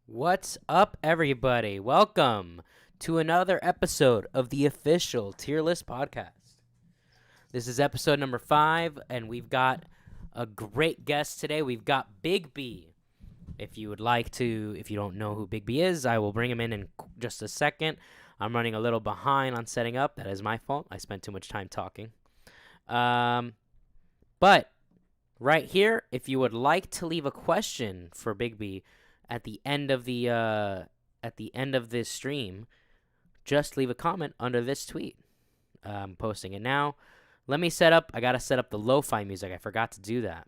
What's up, everybody? Welcome to another episode of the official Tierlist podcast. This is episode number 5, and we've got a great guest today. We've got Bigby. If you don't know who Bigby is, I will bring him in just a second. I'm running a little behind on setting up. That is my fault. I spent too much time talking. But right here, if you would like to leave a question for Bigby at the end of this stream, just leave a comment under this tweet. I'm posting it now. I gotta set up the lo-fi music. I forgot to do that.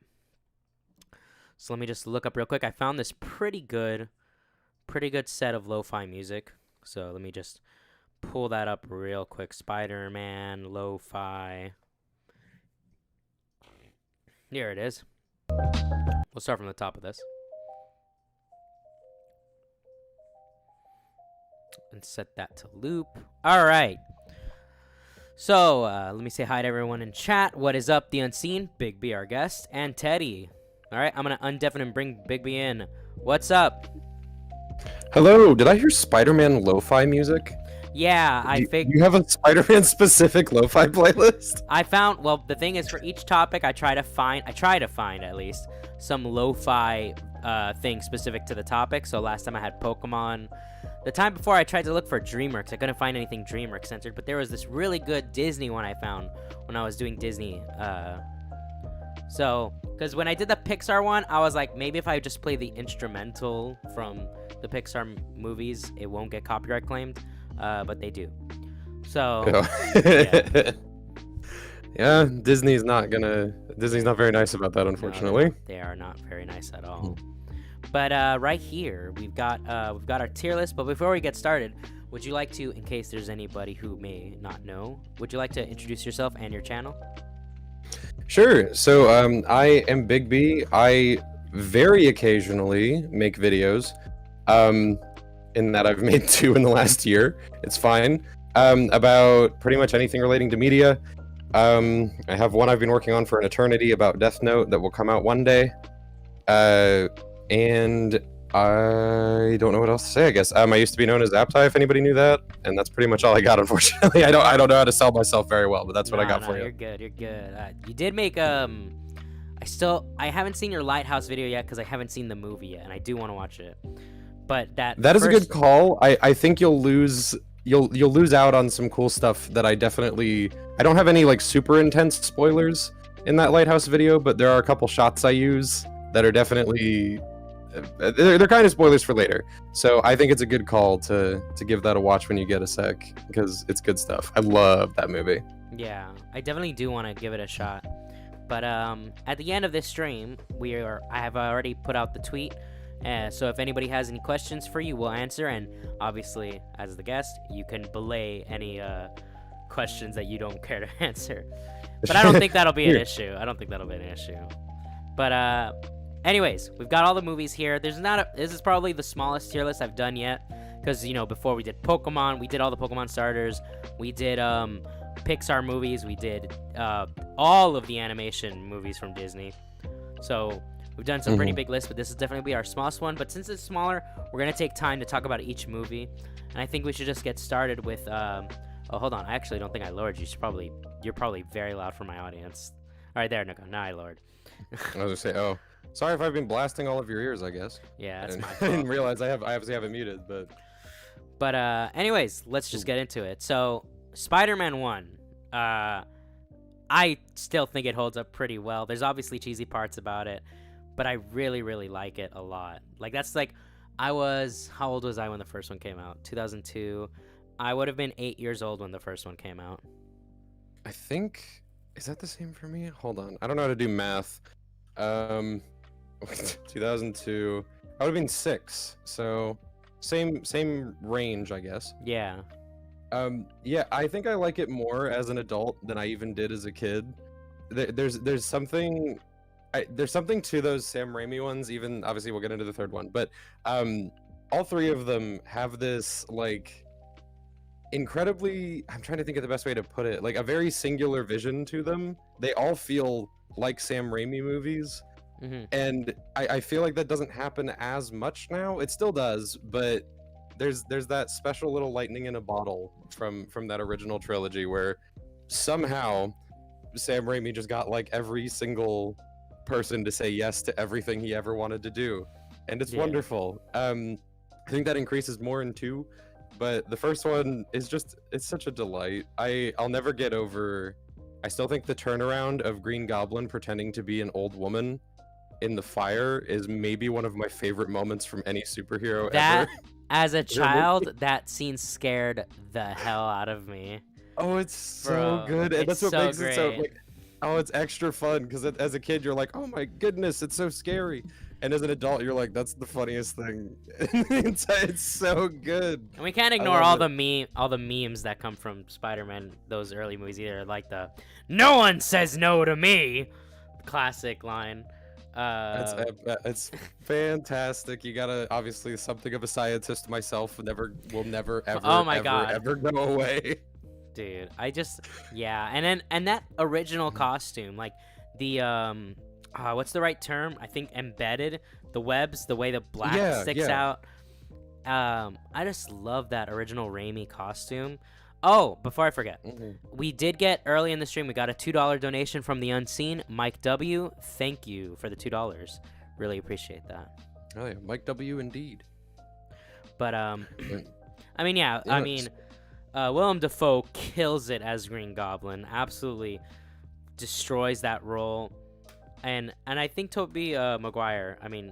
So let me just look up real quick. I found this pretty good set of lo-fi music. So let me just pull that up real quick. Spider-Man lo-fi. Here it is. We'll start from the top of this. And set that to loop. All right. So let me say hi to everyone in chat. What is up, the unseen? Bigby, our guest, and Teddy. All right, I'm gonna undeafen and bring Bigby in. What's up? Hello. Did I hear Spider-Man lo-fi music? Yeah, You have a Spider-Man specific lo-fi playlist? Well, the thing is, for each topic, I try to find at least some lo-fi thing specific to the topic. So last time I had Pokemon. The time before, I tried to look for DreamWorks. I couldn't find anything DreamWorks centered, but there was this really good Disney one I found when I was doing Disney. Because when I did the Pixar one, I was like, maybe if I just play the instrumental from the Pixar movies, it won't get copyright claimed. But they do. So, yeah. Yeah, Disney's not very nice about that, unfortunately. No, they are not very nice at all. But right here, we've got our tier list. But before we get started, would you like to, in case there's anybody who may not know, would you like to introduce yourself and your channel? Sure. So I am Bigby. I very occasionally make videos. In that I've made 2 in the last year. It's fine. About pretty much anything relating to media. I have one I've been working on for an eternity about Death Note that will come out one day. And I don't know what else to say, I guess. I used to be known as Zaptai, if anybody knew that, and that's pretty much all I got, unfortunately. I don't know how to sell myself very well, but that's what I got for you. You're good. You did make I haven't seen your Lighthouse video yet because I haven't seen the movie yet, and I do want to watch it. But that is a good call. I think you'll lose out on some cool stuff that I don't have any like super intense spoilers in that Lighthouse video, but there are a couple shots I use that are definitely they're kind of spoilers for later. So I think it's a good call to give that a watch when you get a sec, because it's good stuff. I love that movie. Yeah, I definitely do want to give it a shot. But at the end of this stream, I have already put out the tweet. So if anybody has any questions for you, we'll answer. And obviously, as the guest, you can belay any questions that you don't care to answer. But I don't think that'll be an issue. But anyways, we've got all the movies here. This is probably the smallest tier list I've done yet. Because, before we did Pokemon, we did all the Pokemon starters. We did Pixar movies. We did all of the animation movies from Disney. So we've done some pretty big lists, but this is definitely our smallest one. But since it's smaller, we're going to take time to talk about each movie. And I think we should just get started with... oh, hold on. I actually don't think I lowered you. You're probably very loud for my audience. All right, there. Now I lowered. I was going to say, oh. Sorry if I've been blasting all of your ears, I guess. Yeah, that's my fault. I didn't realize I obviously have it muted, but... But anyways, let's just get into it. So, Spider-Man 1. I still think it holds up pretty well. There's obviously cheesy parts about it, but I really, really like it a lot. How old was I when the first one came out? 2002. I would have been 8 years old when the first one came out. I think, is that the same for me? Hold on. I don't know how to do math. 2002. I would have been 6. So same range, I guess. Yeah. Yeah, I think I like it more as an adult than I even did as a kid. There's something to those Sam Raimi ones. Even obviously we'll get into the third one, but all 3 of them have this like incredibly, I'm trying to think of the best way to put it, like a very singular vision to them. They all feel like Sam Raimi movies. And I feel like that doesn't happen as much now. It still does, but there's that special little lightning in a bottle from that original trilogy where somehow Sam Raimi just got like every single person to say yes to everything he ever wanted to do, and it's wonderful. I think that increases more in 2, but the first one is just, it's such a delight. I'll never get over, I still think the turnaround of Green Goblin pretending to be an old woman in the fire is maybe one of my favorite moments from any superhero ever. As a child, that scene scared the hell out of me. Oh, it's so good, and that's what makes it so like, oh, it's extra fun because as a kid you're like, oh my goodness, it's so scary, and as an adult you're like, that's the funniest thing. It's so good. And we can't ignore all the memes that come from Spider-Man, those early movies either, like the "No one says no to me" classic line. It's fantastic. You gotta, obviously, something of a scientist myself, will never ever ever go away. Dude, and that original costume, like the what's the right term? I think embedded, the webs, the way the black sticks out. I just love that original Raimi costume. Oh, before I forget, we did get early in the stream, we got a $2 donation from the unseen, Mike W. Thank you for the $2. Really appreciate that. Oh yeah, Mike W. indeed. But Willem Dafoe kills it as Green Goblin. Absolutely destroys that role. And I think Tobey Maguire, I mean,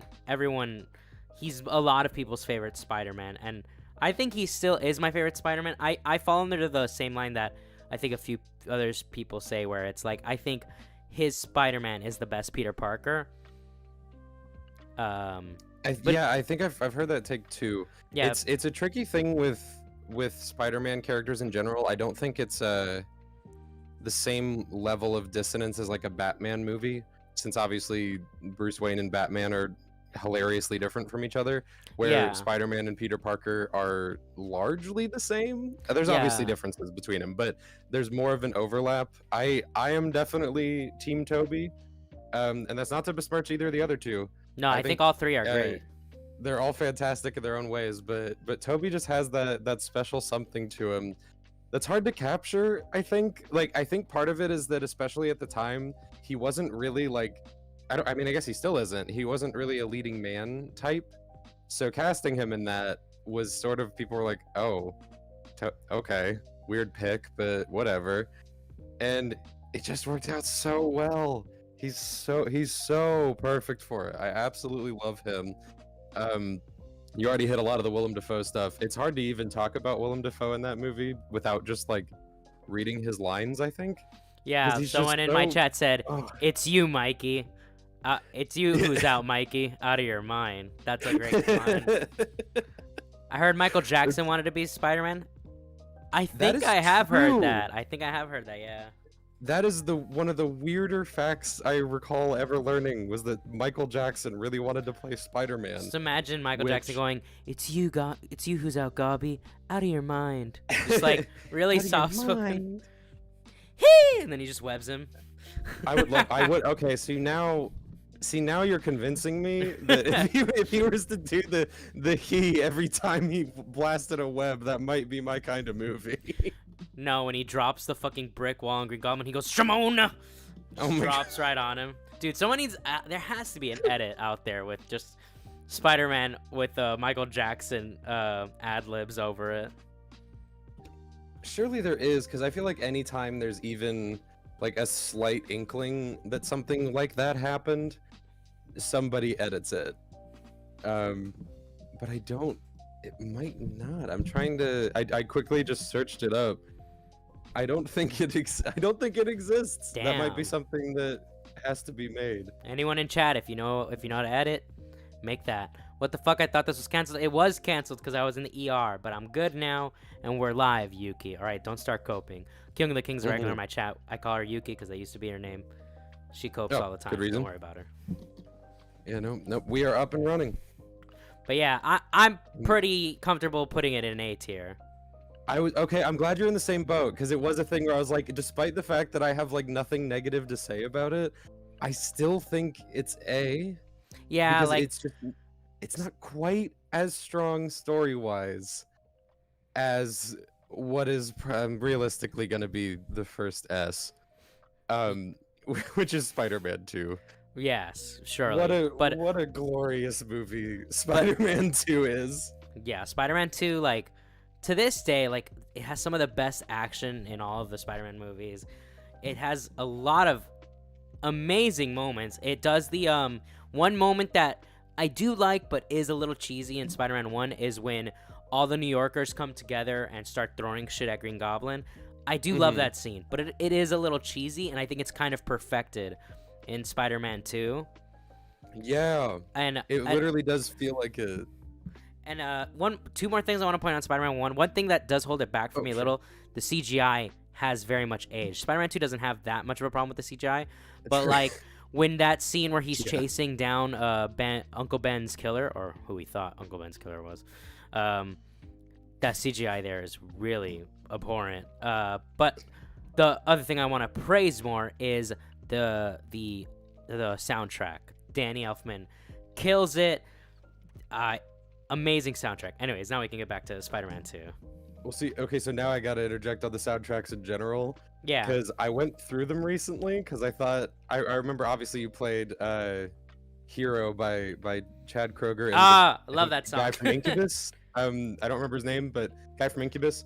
he's a lot of people's favorite Spider-Man, and I think he still is my favorite Spider-Man. I fall under the same line that I think a few others people say, where it's like, I think his Spider-Man is the best Peter Parker. I think I've heard that take too. Yeah, it's a tricky thing with Spider-Man characters in general. I don't think it's the same level of dissonance as like a Batman movie, since obviously Bruce Wayne and Batman are hilariously different from each other, where Spider-Man and Peter Parker are largely the same. There's obviously differences between them, but there's more of an overlap. I am definitely Team Tobey, and that's not to besmirch either of the other two. No, I think all three are great. They're all fantastic in their own ways, but Tobey just has that special something to him that's hard to capture. I think part of it is that, especially at the time, he wasn't really like, I guess he still isn't. He wasn't really a leading man type. So casting him in that was sort of, people were like, oh, okay, weird pick, but whatever. And it just worked out so well. He's so perfect for it. I absolutely love him. You already hit a lot of the Willem Dafoe stuff. It's hard to even talk about Willem Dafoe in that movie without just like reading his lines, I think. Yeah, someone in my chat said, it's you, Mikey. It's you who's out, Mikey. Out of your mind. That's a great line. I heard Michael Jackson wanted to be Spider-Man. I think I have heard that. Yeah. That is one of the weirder facts I recall ever learning, was that Michael Jackson really wanted to play Spider-Man. Just imagine Michael Jackson going, it's you who's out, Gobby. Out of your mind. Just like really soft-spoken. Hey! And then he just webs him. Okay, so now you're convincing me that if he was to do the he every time he blasted a web, that might be my kind of movie. No, when he drops the fucking brick wall on Green Goblin, he goes, Shimona! Drops right on him. Dude, someone needs, there has to be an edit out there with just Spider-Man with Michael Jackson ad-libs over it. Surely there is, because I feel like anytime there's even like a slight inkling that something like that happened, somebody edits it. But it might not. I'm trying to, I quickly just searched it up. I don't think it exists. Damn. That might be something that has to be made. Anyone in chat, if you know how to edit, make that. What the fuck? I thought this was canceled. It was canceled because I was in the ER, but I'm good now and we're live, Yuki. All right, don't start coping. King of the King's a regular in my chat. I call her Yuki because that used to be her name. She copes all the time. So don't worry about her. Yeah, no, we are up and running. But yeah, I'm pretty comfortable putting it in A tier. Okay, I'm glad you're in the same boat, because it was a thing where I was like, despite the fact that I have like nothing negative to say about it, I still think it's A. Yeah, Because like it's not quite as strong story-wise as what is realistically going to be the first S, um, which is Spider-Man 2. yes, surely. But What a glorious movie Spider-Man 2 is. yeah, Spider-Man 2, like, to this day, like, it has some of the best action in all of the Spider-Man movies. It has a lot of amazing moments. It does the one moment that I do like but is a little cheesy in Spider-Man 1 is when all the New Yorkers come together and start throwing shit at Green Goblin. I do love that scene, but it is a little cheesy, and I think it's kind of perfected in Spider-Man 2. Yeah, And it literally does feel like a... And two more things I want to point out on Spider-Man 1. One thing that does hold it back for me a little, the CGI has very much aged. Spider-Man 2 doesn't have that much of a problem with the CGI, but like when that scene where he's chasing down Uncle Ben's killer, or who he thought Uncle Ben's killer was, that CGI there is really abhorrent. But the other thing I want to praise more is the soundtrack. Danny Elfman kills it. Amazing soundtrack. Anyways, now we can get back to Spider-Man 2. We'll see. Okay, so now I gotta interject on the soundtracks in general. Yeah. Because I went through them recently, because I thought... I remember, obviously, you played Hero by Chad Kroeger. And love that song. Guy from Incubus. I don't remember his name, but guy from Incubus.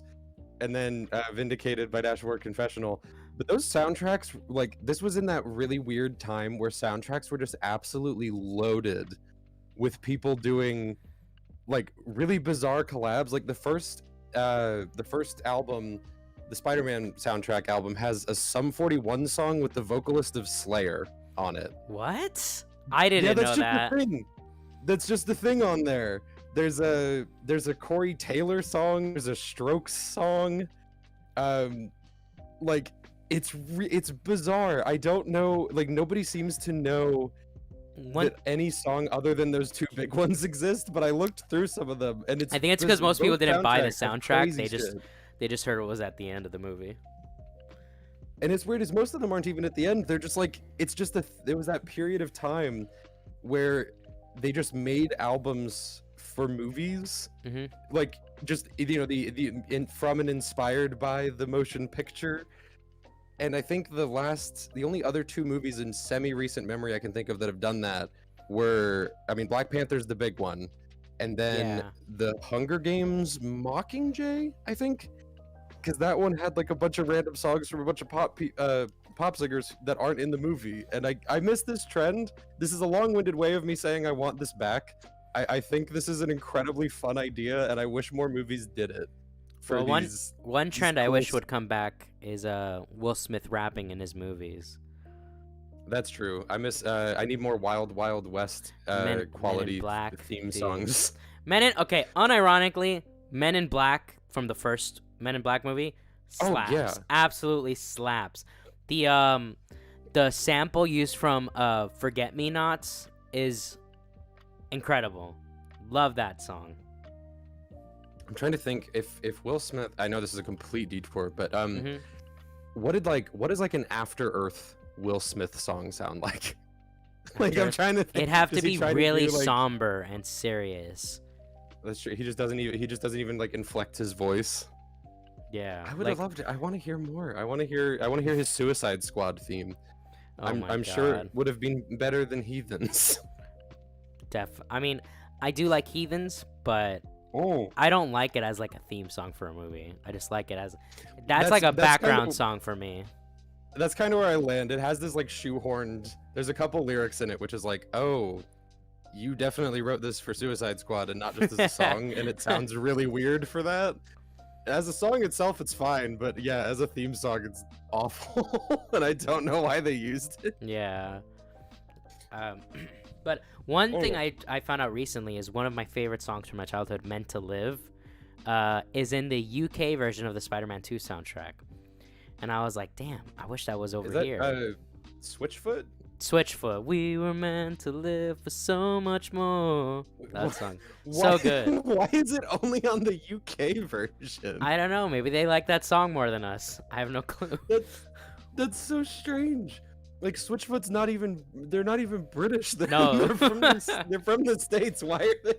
And then Vindicated by Dashboard Confessional. But those soundtracks, like, this was in that really weird time where soundtracks were just absolutely loaded with people doing, like, really bizarre collabs. Like, the first album, the Spider-Man soundtrack album, has a Sum 41 song with the vocalist of Slayer on it. What? I didn't know that. The thing. That's just the thing on there. There's a Corey Taylor song. There's a Strokes song. Like, it's bizarre. I don't know. Like, nobody seems to know that any song other than those two big ones exist. But I looked through some of them, and I think it's because most people didn't buy the soundtrack. They just heard it was at the end of the movie. And it's weird, is most of them aren't even at the end. They're just like, it's just there was that period of time where they just made albums for movies, like, just, you know, from and inspired by the motion picture. And I think the only other two movies in semi-recent memory I can think of that have done that were, I mean, Black Panther's the big one, and then the Hunger Games Mockingjay, I think, because that one had like a bunch of random songs from a bunch of pop singers that aren't in the movie. And I miss this trend. This is a long-winded way of me saying I want this back. I think this is an incredibly fun idea, and I wish more movies did it. One trend I wish would come back is Will Smith rapping in his movies. That's true. I miss. I need more Wild Wild West quality Men Black theme songs. Unironically, Men in Black from the first Men in Black movie slaps. Oh, yeah. Absolutely slaps. The sample used from Forget Me Nots is incredible. Love that song. I'm trying to think if Will Smith, I know this is a complete detour, but what is like an After Earth Will Smith song sound like? Like, I'm trying to think. It'd have to be really somber and serious. That's true. He just doesn't even like inflect his voice. Yeah. I would have loved it. I want to hear more. I want to hear his Suicide Squad theme. I'm sure it would have been better than Heathens. I mean, I do like Heathens, but I don't like it as like a theme song for a movie. I just like it as that's like a background song for me. That's kind of where I land. It has this like shoehorned. There's a couple lyrics in it which is like, oh, you definitely wrote this for Suicide Squad and not just as a song, and it sounds really weird for that. As a song itself, it's fine, but yeah, as a theme song, it's awful, and I don't know why they used it. Yeah. But one thing I found out recently is one of my favorite songs from my childhood, Meant to Live, is in the UK version of the Spider-Man 2 soundtrack. And I was like, damn, I wish that was over here. Switchfoot? Switchfoot. We were meant to live for so much more. That song. So good. Why is it only on the UK version? I don't know. Maybe they like that song more than us. I have no clue. That's so strange. Like Switchfoot's not even. They're not even British. No. They're from the States. Why are they?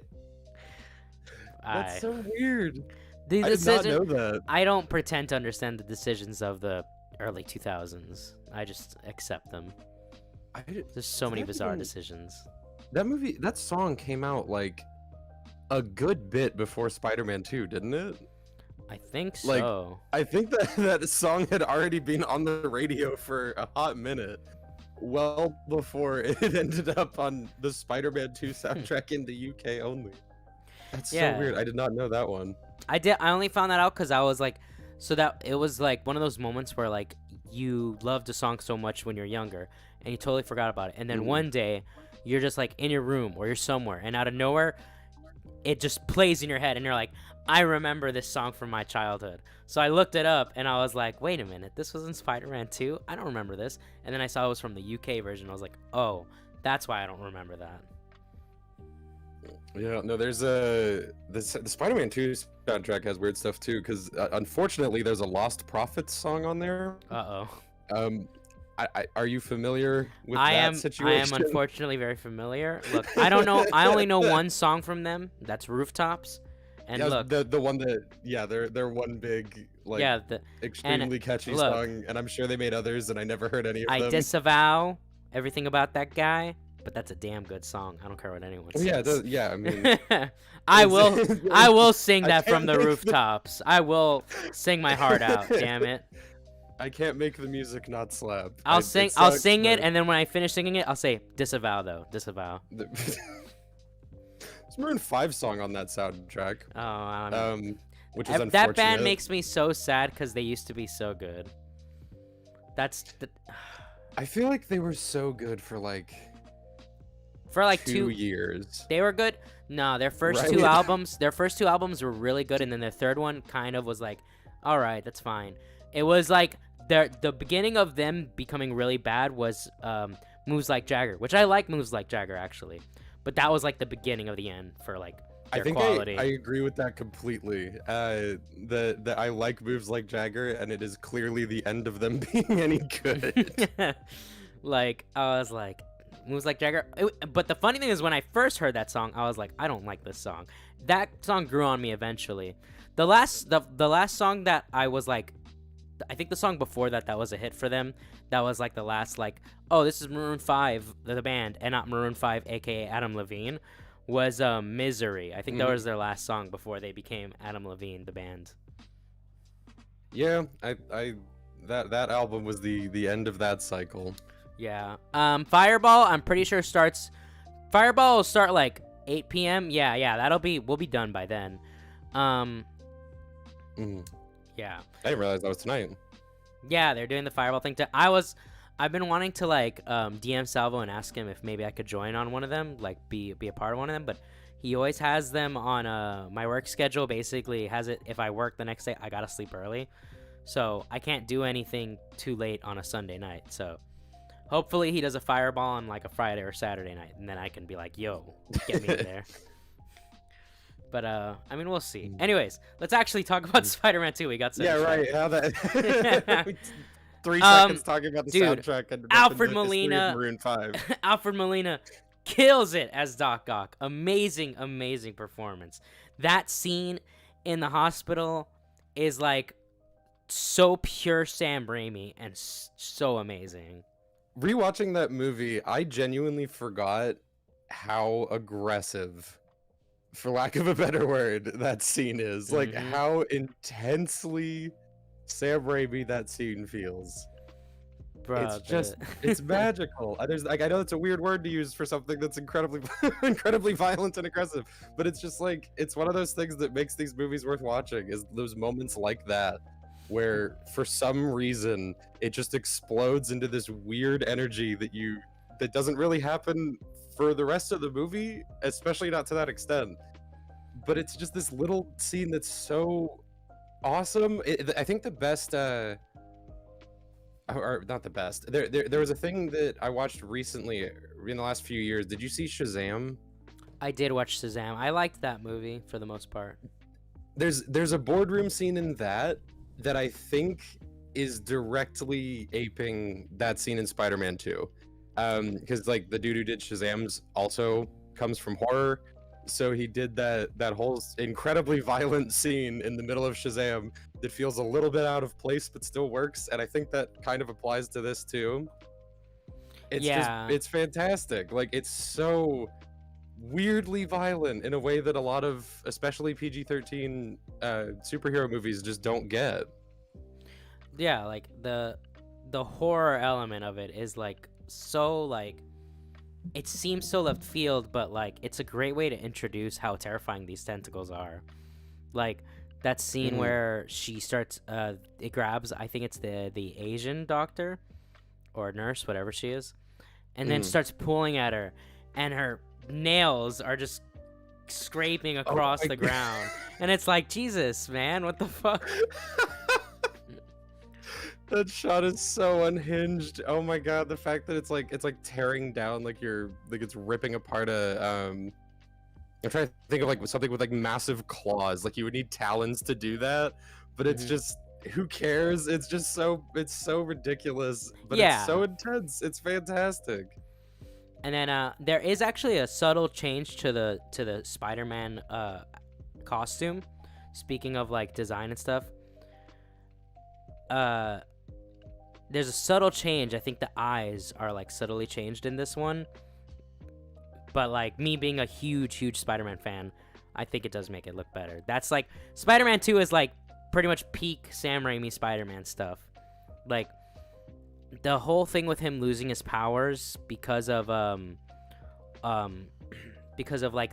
That's so weird. The I did not decision. know that. I don't pretend to understand the decisions of the early 2000s. I just accept them. There's so many bizarre decisions. That song came out like a good bit before Spider-Man 2, didn't it? I think so. Like, I think that song had already been on the radio for a hot minute, well before it ended up on the Spider-Man 2 soundtrack in the UK only. That's so weird. I did not know that one. I only found that out because I was like, so that it was like one of those moments where like you loved a song so much when you're younger and you totally forgot about it, and then one day you're just like in your room or you're somewhere and out of nowhere it just plays in your head and you're like, I remember this song from my childhood. So I looked it up and I was like, wait a minute, this was in Spider-Man 2? I don't remember this. And then I saw it was from the UK version. I was like, oh, that's why I don't remember that. Yeah, no, there's the Spider-Man 2 soundtrack has weird stuff too, because unfortunately there's a Lost Prophets song on there. Are you familiar with that situation? I am unfortunately very familiar. Look, I don't know. I only know one song from them. That's Rooftops. And yeah, look, the one that they're one big like extremely catchy song, and I'm sure they made others, and I never heard any of them. I disavow everything about that guy, but that's a damn good song. I don't care what anyone says. Yeah, I mean, I will sing that from the rooftops. I will sing my heart out. Damn it. I can't make the music not slap. I'll sing it, and then when I finish singing it, I'll say disavow though. Disavow. There's a Maroon 5 song on that soundtrack. Oh, which is unfortunate. That band makes me so sad because they used to be so good. I feel like they were so good for like 2 years. They were good. No, their first two albums were really good, and then their third one kind of was like, all right, that's fine. It was like the beginning of them becoming really bad was Moves Like Jagger, which I like Moves Like Jagger actually, but that was like the beginning of the end for like their quality. I agree with that completely. That I like Moves Like Jagger, and it is clearly the end of them being any good. Like I was like, Moves Like Jagger. But the funny thing is, when I first heard that song, I was like, I don't like this song. That song grew on me eventually. The last song that I was like, I think the song before that was a hit for them. That was like the last like, oh, this is Maroon 5, the band, and not Maroon 5, aka Adam Levine, was Misery. I think that was their last song before they became Adam Levine, the band. Yeah, that album was the end of that cycle. Yeah. Fireball, I'm pretty sure Fireball will start like 8 p.m. Yeah, we'll be done by then. Yeah. I didn't realize that was tonight. Yeah, they're doing the Fireball thing. I've been wanting to like DM Salvo and ask him if maybe I could join on one of them, like be a part of one of them, but he always has them on my work schedule. Basically, has it if I work the next day, I gotta sleep early, so I can't do anything too late on a Sunday night. So hopefully he does a Fireball on like a Friday or Saturday night, and then I can be like, yo, get me in there. But I mean, we'll see. Anyways, let's actually talk about Spider-Man 2. We got some. Yeah, right. How that 3 seconds talking about the soundtrack and Alfred Molina, Maroon 5. Alfred Molina kills it as Doc Ock. Amazing performance. That scene in the hospital is like so pure Sam Raimi and so amazing. Rewatching that movie, I genuinely forgot how aggressive, for lack of a better word, that scene is. Like how intensely Sam Raimi that scene feels. Bro, it's magical. There's like, I know it's a weird word to use for something that's incredibly violent and aggressive, but it's just like, it's one of those things that makes these movies worth watching, is those moments like that where for some reason it just explodes into this weird energy that doesn't really happen for the rest of the movie, especially not to that extent. But it's just this little scene that's so awesome. I think the best, or not the best. There was a thing that I watched recently in the last few years. Did you see Shazam? I did watch Shazam. I liked that movie for the most part. There's a boardroom scene in that I think is directly aping that scene in Spider-Man 2. Because like the dude who did Shazam's also comes from horror, so he did that whole incredibly violent scene in the middle of Shazam that feels a little bit out of place but still works, and I think that kind of applies to this too. It's fantastic. Like, it's so weirdly violent in a way that a lot of especially PG-13 superhero movies just don't get. Yeah, like the horror element of it is like so like it seems so left field, but like it's a great way to introduce how terrifying these tentacles are. Like that scene where she starts it grabs, I think it's the Asian doctor or nurse, whatever she is, and then starts pulling at her, and her nails are just scraping across the ground. And it's like, Jesus, man, what the fuck? That shot is so unhinged. Oh my god, the fact that it's like tearing down, like it's ripping apart a I'm trying to think of like something with like massive claws. Like you would need talons to do that, but it's just, who cares? It's so ridiculous, but it's so intense. It's fantastic. And then there is actually a subtle change to the Spider-Man costume. Speaking of like design and stuff, there's a subtle change. I think the eyes are like subtly changed in this one. But like me being a huge Spider-Man fan, I think it does make it look better. That's like Spider-Man 2 is like pretty much peak Sam Raimi Spider-Man stuff. Like the whole thing with him losing his powers because of like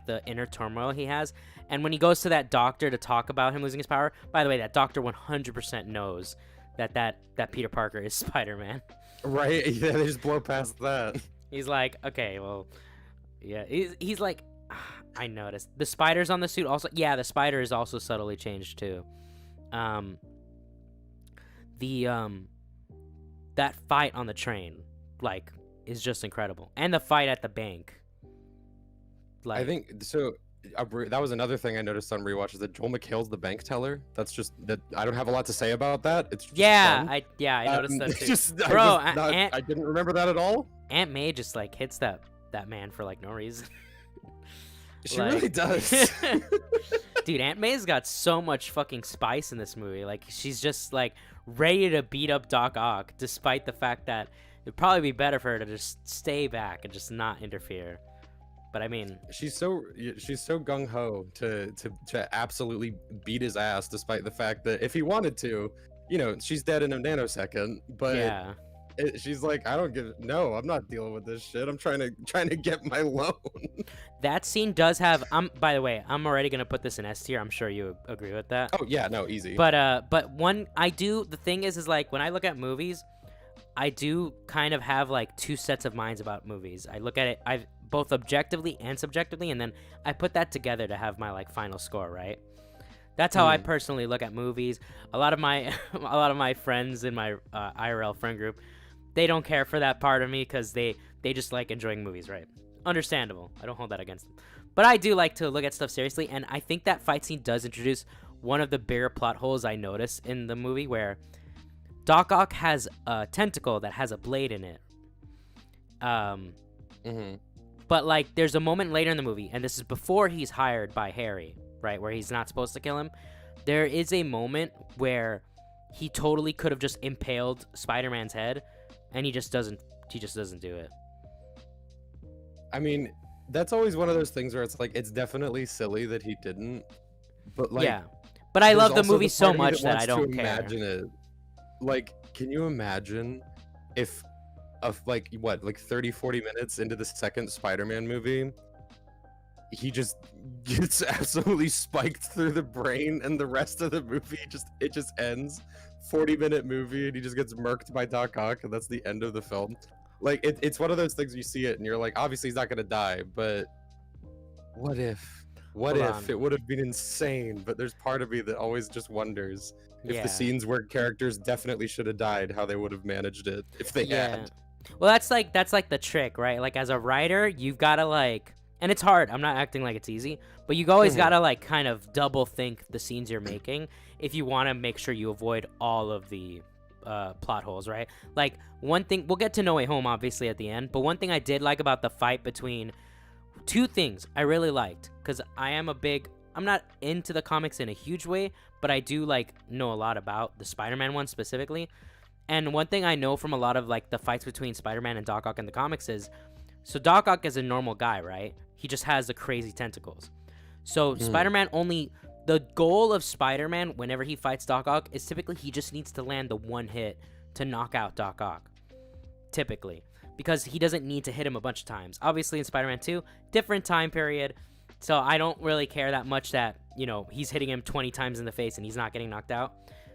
the inner turmoil he has, and when he goes to that doctor to talk about him losing his power, by the way, that doctor 100% knows that Peter Parker is Spider-Man. Right? Yeah, they just blow past that. He's like, okay, well, yeah. He's like, I noticed the spiders on the suit also. Yeah, the spider is also subtly changed too. That fight on the train, like, is just incredible, and the fight at the bank. Like, I think so. That was another thing I noticed on rewatch, is that Joel McHale's the bank teller. That's just that. I don't have a lot to say about that. It's just fun. I noticed that too. Bro, I didn't remember that at all. Aunt May just like hits that man for like no reason. She really does. Dude, Aunt May's got so much fucking spice in this movie. Like, she's just like ready to beat up Doc Ock, despite the fact that it'd probably be better for her to just stay back and just not interfere. But I mean, she's so gung ho to absolutely beat his ass, despite the fact that if he wanted to, you know, she's dead in a nanosecond. But yeah. She's like, I'm not dealing with this shit. I'm trying to get my loan. That scene does have. By the way, I'm already gonna put this in S tier. I'm sure you agree with that. Oh yeah, no, easy. But one I do. The thing is like when I look at movies, I do kind of have like two sets of minds about movies. I look at it both objectively and subjectively, and then I put that together to have my like final score, right? That's how I personally look at movies. A lot of my friends in my IRL friend group, they don't care for that part of me because they just like enjoying movies, right? Understandable. I don't hold that against them. But I do like to look at stuff seriously, and I think that fight scene does introduce one of the bigger plot holes I notice in the movie, where Doc Ock has a tentacle that has a blade in it. But like there's a moment later in the movie, and this is before he's hired by Harry, right, where he's not supposed to kill him. There is a moment where he totally could have just impaled Spider-Man's head, and he just doesn't do it. I mean, that's always one of those things where it's like, it's definitely silly that he didn't, but like, yeah. But I love the movie so much that I don't care. Imagine it. Like, can you imagine if like 30-40 minutes into the second Spider-Man movie, he just gets absolutely spiked through the brain, and the rest of the movie it just ends. 40-minute movie, and he just gets murked by Doc Ock, and that's the end of the film. Like, it's one of those things you see it and you're like, obviously he's not gonna die, but what if it would have been insane? But there's part of me that always just wonders if the scenes where characters definitely should have died, how they would have managed it if they had. Well, that's like the trick, right? Like, as a writer, you've gotta like, and it's hard, I'm not acting like it's easy, but you always gotta like kind of double think the scenes you're making if you want to make sure you avoid all of the plot holes, right? Like, one thing, we'll get to No Way Home obviously at the end, but one thing I did like about the fight between, two things I really liked, because I'm not into the comics in a huge way, but I do like know a lot about the Spider-Man one specifically. And one thing I know from a lot of like the fights between Spider-Man and Doc Ock in the comics is, so Doc Ock is a normal guy, right? He just has the crazy tentacles. So Spider-Man the goal of Spider-Man whenever he fights Doc Ock is typically he just needs to land the one hit to knock out Doc Ock. Typically. Because he doesn't need to hit him a bunch of times. Obviously in Spider-Man 2, different time period. So I don't really care that much that, you know, he's hitting him 20 times in the face and he's not getting knocked out.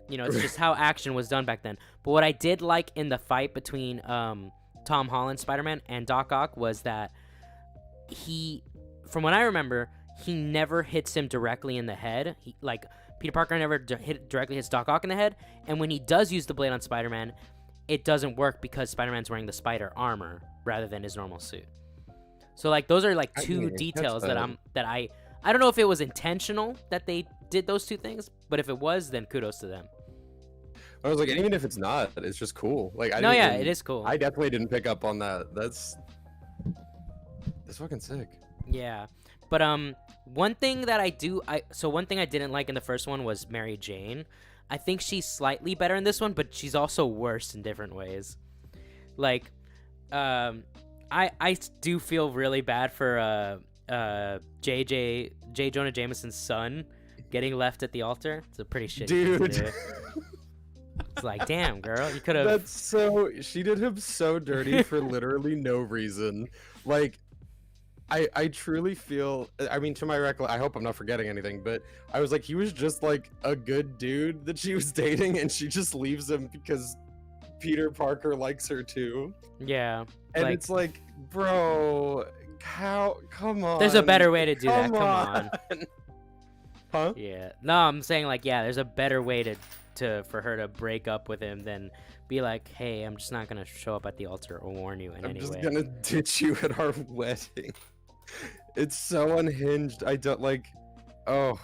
You know, it's just how action was done back then. But what I did like in the fight between Tom Holland Spider-Man and Doc Ock was that from what I remember, he never hits him directly in the head. Peter Parker never directly hits Doc Ock in the head. And when he does use the blade on Spider-Man, it doesn't work because Spider-Man's wearing the spider armor rather than his normal suit. So like those are like two details that I don't know if it was intentional that they did those two things, but if it was, then kudos to them. I was like, even if it's not, it's just cool. Like, it is cool. I definitely didn't pick up on that. That's fucking sick. Yeah, but one thing that one thing I didn't like in the first one was Mary Jane. I think she's slightly better in this one, but she's also worse in different ways. Like, I do feel really bad for J. Jonah Jameson's son getting left at the altar. It's a pretty shitty thing to do. It's like, damn, girl, you could have. She did him so dirty for literally no reason. Like, I truly feel, I mean, to my recollection, I hope I'm not forgetting anything, but I was like, he was just like a good dude that she was dating, and she just leaves him because Peter Parker likes her too. Yeah. And it's like, bro, come on. There's a better way to do that. Come on. Huh? Yeah. No, I'm saying like, yeah, there's a better way for her to break up with him than be like, hey, I'm just not gonna show up at the altar or warn you in any way. I'm just gonna ditch you at our wedding. It's so unhinged. I don't like. Oh,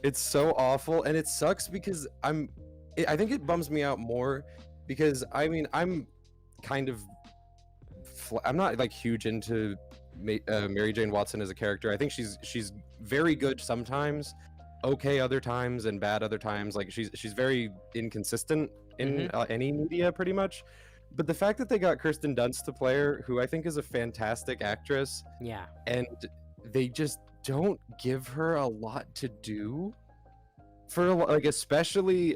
it's so awful, and it sucks because I think it bums me out more because I mean I'm kind of I'm not like huge into Mary Jane Watson as a character. I think she's very good sometimes, okay other times, and bad other times. Like she's very inconsistent in any media pretty much. But the fact that they got Kirsten Dunst to play her, who I think is a fantastic actress, yeah, and they just don't give her a lot to do for like especially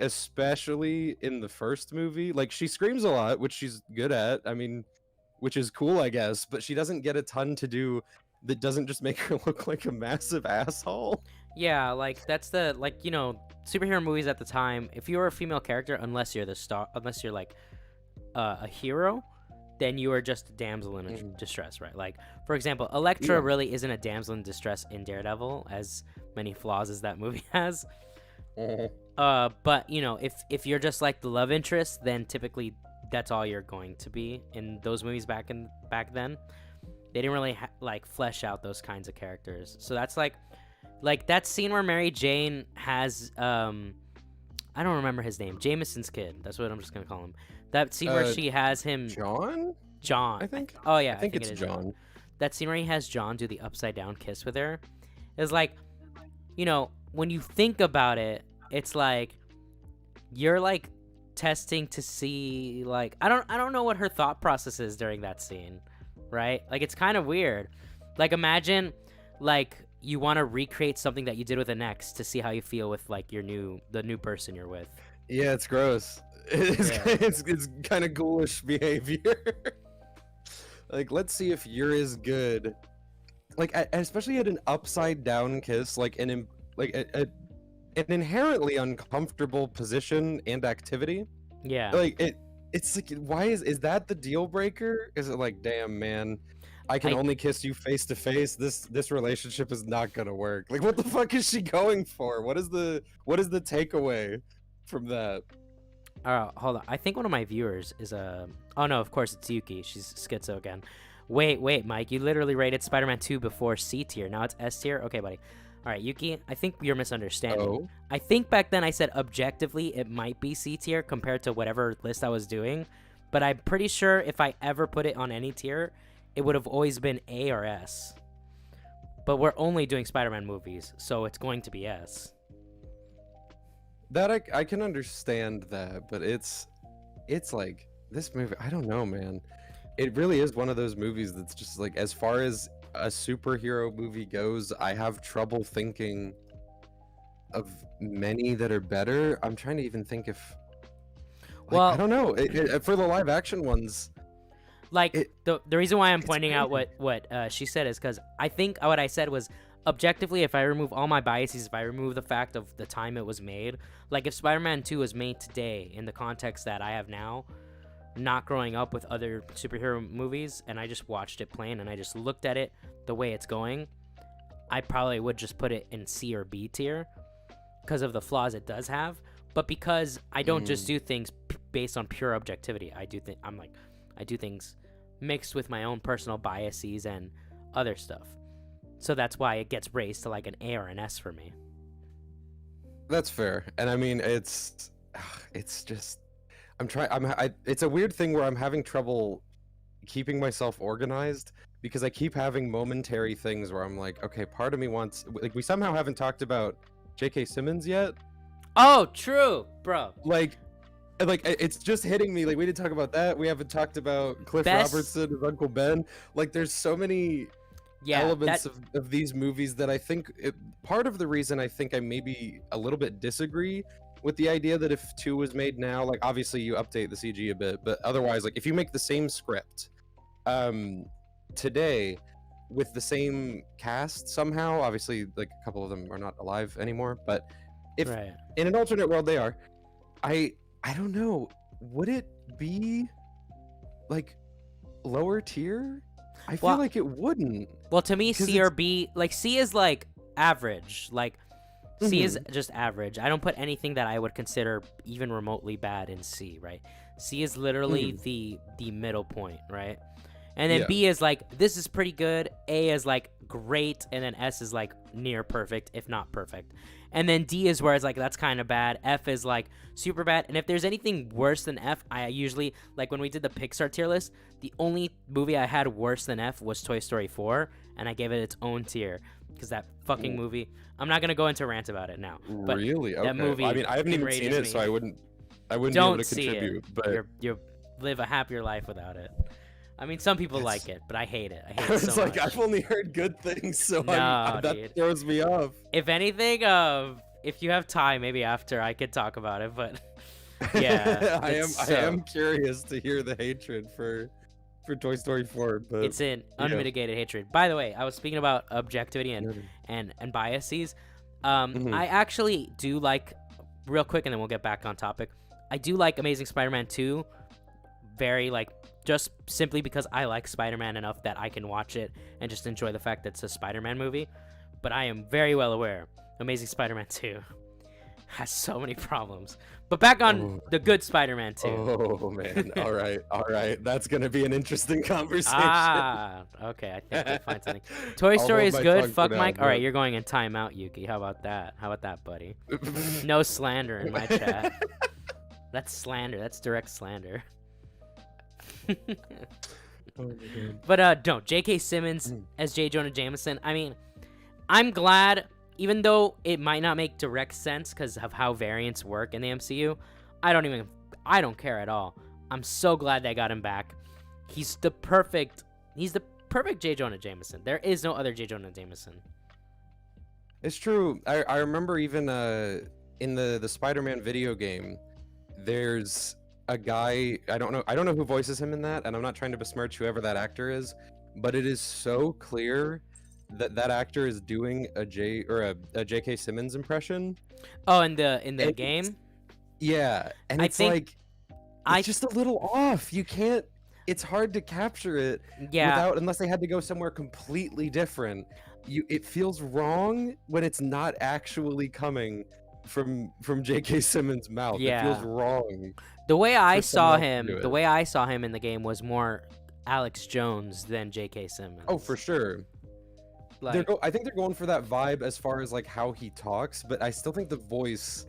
in the first movie. Like she screams a lot, which she's good at. I mean, which is cool, I guess, but she doesn't get a ton to do that doesn't just make her look like a massive asshole. Yeah, like that's the you know, superhero movies at the time, if you were a female character, unless you're like a hero, then you are just a damsel in distress, right? Like, for example, Elektra really isn't a damsel in distress in Daredevil, as many flaws as that movie has. But you know, if you're just like the love interest, then typically that's all you're going to be in those movies back then. They didn't really like flesh out those kinds of characters. So that's like that scene where Mary Jane has I don't remember his name, Jameson's kid. That's what I'm just gonna call him. That scene where she has him John, I think. Oh yeah, I think it's John. That scene where he has John do the upside down kiss with her is like, you know, when you think about it, it's like you're like testing to see, like, I don't know what her thought process is during that scene, right? Like, it's kind of weird. Like, imagine like you want to recreate something that you did with an ex to see how you feel with like the new person you're with. Yeah, it's gross. It's kind of ghoulish behavior. Like, let's see if you're as good. Like, especially at an upside down kiss, like an inherently uncomfortable position and activity. Yeah. Like it's like, why is that the deal breaker? Is it like, damn man, I can only kiss you face to face. This relationship is not gonna work. Like, what the fuck is she going for? What is the takeaway from that? Hold on. I think one of my viewers is oh no, of course it's Yuki. She's schizo again. Wait, Mike. You literally rated Spider-Man 2 before C tier. Now it's S tier. Okay, buddy. All right, Yuki, I think you're misunderstanding. Oh, I think back then I said objectively it might be C tier compared to whatever list I was doing, but I'm pretty sure if I ever put it on any tier, it would have always been A or S. But we're only doing Spider-Man movies, so it's going to be S. that I can understand that, but it's like this movie. I don't know, man. It really is one of those movies that's just like, as far as a superhero movie goes, I have trouble thinking of many that are better. I'm trying to even think if, like, Well, I don't know. For the live action ones, like the reason why I'm it's pointing out crazy. what she said is because I think what I said was objectively, if I remove all my biases, if I remove the fact of the time it was made, like if Spider-Man 2 was made today in the context that I have now, not growing up with other superhero movies, and I just watched it plain and I just looked at it the way it's going, I probably would just put it in C or B tier because of the flaws it does have. But because I don't just do things based on pure objectivity, I do things mixed with my own personal biases and other stuff. So that's why it gets raised to like an A or an S for me. That's fair. And I mean, it's just, it's a weird thing where I'm having trouble keeping myself organized because I keep having momentary things where I'm like, okay, part of me wants, like, we somehow haven't talked about J.K. Simmons yet. Oh, true, bro. Like it's just hitting me. Like, we didn't talk about that. We haven't talked about Cliff Robertson as Uncle Ben. Like, there's so many elements of these movies that I think part of the reason I think I maybe a little bit disagree with the idea that if 2 was made now, like, obviously you update the CG a bit, but otherwise, like, if you make the same script today with the same cast somehow, obviously, like, a couple of them are not alive anymore, but if in an alternate world they are, I don't know, would it be like lower tier? I feel like it wouldn't. Well, to me, C or B, like C is like average. Like C is just average. I don't put anything that I would consider even remotely bad in C, right? C is literally the middle point, right? And then B is like, this is pretty good. A is like great, and then S is like near perfect, if not perfect. And then D is where it's like, that's kind of bad. F is like super bad. And if there's anything worse than F, I usually, like when we did the Pixar tier list, the only movie I had worse than F was Toy Story 4, and I gave it its own tier because that fucking movie, I'm not going to go into a rant about it now. But really? Okay. That movie, I mean, I haven't even seen it, so I wouldn't be able to contribute. But you live a happier life without it. I mean, some people like it, but I hate it. I hate it it's so like, much. I've only heard good things, so No, that dude. throws me off. If anything, if you have time, maybe after I could talk about it, but yeah. I am curious to hear the hatred for Toy Story 4, but it's an unmitigated hatred. By the way, I was speaking about objectivity and biases. I actually do like, real quick, and then we'll get back on topic. I do like Amazing Spider-Man 2, very like, just simply because I like Spider-Man enough that I can watch it and just enjoy the fact that it's a Spider-Man movie. But I am very well aware Amazing Spider-Man 2 has so many problems. But back on the good Spider-Man 2. Oh, man. All right. That's going to be an interesting conversation. Okay. I think we'll find something. Toy Story is good. Fuck Mike. All right, you're going in timeout, Yuki. How about that, buddy? No slander in my chat. That's slander. That's direct slander. But don't. J.K. Simmons as J. Jonah Jameson. I mean, I'm glad, even though it might not make direct sense because of how variants work in the MCU, I don't care at all. I'm so glad they got him back. He's the perfect J. Jonah Jameson. There is no other J. Jonah Jameson. It's true. I remember even in the Spider-Man video game, there's a guy, I don't know who voices him in that, and I'm not trying to besmirch whoever that actor is, but it is so clear that actor is doing a J.K. Simmons impression. Oh, in the game? Yeah, and it's just a little off. You can't, it's hard to capture it unless they had to go somewhere completely different. It feels wrong when it's not actually coming from J.K. Simmons' mouth. It feels wrong. The way I saw him in the game was more Alex Jones than J.K. Simmons. Oh, for sure. Like, I think they're going for that vibe as far as like how he talks, but I still think the voice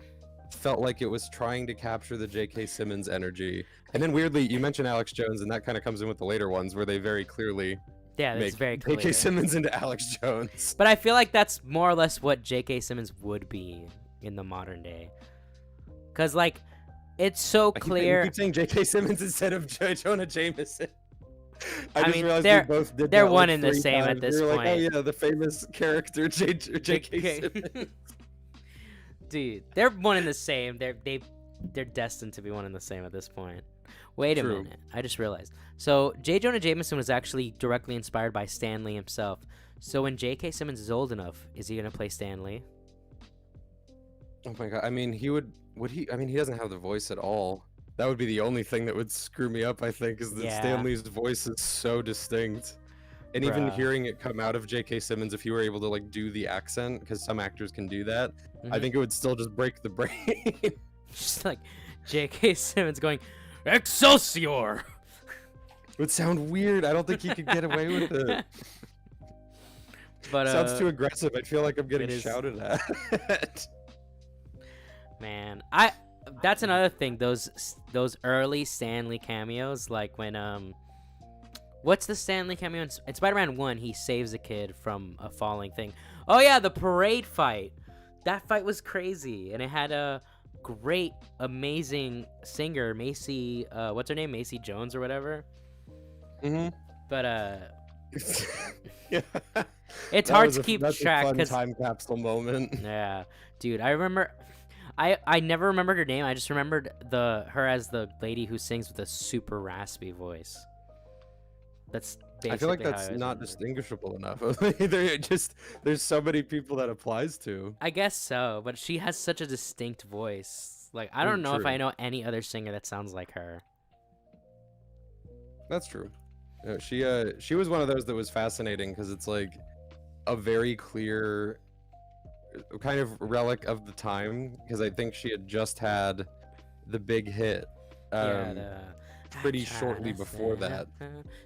felt like it was trying to capture the J.K. Simmons energy. And then weirdly, you mentioned Alex Jones, and that kind of comes in with the later ones where they very clearly yeah, it's make very J.K. clear. Simmons into Alex Jones. But I feel like that's more or less what J.K. Simmons would be in the modern day. Cause like, it's so clear. You keep saying J.K. Simmons instead of Jonah Jameson. I just mean, realized we both did they're that, one like, and the 3 same at times. this We were point. like, oh yeah, the famous character J.K. Simmons. Dude, they're one and the same. They're destined to be one and the same at this point. Wait a True. minute. I just realized. So J. Jonah Jameson was actually directly inspired by Stan Lee himself. So when J.K. Simmons is old enough, is he gonna play Stan Lee? Oh my god! I mean, would he? I mean, he doesn't have the voice at all. That would be the only thing that would screw me up. I think is that Yeah. Stan Lee's voice is so distinct, and even Bruh. hearing it come out of J.K. Simmons, if you were able to like do the accent, because some actors can do that, I Mhm. think it would still just break the brain. Just like J.K. Simmons going, Excelsior! It would sound weird. I don't think he could get away with it. But Sounds too aggressive. I feel like I'm getting it is- shouted at. man, that's another thing. Those early Stan Lee cameos, like when what's the Stan Lee cameo in Spider-Man 1? He saves a kid from a falling thing. Oh yeah, the parade fight. That fight was crazy, and it had a great, amazing singer, Macy. What's her name? Macy Jones or whatever. Mm-hmm. But Yeah. it's That hard was to a- keep that's a track fun because time capsule moment. yeah, dude, I remember. I never remembered her name. I just remembered her as the lady who sings with a super raspy voice. That's basically I feel like how that's I always not remembered. distinguishable enough. There's so many people that applies to. I guess so, but she has such a distinct voice. Like I don't know if True. I know any other singer that sounds like her. That's true. She was one of those that was fascinating because it's like a very clear kind of relic of the time because I think she had just had the big hit pretty shortly before that.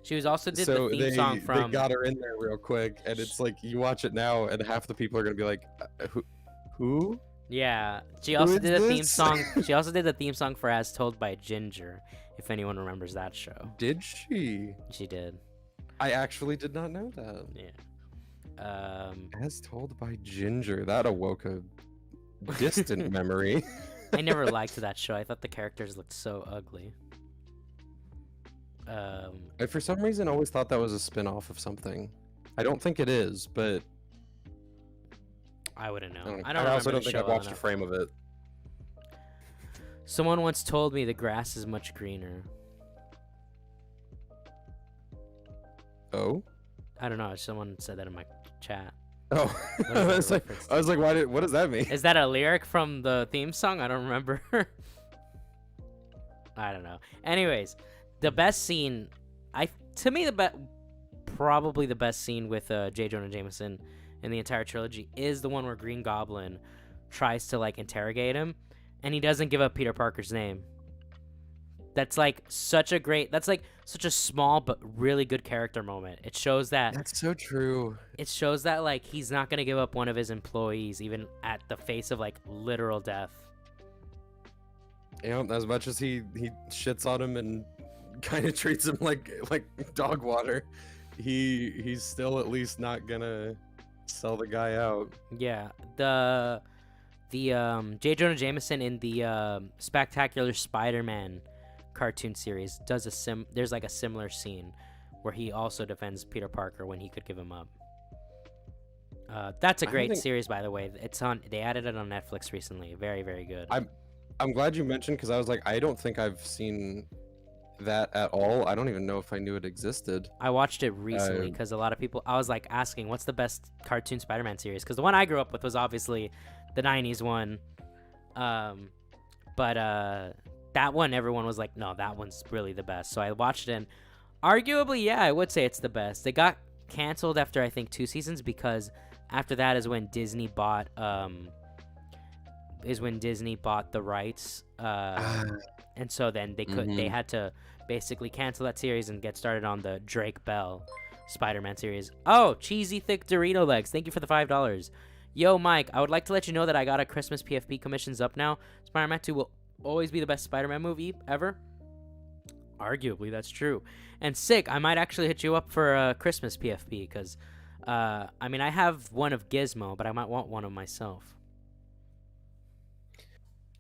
She was also did So the theme song they from. got her in there real quick, and it's like you watch it now, and half the people are gonna be like, "Who?" Yeah, she Who also is did a theme this? song. She also did the theme song for As Told by Ginger, if anyone remembers that show. Did she? She did. I actually did not know that. Yeah. As told by Ginger, that awoke a distant memory. I never liked that show. I thought the characters looked so ugly. I for some reason always thought that was a spin-off of something. I don't think it is, but I wouldn't know. I, I don't don't also remember don't the think show I've well watched a enough. frame of it. Someone once told me the grass is much greener. Oh? I don't know. Someone said that in my chat. Oh. What is I that was like, reference I was like, what does that mean? Is that a lyric from the theme song? I don't remember. I don't know. Anyways, the best scene, to me, probably the best scene with J. Jonah Jameson in the entire trilogy is the one where Green Goblin tries to like interrogate him, and he doesn't give up Peter Parker's name. That's like such a small but really good character moment. It shows that That's so true. like he's not gonna give up one of his employees even at the face of like literal death. You know, as much as he shits on him and kind of treats him like dog water, he's still at least not gonna sell the guy out. Yeah, the J. Jonah Jameson in the Spectacular Spider-Man cartoon series does there's like a similar scene where he also defends Peter Parker when he could give him up. That's a great series, by the way. They added it on Netflix recently. Very, very good. I'm glad you mentioned because I was like, I don't think I've seen that at all. I don't even know if I knew it existed. I watched it recently because a lot of people. I was like asking, what's the best cartoon Spider-Man series? Because the one I grew up with was obviously the '90s one, but that one everyone was like, no, that one's really the best. So I watched it, and arguably, yeah, I would say it's the best. It got canceled after I think 2 seasons because after that is when Disney bought the rights, and so then they had to basically cancel that series and get started on the Drake Bell, Spider-Man series. Oh, cheesy thick Dorito legs. Thank you for the $5. Yo, Mike, I would like to let you know that I got a Christmas PFP commissions up now. Spider-Man 2 will always be the best Spider-Man movie ever. Arguably, that's true. And sick, I might actually hit you up for a Christmas PFP because, I mean, I have one of Gizmo, but I might want one of myself.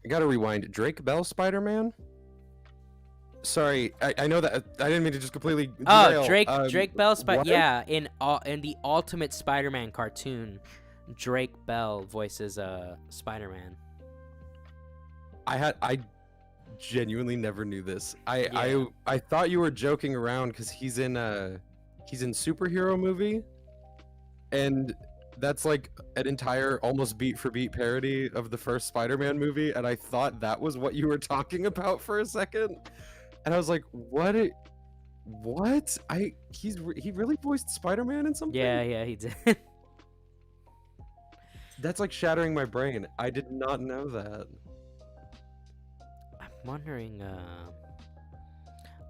I gotta rewind. Drake Bell Spider-Man? Sorry, I know that I didn't mean to just completely derail. Oh, Drake Bell what? Yeah, in the Ultimate Spider-Man cartoon, Drake Bell voices Spider-Man. I genuinely never knew this. I thought you were joking around because he's in superhero movie, and that's like an entire almost beat for beat parody of the first Spider-Man movie, and I thought that was what you were talking about for a second, and I was like, what? He really voiced Spider-Man in something? Yeah, he did. That's like shattering my brain. I did not know that. I'm wondering,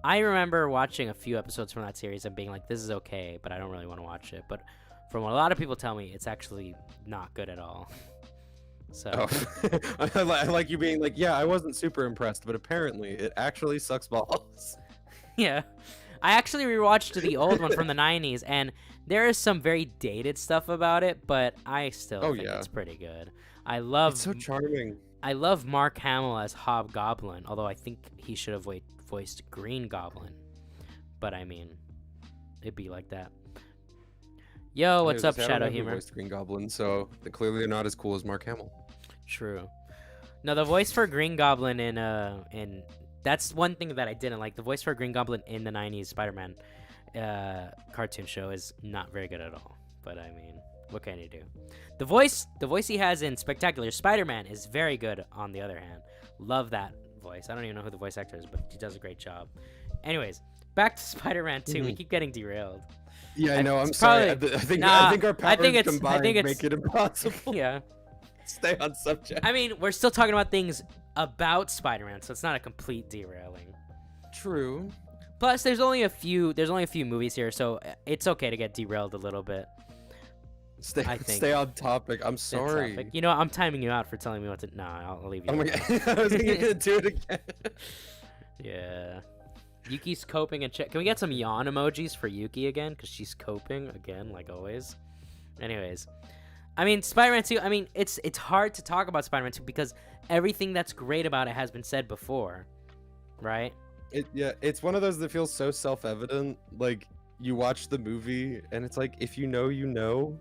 I remember watching a few episodes from that series and being like, this is okay, but I don't really want to watch it. But from what a lot of people tell me, it's actually not good at all. So I like you being like, yeah, I wasn't super impressed, but apparently it actually sucks balls. Yeah. I actually rewatched the old one from the 90s, and there is some very dated stuff about it, but I still think it's pretty good. It's so charming. I love Mark Hamill as Hobgoblin, although I think he should have voiced Green Goblin. But I mean, it'd be like that. Yo, what's up, Shadow Humor? Voiced Green Goblin, so clearly they're not as cool as Mark Hamill. True. No, the voice for Green Goblin in that's one thing that I didn't like. The voice for Green Goblin in the 90s Spider-Man cartoon show is not very good at all. But I mean, what can you do? The voice he has in Spectacular Spider-Man is very good, on the other hand. Love that voice. I don't even know who the voice actor is, but he does a great job. Anyways, back to Spider-Man 2. We keep getting derailed. Yeah, I know. I'm sorry. I think our powers combined make it impossible. Yeah. Stay on subject. I mean, we're still talking about things about Spider-Man, so it's not a complete derailing. True. Plus, there's only a few movies here, so it's okay to get derailed a little bit. Stay on topic. I'm sorry. You know, I'm timing you out for telling me what to. Nah, I'll leave you. Oh my god! I was gonna do it again. Yeah. Yuki's coping and Can we get some yawn emojis for Yuki again? Because she's coping again, like always. Anyways, I mean, Spider-Man 2. I mean, it's hard to talk about Spider-Man 2 because everything that's great about it has been said before, right? It's one of those that feels so self-evident. Like, you watch the movie and it's like, if you know, you know.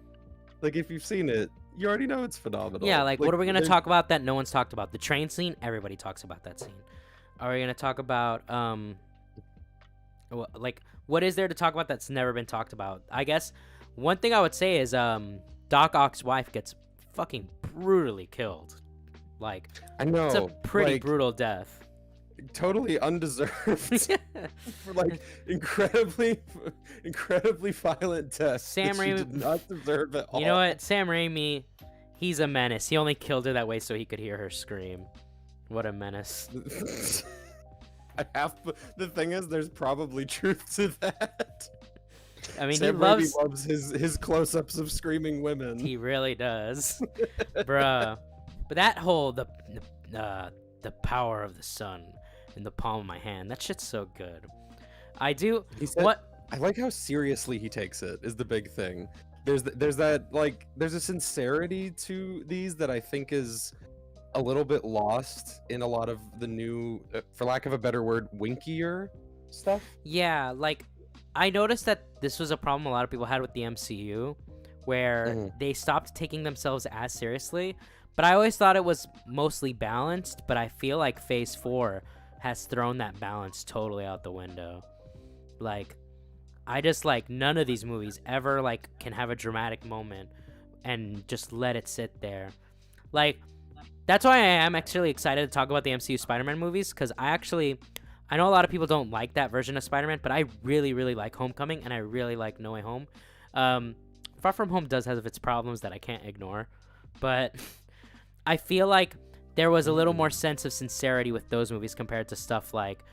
Like, if you've seen it, you already know it's phenomenal. Yeah, like what are we gonna talk about that no one's talked about? The train scene. Everybody talks about that scene. Are we gonna talk about like, what is there to talk about that's never been talked about? I guess one thing I would say is Doc Ock's wife gets fucking brutally killed. Like, I know, it's a pretty brutal death. Totally undeserved. For like incredibly violent death. Sam Raimi did not deserve it all. You know what? Sam Raimi, he's a menace. He only killed her that way so he could hear her scream. What a menace. The thing is, there's probably truth to that. I mean, Sam he loves his close-ups of screaming women. He really does, bruh. But that whole the power of the sun in the palm of my hand, that shit's so good. I like how seriously he takes it. Is the big thing. There's a sincerity to these that I think is a little bit lost in a lot of the new, for lack of a better word, winkier stuff. Yeah, like, I noticed that this was a problem a lot of people had with the MCU, where they stopped taking themselves as seriously. But I always thought it was mostly balanced, but I feel like Phase 4 has thrown that balance totally out the window. Like, I just, like, none of these movies ever, like, can have a dramatic moment and just let it sit there. Like, that's why I am actually excited to talk about the MCU Spider-Man movies, because I know a lot of people don't like that version of Spider-Man, but I really, really like Homecoming, and I really like No Way Home. Far From Home does have its problems that I can't ignore, but I feel like there was a little more sense of sincerity with those movies compared to stuff like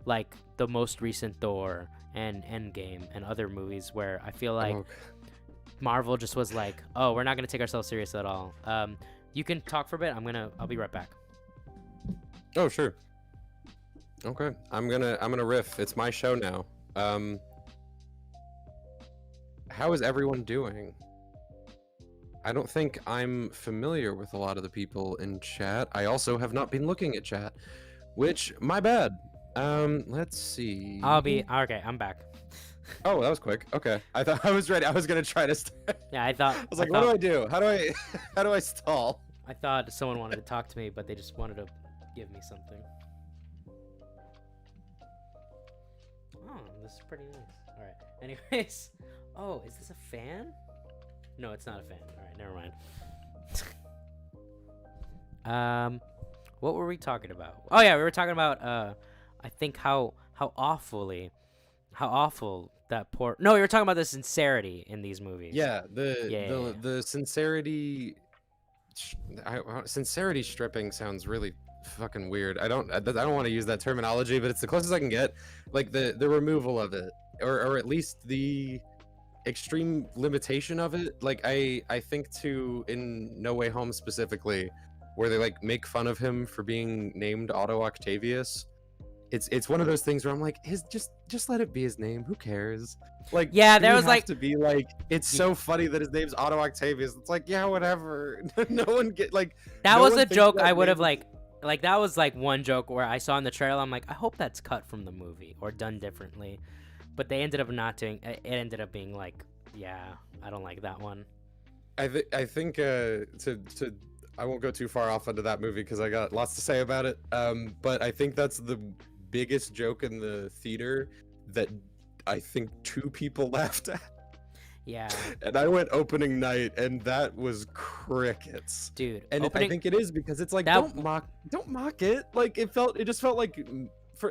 like the most recent Thor and Endgame and other movies where I feel like Marvel just was like, oh, we're not gonna take ourselves serious at all. You can talk for a bit. I'll be right back. Oh, sure. Okay, I'm gonna riff. It's my show now. How is everyone doing? I don't think I'm familiar with a lot of the people in chat. I also have not been looking at chat, which, my bad. Let's see. Okay. I'm back. Oh, that was quick. Okay, I thought I was ready. I was gonna try to. Yeah, I thought. I was like, what do I do? How do I, how do I stall? I thought someone wanted to talk to me, but they just wanted to give me something. Oh, this is pretty nice. All right. Anyways, oh, is this a fan? No, it's not a fan. All right, never mind. What were we talking about? Oh yeah, we were talking about I think how awful that poor. No, we were talking about the sincerity in these movies. Yeah, the sincerity. Sincerity stripping sounds really fucking weird. I don't want to use that terminology, but it's the closest I can get. Like the removal of it, or at least the extreme limitation of it. Like I think to in No Way Home specifically, where they like make fun of him for being named Otto Octavius. It's one of those things where I'm like, just let it be his name. Who cares? Like, yeah, there was have like to be like, it's so funny that his name's Otto Octavius. It's like, yeah, whatever. No one get like. That no was one a thinks joke that I would have name- like that was like one joke where I saw in the trailer. I'm like, I hope that's cut from the movie or done differently, but they ended up not doing. It ended up being like, yeah, I don't like that one. I think to I won't go too far off into that movie because I got lots to say about it. But I think that's the biggest joke in the theater that I think 2 people laughed at. Yeah. And I went opening night, and that was crickets, Dude. And I think it is because it's like, don't mock it. Like it just felt like,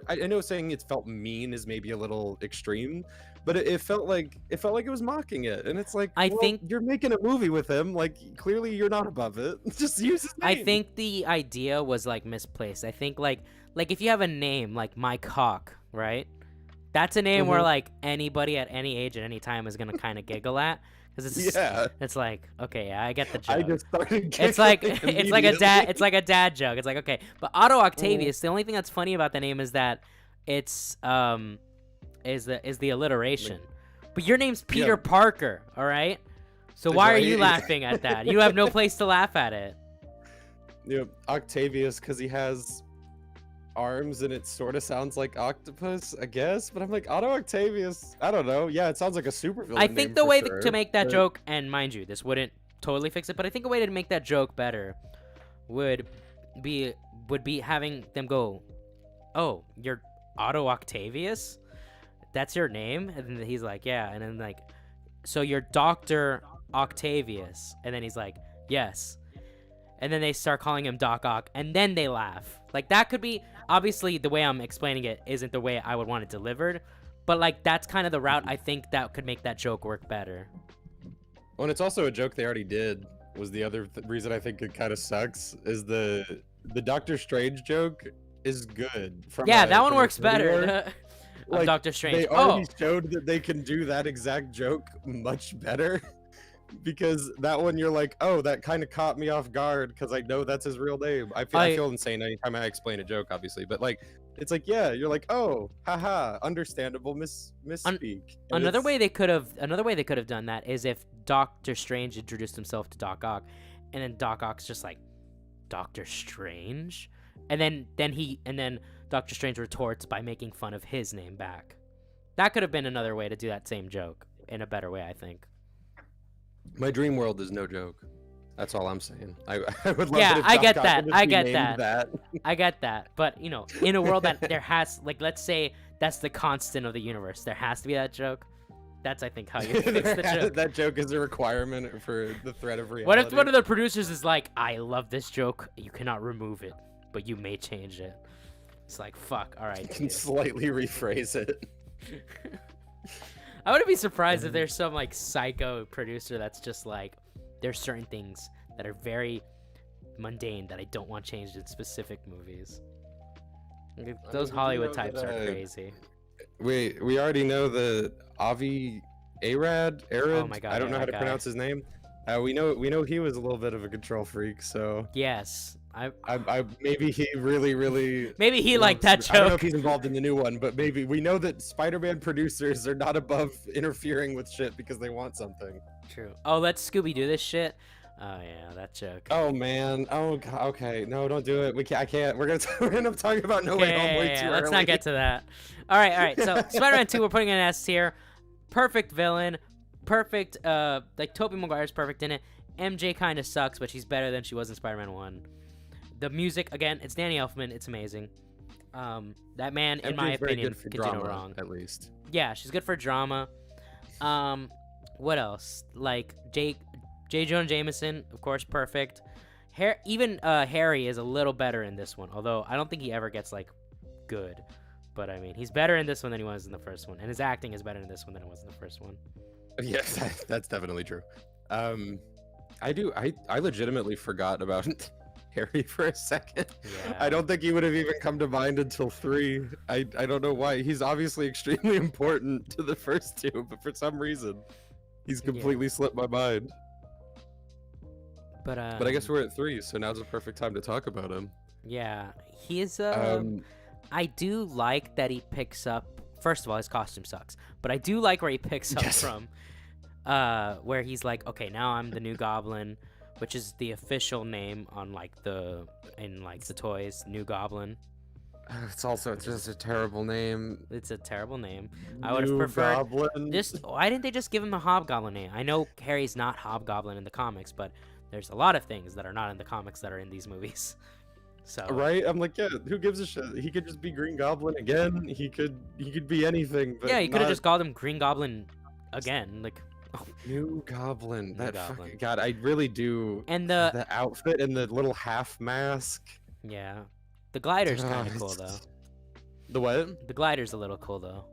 I know saying it felt mean is maybe a little extreme, but it felt like it was mocking it, and it's like, I think you're making a movie with him. Like clearly you're not above it. Just use his name. I think the idea was like misplaced. I think like if you have a name like Mike Hawk, right? That's a name where like anybody at any age at any time is gonna kind of giggle at, because it's like, okay, yeah, I get the joke. I just started it's like a dad joke. It's like, okay, but Otto Octavius, the only thing that's funny about the name is that it's is the alliteration. But your name's Peter Parker, all right? So why are you laughing at that? You have no place to laugh at it. Yeah, Octavius, because he has arms and it sort of sounds like octopus, I guess. But I'm like, Otto Octavius, I don't know. Yeah, it sounds like a supervillain. I think the way to make that joke, and mind you, this wouldn't totally fix it, but I think a way to make that joke better would be having them go, oh, you're Otto Octavius? That's your name? And then he's like, yeah. And then like, so you're Dr. Octavius? And then he's like, yes. And then they start calling him Doc Ock, and then they laugh. Like, that could be, obviously, the way I'm explaining it isn't the way I would want it delivered, but, like, that's kind of the route I think that could make that joke work better. Well, and it's also a joke they already did, was the other reason I think it kind of sucks, is the Doctor Strange joke is good. That one works better. Like, Doctor Strange. They already showed that they can do that exact joke much better. Because that one, you're like, oh, that kind of caught me off guard because I know that's his real name. I feel insane anytime I explain a joke, obviously, but like, it's like, yeah, you're like, oh, haha, understandable misspeak. Another way they could have done that is if Doctor Strange introduced himself to Doc Ock, and then Doc Ock's just like, Doctor Strange, and then Doctor Strange retorts by making fun of his name back. That could have been another way to do that same joke in a better way, I think. My dream world is no joke. That's all I'm saying. I would love it if I Doc get Ock that. would I just get be that. named I get that. But, you know, in a world that there has, like, let's say that's the constant of the universe. There has to be that joke. That's, I think, how you fix the joke. That joke is a requirement for the threat of reality. What if one of the producers is like, I love this joke. You cannot remove it, but you may change it. It's like, fuck. All right. You can slightly rephrase it. I wouldn't be surprised if there's some, like, psycho producer that's just like, there's certain things that are very mundane that I don't want changed in specific movies. Those we do Hollywood know types that, are crazy. we already know the Avi Arad. Oh my God, I don't yeah, know how that to guy. pronounce his name. We know he was a little bit of a control freak. So Yes, I maybe he really maybe he liked wants- that I don't know if joke. he's involved in the new one, but maybe we know that Spider-Man producers are not above interfering with shit because they want something. True. Oh, let's Scooby do this shit. Oh yeah, that joke. Oh man. Oh God. Okay. No, don't do it. We can't. I can't. We're gonna end up talking about No Way Okay, Home way yeah, too let's early. not get to that. All right. So Spider-Man 2, we're putting in an S tier. Perfect villain. Perfect. Like Tobey Maguire's perfect in it. MJ kind of sucks, but she's better than she was in Spider-Man 1. The music, again, it's Danny Elfman. It's amazing. That man, in my MJ's very opinion, good for can do drama, no wrong. at least. Yeah, she's good for drama. What else? Like J. Jonah Jameson, of course, perfect. Even Harry is a little better in this one, although I don't think he ever gets like good. But I mean, he's better in this one than he was in the first one, and his acting is better in this one than it was in the first one. Yes, that's definitely true. I legitimately forgot about Harry for a second. Yeah. I don't think he would have even come to mind until 3. I don't know why. He's obviously extremely important to the first 2, but for some reason, he's completely slipped my mind. But I guess we're at 3, so now's the perfect time to talk about him. Yeah, he's I do like that he picks up. First of all, his costume sucks, but I do like where he picks up from. Where he's like, okay, now I'm the new Goblin, which is the official name on the toys, New Goblin. It's also just a terrible name. It's a terrible name. I would have preferred Goblin. Why didn't they just give him the Hobgoblin name? I know Harry's not Hobgoblin in the comics, but there's a lot of things that are not in the comics that are in these movies. So Right? I'm like, yeah, who gives a shit? He could just be Green Goblin again. He could be anything. But yeah, you could have not just called him Green Goblin again, like. New Goblin. New That Goblin. fucking God, I really do. And The outfit and the little half mask. yeah, the glider's kind of cool though. The what? The glider's a little cool though.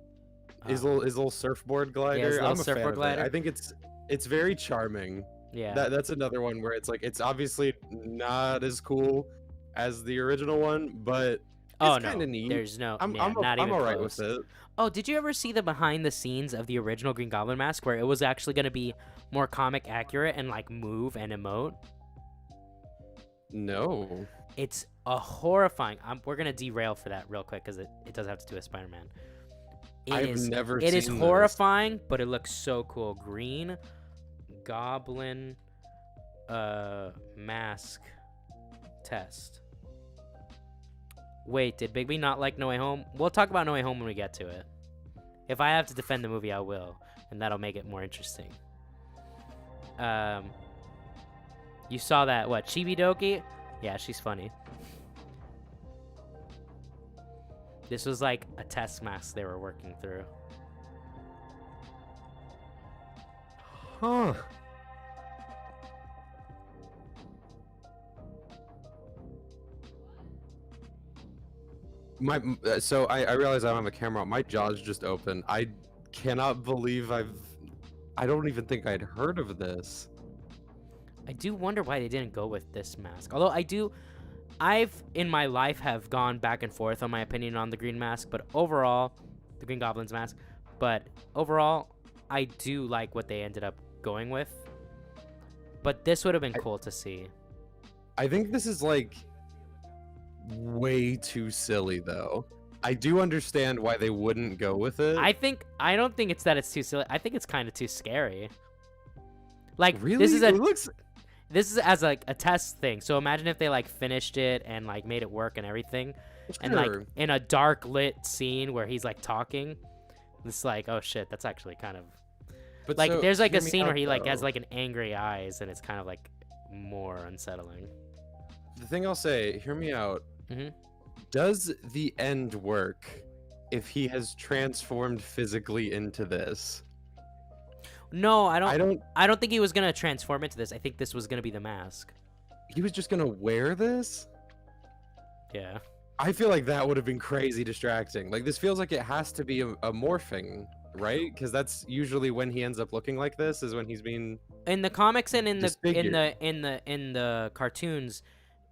His little surfboard glider. his little I'm a fan surfboard of glider. it. I think it's very charming. Yeah. That's another one where it's like it's obviously not as cool as the original one, but it's kind of neat. There's no. I'm not even alright close. with it. Oh, did you ever see the behind the scenes of the original Green Goblin mask where it was actually going to be more comic accurate and like move and emote? No. It's a horrifying. We're going to derail for that real quick because it does have to do with Spider-Man. I've never seen It is this. horrifying, but it looks so cool. Green Goblin mask test. Wait, did Bigby not like No Way Home? We'll talk about No Way Home when we get to it. If I have to defend the movie, I will, and that'll make it more interesting. You saw that, what, Chibi Doki? Yeah, she's funny. This was like a test mask they were working through. Huh. So I realize I don't have a camera on. My jaw's just open. I cannot believe I don't even think I'd heard of this. I do wonder why they didn't go with this mask. Although I've in my life have gone back and forth on my opinion on the green mask, but overall, the Green Goblin's mask. But overall, I do like what they ended up going with. But this would have been cool to see. I think this is like way too silly though. I do understand why they wouldn't go with it. I don't think it's that it's too silly. I think it's kind of too scary. Like Really? this is as like a test thing. So imagine if they like finished it and like made it work and everything, and like in a dark lit scene where he's like talking. It's like, oh shit, that's actually kind of. But like so, there's like a hear me scene out, where he like has though. like an angry eyes, and it's kind of like more unsettling. The thing I'll say, hear me out. Mhm. Does the end work if he has transformed physically into this? No, I don't think he was gonna transform into this. I think this was gonna be the mask. He was just gonna wear this? Yeah. I feel like that would have been crazy distracting. Like this feels like it has to be a morphing, right? Because that's usually when he ends up looking like this, is when he's being In the comics and in the disfigured. in the cartoons,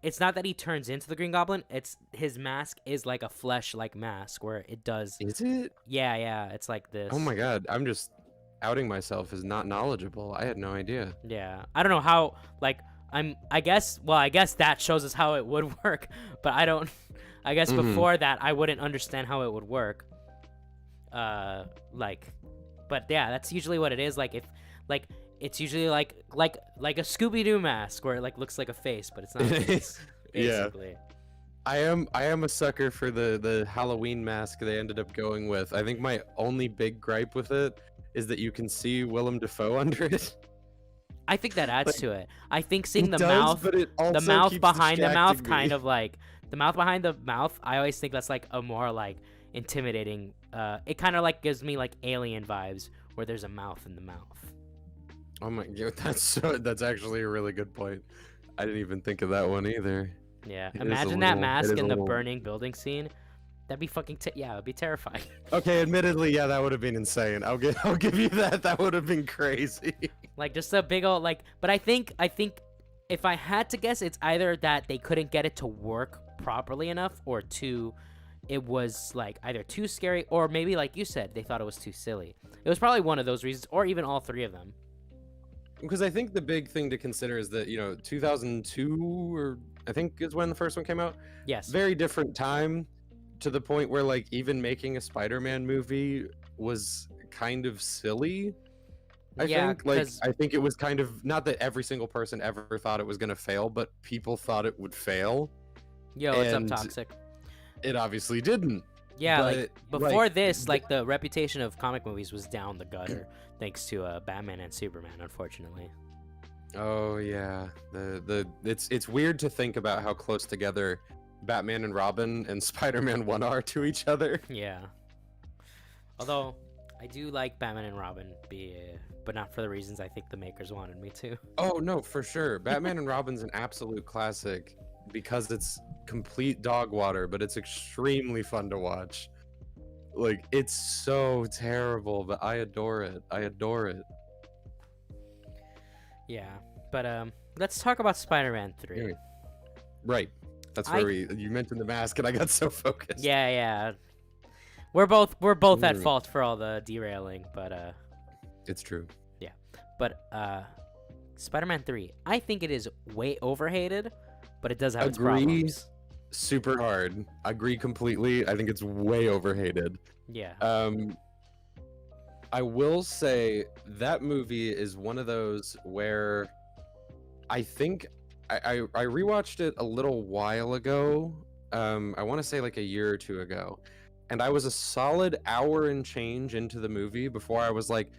it's not that he turns into the Green Goblin. It's his mask is like a flesh-like mask where it does. Is it? Yeah, it's like this. Oh my god, I'm just outing myself as not knowledgeable. I had no idea. Yeah, I don't know how. Like, I guess that shows us how it would work, but I don't. I guess before that, I wouldn't understand how it would work. But yeah, that's usually what it is. Like, if, like, it's usually like a Scooby-Doo mask where it like looks like a face, but it's not a face, basically. Yeah. I am a sucker for the Halloween mask they ended up going with. I think my only big gripe with it is that you can see Willem Dafoe under it. I think that adds to it. I think seeing the does, mouth, but it also the mouth keeps behind the mouth, distracting kind me. of like the mouth behind the mouth. I always think that's like a more like intimidating. It kind of like gives me like alien vibes where there's a mouth in the mouth. Oh my god, that's actually a really good point. I didn't even think of that one either. Yeah, It is imagine a that little- mask it is in a the little- burning building scene. That'd be fucking yeah, it'd be terrifying. Okay, admittedly, yeah, that would have been insane. I'll give you that. That would have been crazy. Like just a big old like. But I think if I had to guess, it's either that they couldn't get it to work properly enough, or two, it was like either too scary, or maybe like you said, they thought it was too silly. It was probably one of those reasons, or even all three of them. Because I think the big thing to consider is that, 2002, or I think is when the first one came out. Yes. Very different time, to the point where like even making a Spider-Man movie was kind of silly. I think it was kind of, not that every single person ever thought it was going to fail, but people thought it would fail. Yo, what's up, and Toxic? It obviously didn't. Yeah, like But, before this, like the reputation of comic movies was down the gutter, thanks to Batman and Superman, unfortunately. Oh yeah, it's weird to think about how close together Batman and Robin and Spider-Man 1 are to each other. Yeah. Although I do like Batman and Robin, but not for the reasons I think the makers wanted me to. Oh no, for sure. Batman and Robin's an absolute classic because it's complete dog water, but it's extremely fun to watch. Like, it's so terrible, but I adore it. I adore it. Yeah, but let's talk about Spider-Man 3. Anyway, right. That's where you mentioned the mask and I got so focused. Yeah. We're both at Ooh. fault for all the derailing, but It's true. yeah. But Spider-Man 3, I think it is way overhated, but it does have its problems. Super hard. Agree completely. I think it's way overhated. Yeah. I will say that movie is one of those where I think I rewatched it a little while ago. I want to say like a year or two ago, and I was a solid hour and change into the movie before I was like,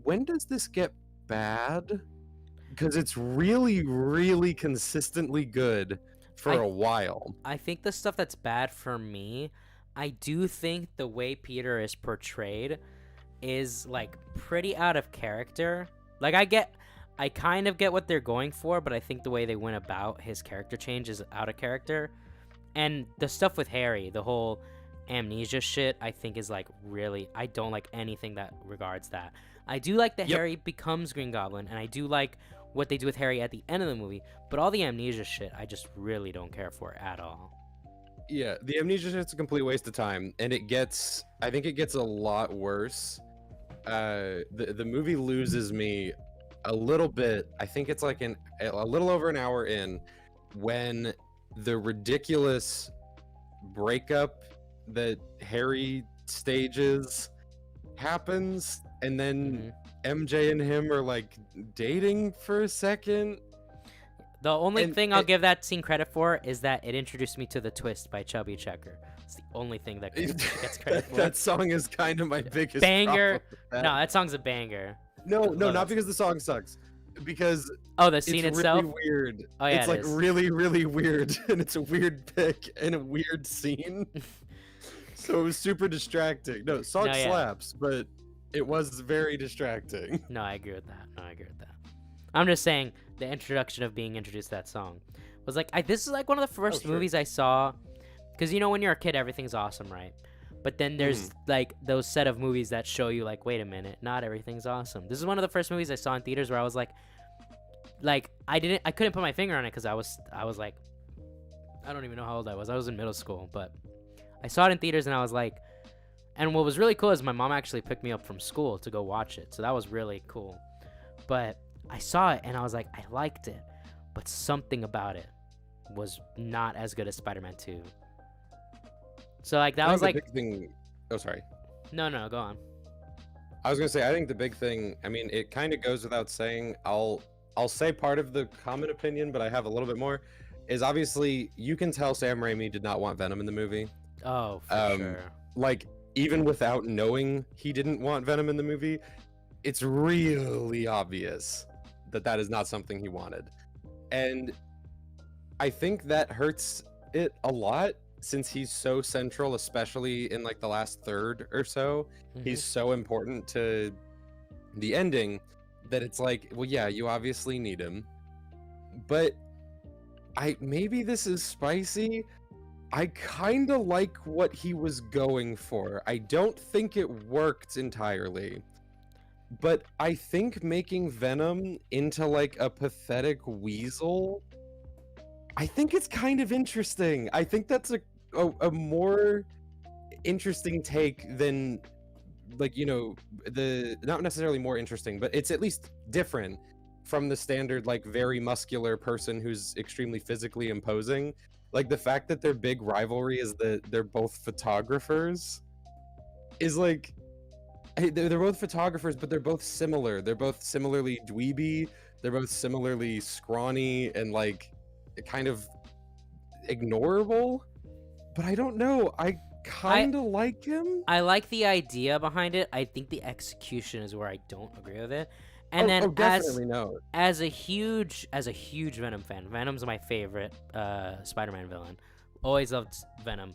when does this get bad? Because it's really, really consistently good for a while. I think the stuff that's bad for me, I do think the way Peter is portrayed is like pretty out of character. Like I kind of get what they're going for, but I think the way they went about his character change is out of character. And the stuff with Harry, the whole amnesia shit, I think is like really, I don't like anything that regards that. I do like that Harry becomes Green Goblin, and I do like what they do with Harry at the end of the movie, but all the amnesia shit, I just really don't care for at all. Yeah, the amnesia shit's a complete waste of time, and I think it gets a lot worse. The movie loses me a little bit. I think it's like a little over an hour in, when the ridiculous breakup that Harry stages happens, and then MJ and him are like dating for a second. The only thing I'll give that scene credit for is that it introduced me to The Twist by Chubby Checker. It's the only thing that gets credit for. That song is kind of my biggest banger. problem with that. No, that song's a banger. No, Love not it. because the song sucks. Because the scene it's itself. really weird. Oh yeah, it's it like is. really, really weird, and it's a weird pick and a weird scene. So it was super distracting. No, song No, yeah. slaps, but it was very distracting. No, I agree with that. I'm just saying the introduction of being introduced to that song was like, this is like one of the first sure. movies I saw, because when you're a kid everything's awesome, right? But then there's like those set of movies that show you like, wait a minute, not everything's awesome. This is one of the first movies I saw in theaters where I was like I couldn't put my finger on it because I was like, I don't even know how old I was. I was in middle school, but I saw it in theaters and I was like, and what was really cool is my mom actually picked me up from school to go watch it. So that was really cool. But I saw it and I was like, I liked it, but something about it was not as good as Spider-Man 2. So like that was like the big thing. Oh, sorry. No, go on. I was gonna say, I think the big thing. I mean, it kind of goes without saying. I'll say part of the common opinion, but I have a little bit more. Is obviously you can tell Sam Raimi did not want Venom in the movie. Oh, for sure. Like even without knowing he didn't want Venom in the movie, it's really obvious that that is not something he wanted, and I think that hurts it a lot since he's so central, especially in like the last third or so. He's so important to the ending that it's like, well, yeah, you obviously need him, but maybe this is spicy. I kind of like what he was going for. I don't think it worked entirely, but I think making Venom into like a pathetic weasel, I think it's kind of interesting. I think that's a more interesting take than, like, you know, not necessarily more interesting, but it's at least different from the standard like very muscular person who's extremely physically imposing. Like the fact that their big rivalry is that they're both photographers is like, hey, they're both photographers, but they're both similar. They're both similarly dweeby. They're both similarly scrawny and like kind of ignorable. But I don't know. I kind of like him. I like the idea behind it. I think the execution is where I don't agree with it. And then definitely no. As a huge Venom fan, Venom's my favorite Spider-Man villain. Always loved Venom.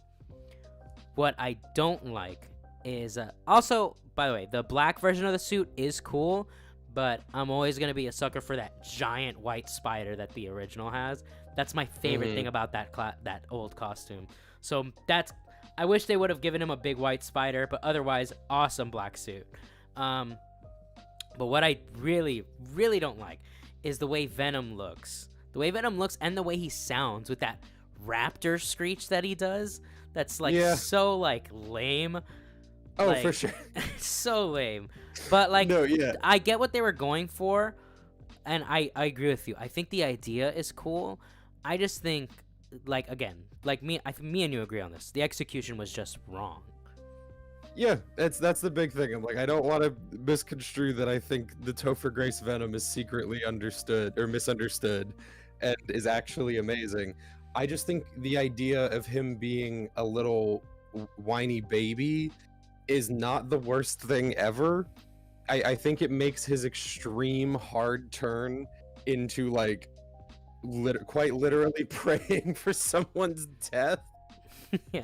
What I don't like is also, by the way, the black version of the suit is cool, but I'm always gonna be a sucker for that giant white spider that the original has. That's my favorite thing about that old costume. So I wish they would have given him a big white spider, but otherwise, awesome black suit. But what I really, really don't like is the way Venom looks. The way Venom looks and the way he sounds with that raptor screech that he does. That's like so like lame. Oh, like, for sure. So lame. But like, no, yeah. I get what they were going for, and I agree with you. I think the idea is cool. I just think, like, again, like me and you agree on this. The execution was just wrong. Yeah, that's the big thing. I'm like, I don't want to misconstrue that I think the Topher Grace Venom is secretly understood or misunderstood and is actually amazing. I just think the idea of him being a little whiny baby is not the worst thing ever. I think it makes his extreme hard turn into like quite literally praying for someone's death. Yeah.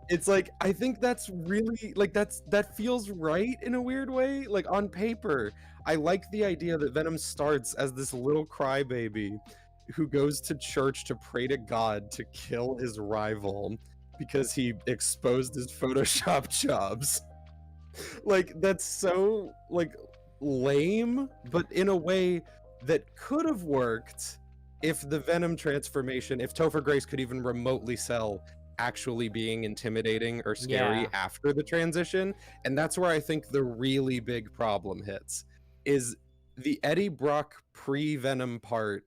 It's like, I think that's really like that feels right in a weird way. Like on paper, I like the idea that Venom starts as this little crybaby who goes to church to pray to God to kill his rival because he exposed his Photoshop jobs. Like that's so like lame, but in a way that could have worked if the Venom transformation, if Topher Grace could even remotely sell actually being intimidating or scary after the transition. And that's where I think the really big problem hits, is the Eddie Brock pre-Venom part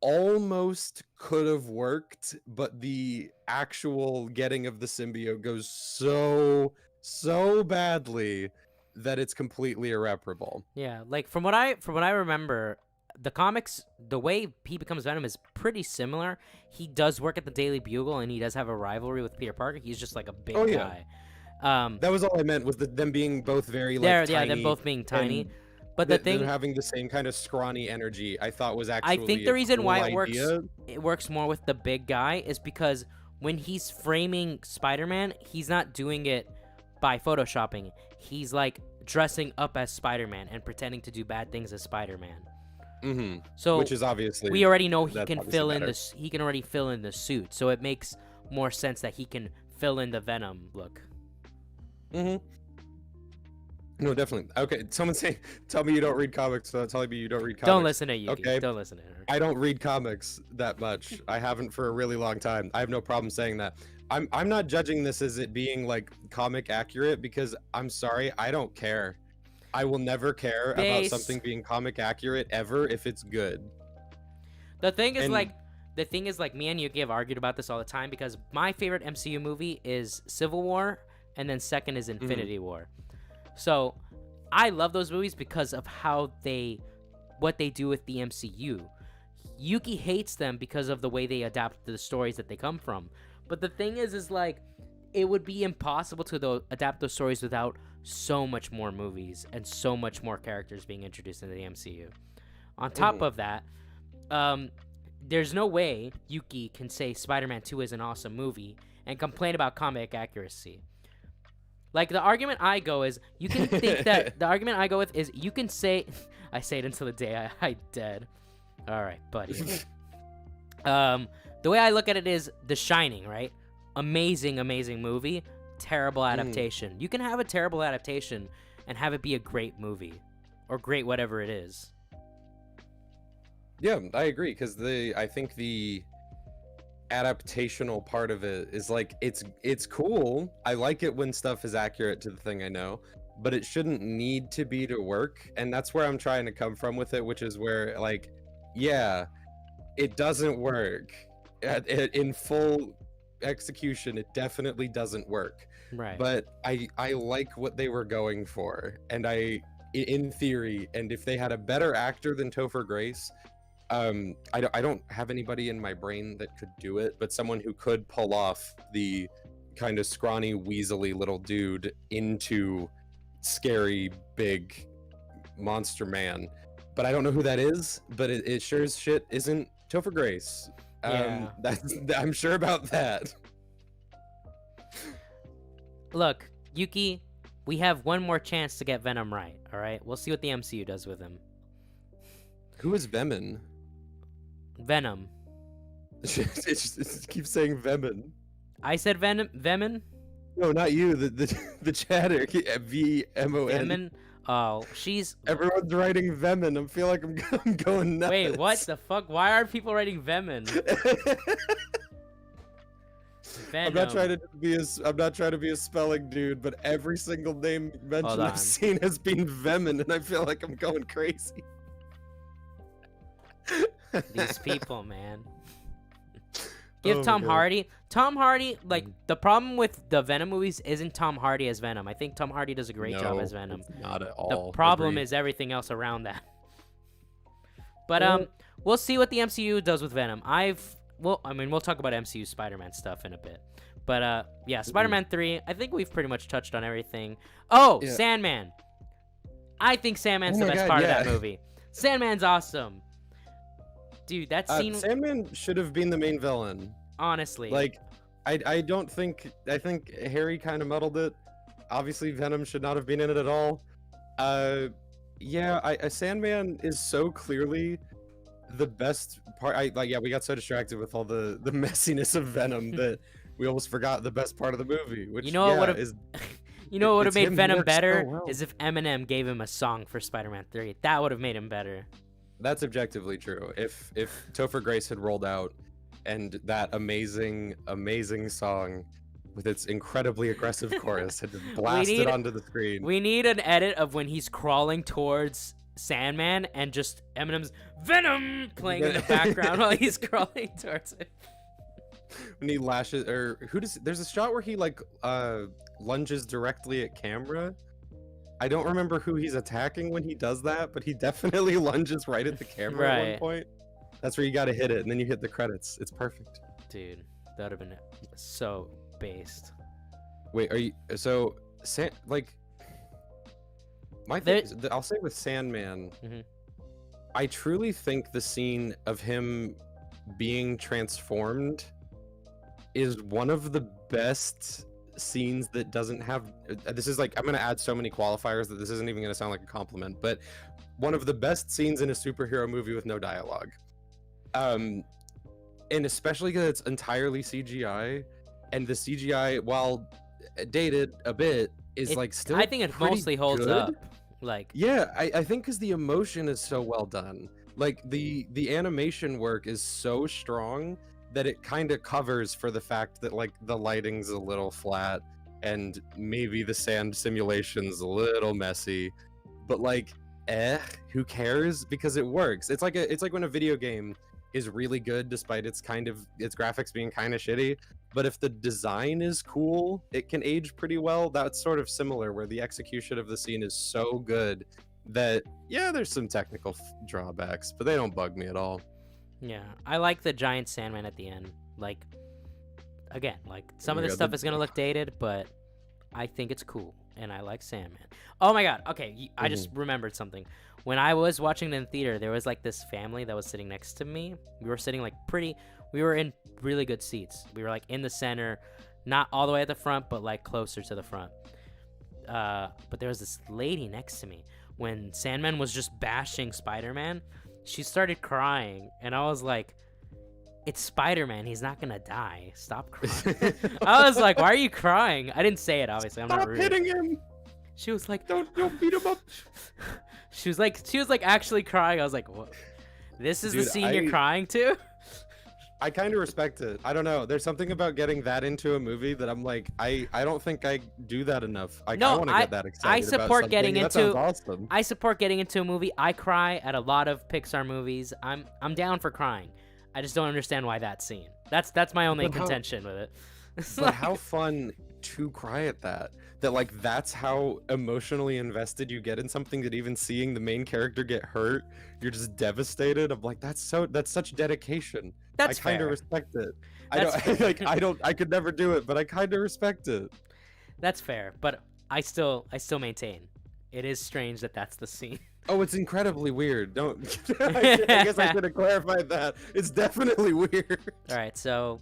almost could have worked, but the actual getting of the symbiote goes so badly that it's completely irreparable. Yeah, like from what I remember, the comics, the way he becomes Venom is pretty similar. He does work at the Daily Bugle, and he does have a rivalry with Peter Parker. He's just like a big guy. That was all I meant, was them being both very like tiny. Yeah, them both being tiny. But the thing, them having the same kind of scrawny energy, I thought was actually. I think the reason cool why idea. it works more with the big guy is because when he's framing Spider-Man, he's not doing it by photoshopping. He's like dressing up as Spider-Man and pretending to do bad things as Spider-Man. Mm-hmm. So which is obviously, we already know he can fill in this. He can already fill in the suit, so it makes more sense that he can fill in the Venom look. Mm-hmm. No, definitely. Okay, someone saying, tell me you don't read comics without telling me you don't read comics. Don't listen to Yuki. Okay. Don't listen to her. I don't read comics that much. I haven't for a really long time. I have no problem saying that. I'm not judging this as it being like comic accurate because I'm sorry, I don't care. I will never care about something being comic accurate ever if it's good. The thing is like me and Yuki have argued about this all the time because my favorite MCU movie is Civil War and then second is Infinity War. So I love those movies because of what they do with the MCU. Yuki hates them because of the way they adapt the stories that they come from. But the thing is like, it would be impossible to adapt those stories without so much more movies and so much more characters being introduced into the MCU. On top of that, there's no way Yuki can say Spider-Man 2 is an awesome movie and complain about comic accuracy. Like, the argument I go is, you can think that, the argument I go with is, you can say, I say it until the day I dead. Alright, buddy. The way I look at it is, The Shining, right? Amazing, amazing movie. Terrible adaptation. You can have a terrible adaptation and have it be a great movie. Or great whatever it is. Yeah, I agree, because I think the adaptational part of it is like it's cool. I like it when stuff is accurate to the thing I know, but it shouldn't need to be to work, and that's where I'm trying to come from with it, which is where, like, yeah, it doesn't work in full execution. It definitely doesn't work, right? But I like what they were going for, and in theory, and if they had a better actor than Topher Grace, I don't have anybody in my brain that could do it, but someone who could pull off the kind of scrawny, weaselly little dude into scary, big monster man. But I don't know who that is, but it sure as shit isn't Topher Grace. I'm sure about that. Look, Yuki, we have one more chance to get Venom right, alright? We'll see what the MCU does with him. Who is Venom? Venom. it keeps saying Venom. I said Venom? No, not you. The chatter. VMON. Venom? Oh, everyone's writing Venom. I feel like I'm going nuts. Wait, what the fuck? Why are people writing Venom? I'm not trying to be a spelling dude, but every single name mentioned I've seen has been Venom, and I feel like I'm going crazy. These people, man. Give Tom Hardy. Tom Hardy, like, the problem with the Venom movies isn't Tom Hardy as Venom. I think Tom Hardy does a great job as Venom. Not at all. The problem is everything else around that. But we'll see what the MCU does with Venom. We'll talk about MCU Spider-Man stuff in a bit. But yeah, Spider-Man 3, I think we've pretty much touched on everything. Oh, yeah. Sandman. I think Sandman's the best part of that movie. Sandman's awesome. Dude, that scene... Sandman should have been the main villain. Honestly. Like, I think Harry kind of muddled it. Obviously, Venom should not have been in it at all. Yeah, Sandman is so clearly the best part. We got so distracted with all the messiness of Venom that we almost forgot the best part of the movie. Which, you know what would have made Venom better so well. Is if Eminem gave him a song for Spider-Man 3. That would have made him better. That's objectively true. If Topher Grace had rolled out and that amazing song with its incredibly aggressive chorus had been blasted onto the screen. We need an edit of when he's crawling towards Sandman and just Eminem's Venom playing in the background while he's crawling towards it. When he lashes, or there's a shot where he like lunges directly at camera. I don't remember who he's attacking when he does that, but he definitely lunges right at the camera at one point. That's where you gotta hit it, and then you hit the credits. It's perfect. Dude, that would have been so based. Wait, are you... So, I'll say with Sandman, I truly think the scene of him being transformed is one of the best scenes that doesn't have... This is like... I'm going to add so many qualifiers that this isn't even going to sound like a compliment, but one of the best scenes in a superhero movie with no dialogue. And especially because it's entirely CGI, and the CGI, while dated a bit, is like still I think it pretty mostly holds good. up. Like, Yeah, I think because the emotion is so well done. Like the animation work is so strong that it kind of covers for the fact that like the lighting's a little flat and maybe the sand simulation's a little messy, but like, who cares? Because it works. It's like when a video game is really good despite its graphics being kind of shitty. But if the design is cool, it can age pretty well. That's sort of similar, where the execution of the scene is so good that, yeah, there's some technical drawbacks, but they don't bug me at all. yeah, I like the giant Sandman at the end. Like, again, like some of my this God, stuff is gonna look dated, but I think it's cool, and I like Sandman. Oh my God, okay, I just remembered something. When I was watching it in theater, there was like this family that was sitting next to me. We were sitting like we were in really good seats. We were like in the center, not all the way at the front, but like closer to the front. But there was this lady next to me. When Sandman was just bashing Spider-Man, she started crying, and I was like, it's Spider-Man, he's not gonna die. Stop crying. I was like, why are you crying? I didn't say it, obviously. I'm not rude. Stop hitting him! She was like, Don't beat him up! She was like actually crying. I was like, what? This is Dude, the scene you're crying to? I kind of respect it. I don't know. There's something about getting that into a movie that I'm like, I don't think I do that enough. I want to get that excited. I support getting that into. sounds awesome. I support getting into a movie. I cry at a lot of Pixar movies. I'm down for crying. I just don't understand why that scene. That's my only contention with it. But how fun to cry at that. That like that's how emotionally invested you get in something, that even seeing the main character get hurt, you're just devastated. I'm like, that's such dedication. That's I kind of fair. respect it. That's I could never do it, but I kind of respect it. That's fair, but I still maintain it is strange that that's the scene. Oh, it's incredibly weird. Don't. I guess I should have clarified that. It's definitely weird. All right, so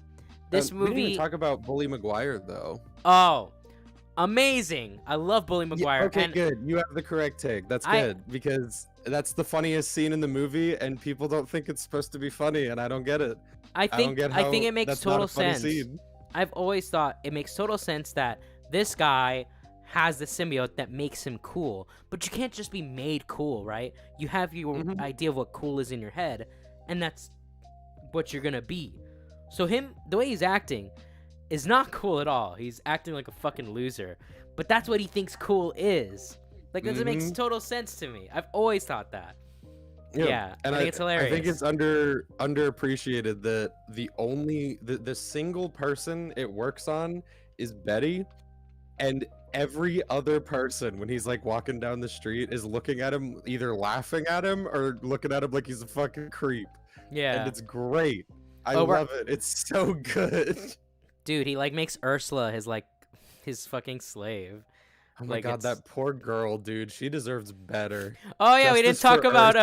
this We movie. didn't even talk about Bully Maguire though. Oh, amazing! I love Bully Maguire. Yeah, okay, and good. You have the correct take. That's good, because that's the funniest scene in the movie, and people don't think it's supposed to be funny, and I don't get it. I think it makes that's not total a funny sense. scene. I've always thought it makes total sense that this guy has the symbiote that makes him cool, but you can't just be made cool, right? You have your idea of what cool is in your head, and that's what you're gonna be. So the way he's acting is not cool at all. He's acting like a fucking loser, but that's what he thinks cool is. Like, that makes total sense to me. I've always thought that. Yeah, and I think it's hilarious. I think it's underappreciated that the single person it works on is Betty, and every other person, when he's like walking down the street, is looking at him, either laughing at him or looking at him like he's a fucking creep. Yeah, and it's great. I love it. It's so good. Dude, he like makes Ursula his fucking slave. Oh my god, that poor girl, dude. She deserves better. Oh yeah, we didn't talk about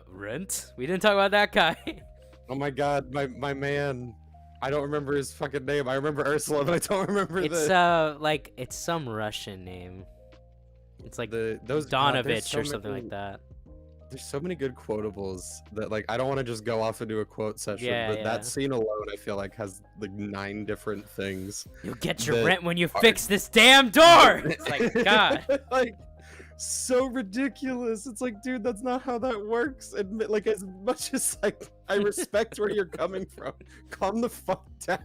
Rent. We didn't talk about that guy. Oh my god, my man. I don't remember his fucking name. I remember Ursula, but I don't remember it's some Russian name. It's like those Donovich or something like that. There's so many good quotables that like I don't want to just go off into a quote session, but that scene alone I feel like has like 9 different things. You'll get your rent when you fix this damn door. It's like, God. Like, so ridiculous. It's like, dude, that's not how that works. Admit, like, as much as like I respect where you're coming from, calm the fuck down.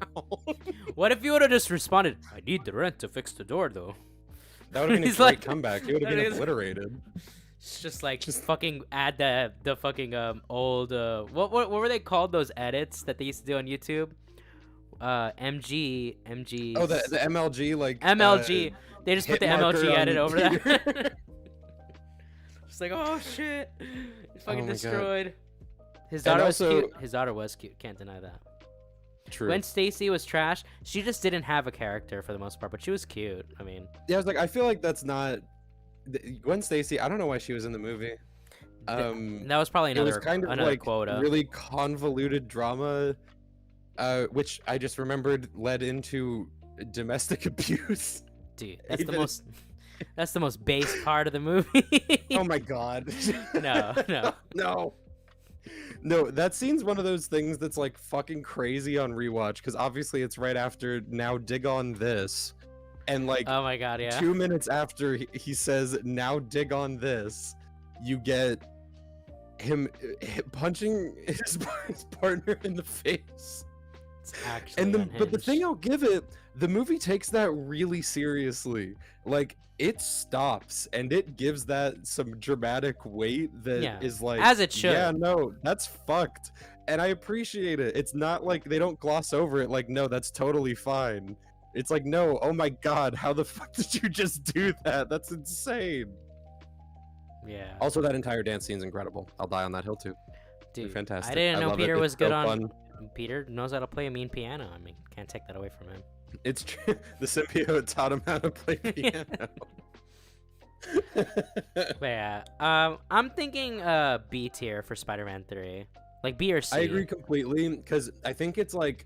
What if you would have just responded, I need the rent to fix the door though? That would have been a great comeback. It would have been obliterated. It's just fucking add the fucking old what were they called, those edits that they used to do on YouTube? MG. Oh, the MLG, like MLG. They just put the MLG edit over that. Just like, oh shit, it's fucking destroyed. His daughter was cute. His daughter was cute. Can't deny that. True. Gwen Stacy was trash. She just didn't have a character for the most part, but she was cute. I mean, yeah, I was like, I feel like that's not Gwen Stacy. I don't know why she was in the movie. That was probably another quota. Really convoluted drama, which I just remembered led into domestic abuse. Dude, that's the most base part of the movie. Oh my god. No, that scene's one of those things that's like fucking crazy on rewatch, because obviously it's right after Now Dig On This, And like Oh my god, yeah. 2 minutes after he says, "Now dig on this," you get him punching his partner in the face. It's actually But the thing unhinged. I'll give it, the movie takes that really seriously. Like it stops and it gives that some dramatic weight that is Yeah, like, as it should. yeah, no, that's fucked. And I appreciate it. It's not like they don't gloss over it like, no, that's totally fine. It's like, no, oh my god, how the fuck did you just do that? That's insane. Yeah. Also, that entire dance scene's incredible. I'll die on that hill too. They're Dude, fantastic. I didn't know love it. Peter It's was good so on. fun. Peter knows how to play a mean piano. I mean, can't take that away from him. It's true. The symbiote taught him how to play piano. But yeah, I'm thinking B tier for Spider-Man 3, like B or C. I agree completely because I think it's like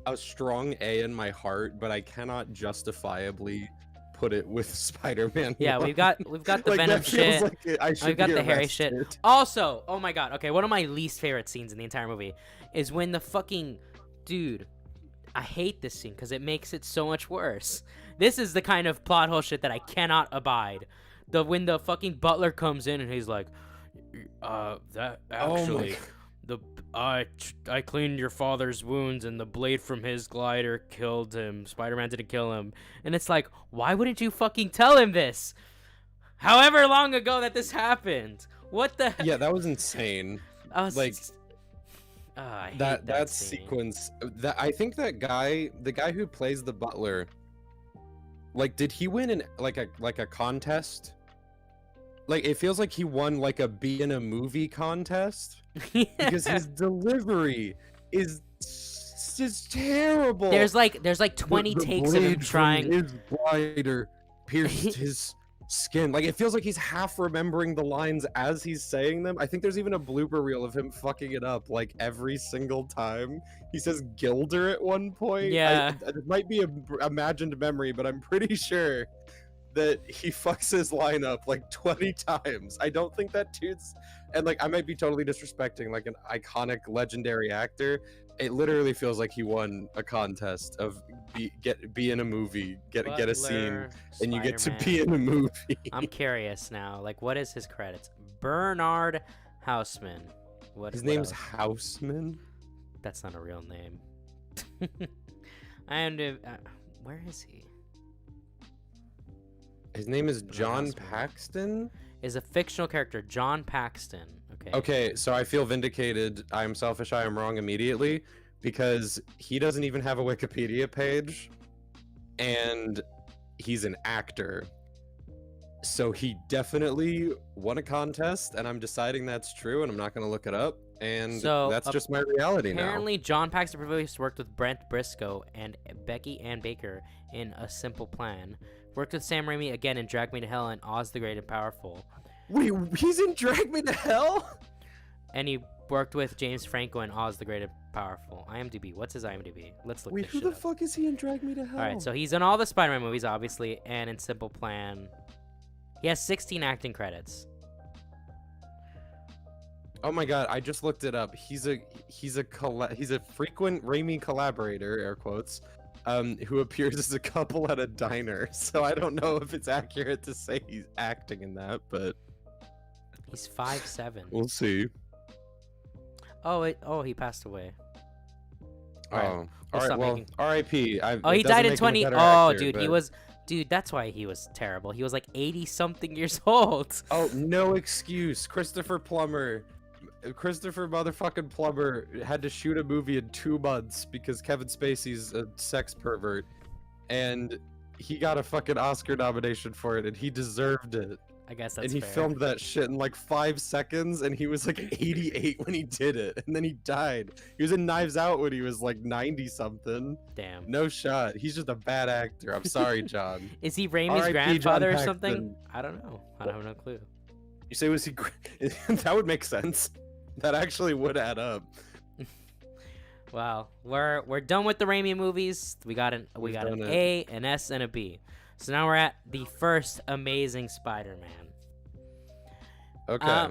a strong A in my heart, but I cannot justifiably put it with Spider-Man. Yeah, 1. we've got the Like, Venom that feels shit. like I should We've got be the hairy shit. arrested. Also, oh my god, okay, one of my least favorite scenes in the entire movie is when the fucking dude. I hate this scene because it makes it so much worse. This is the kind of plot hole shit that I cannot abide. When the fucking butler comes in and he's like, that actually, I cleaned your father's wounds and the blade from his glider killed him. Spider-Man didn't kill him. And it's like, why wouldn't you fucking tell him this? However long ago that this happened. What the heck? Yeah, that was insane. I was like, I hate that scene. sequence. That I think the guy who plays the butler, like, did he win in like a contest? Like, it feels like he won like a be in a movie contest because his delivery is just terrible. There's like 20 The takes of him blade from trying. his glider pierced his skin. Like, it feels like he's half remembering the lines as he's saying them. I think there's even a blooper reel of him fucking it up like every single time. He says Gilder at one point. Yeah. It might be a imagined memory, but I'm pretty sure that he fucks his line up like 20 times. I don't think that dude's, and like, I might be totally disrespecting like an iconic legendary actor. It literally feels like he won a contest of be in a movie, get a scene, and you get to be in a movie. I'm curious now. Like, what is his credits? Bernard Houseman. His name's Houseman. That's not a real name. And where is he? His name is John Houseman. Paxton. Is a fictional character, John Paxton. Okay. Okay, so I feel vindicated. I am selfish. I am wrong immediately because he doesn't even have a Wikipedia page, and he's an actor. So he definitely won a contest, and I'm deciding that's true, and I'm not going to look it up. And So, that's just my reality Apparently, John Paxton previously worked with Brent Briscoe and Becky Ann Baker in A Simple Plan. Worked with Sam Raimi again in Drag Me to Hell and Oz the Great and Powerful. Wait, he's in Drag Me to Hell? And he worked with James Franco in Oz the Great and Powerful. IMDb. What's his IMDb? Let's look Wait, this who shit the up. fuck is he in Drag Me to Hell? Alright, so he's in all the Spider-Man movies, obviously, and in Simple Plan. He has 16 acting credits. Oh my god, I just looked it up. He's a frequent Raimi collaborator, air quotes, who appears as a couple at a diner. So I don't know if it's accurate to say he's acting in that, but He's 5'7". we'll see. Oh, he passed away. Oh, We'll all stop right. Well, making- R.I.P. Oh, he died in 20. Oh, dude, he was. Dude, that's why he was terrible. He was like 80 something years old. Oh, no excuse. Christopher motherfucking Plummer had to shoot a movie in 2 months because Kevin Spacey's a sex pervert, and he got a fucking Oscar nomination for it, and he deserved it. I guess that's And he fair. filmed that shit in like 5 seconds, and he was like 88 when he did it, and then he died. He was in Knives Out when he was like 90 something. Damn. No shot. He's just a bad actor. I'm sorry, John. Is he Raimi's R.I.P. grandfather or John something? Paxton. I don't know. I have no clue. You say was he? That would make sense. That actually would add up. Well, we're done with the Raimi movies. We got an done it. A, an S, and a B. So now we're at the first Amazing Spider-Man. Okay.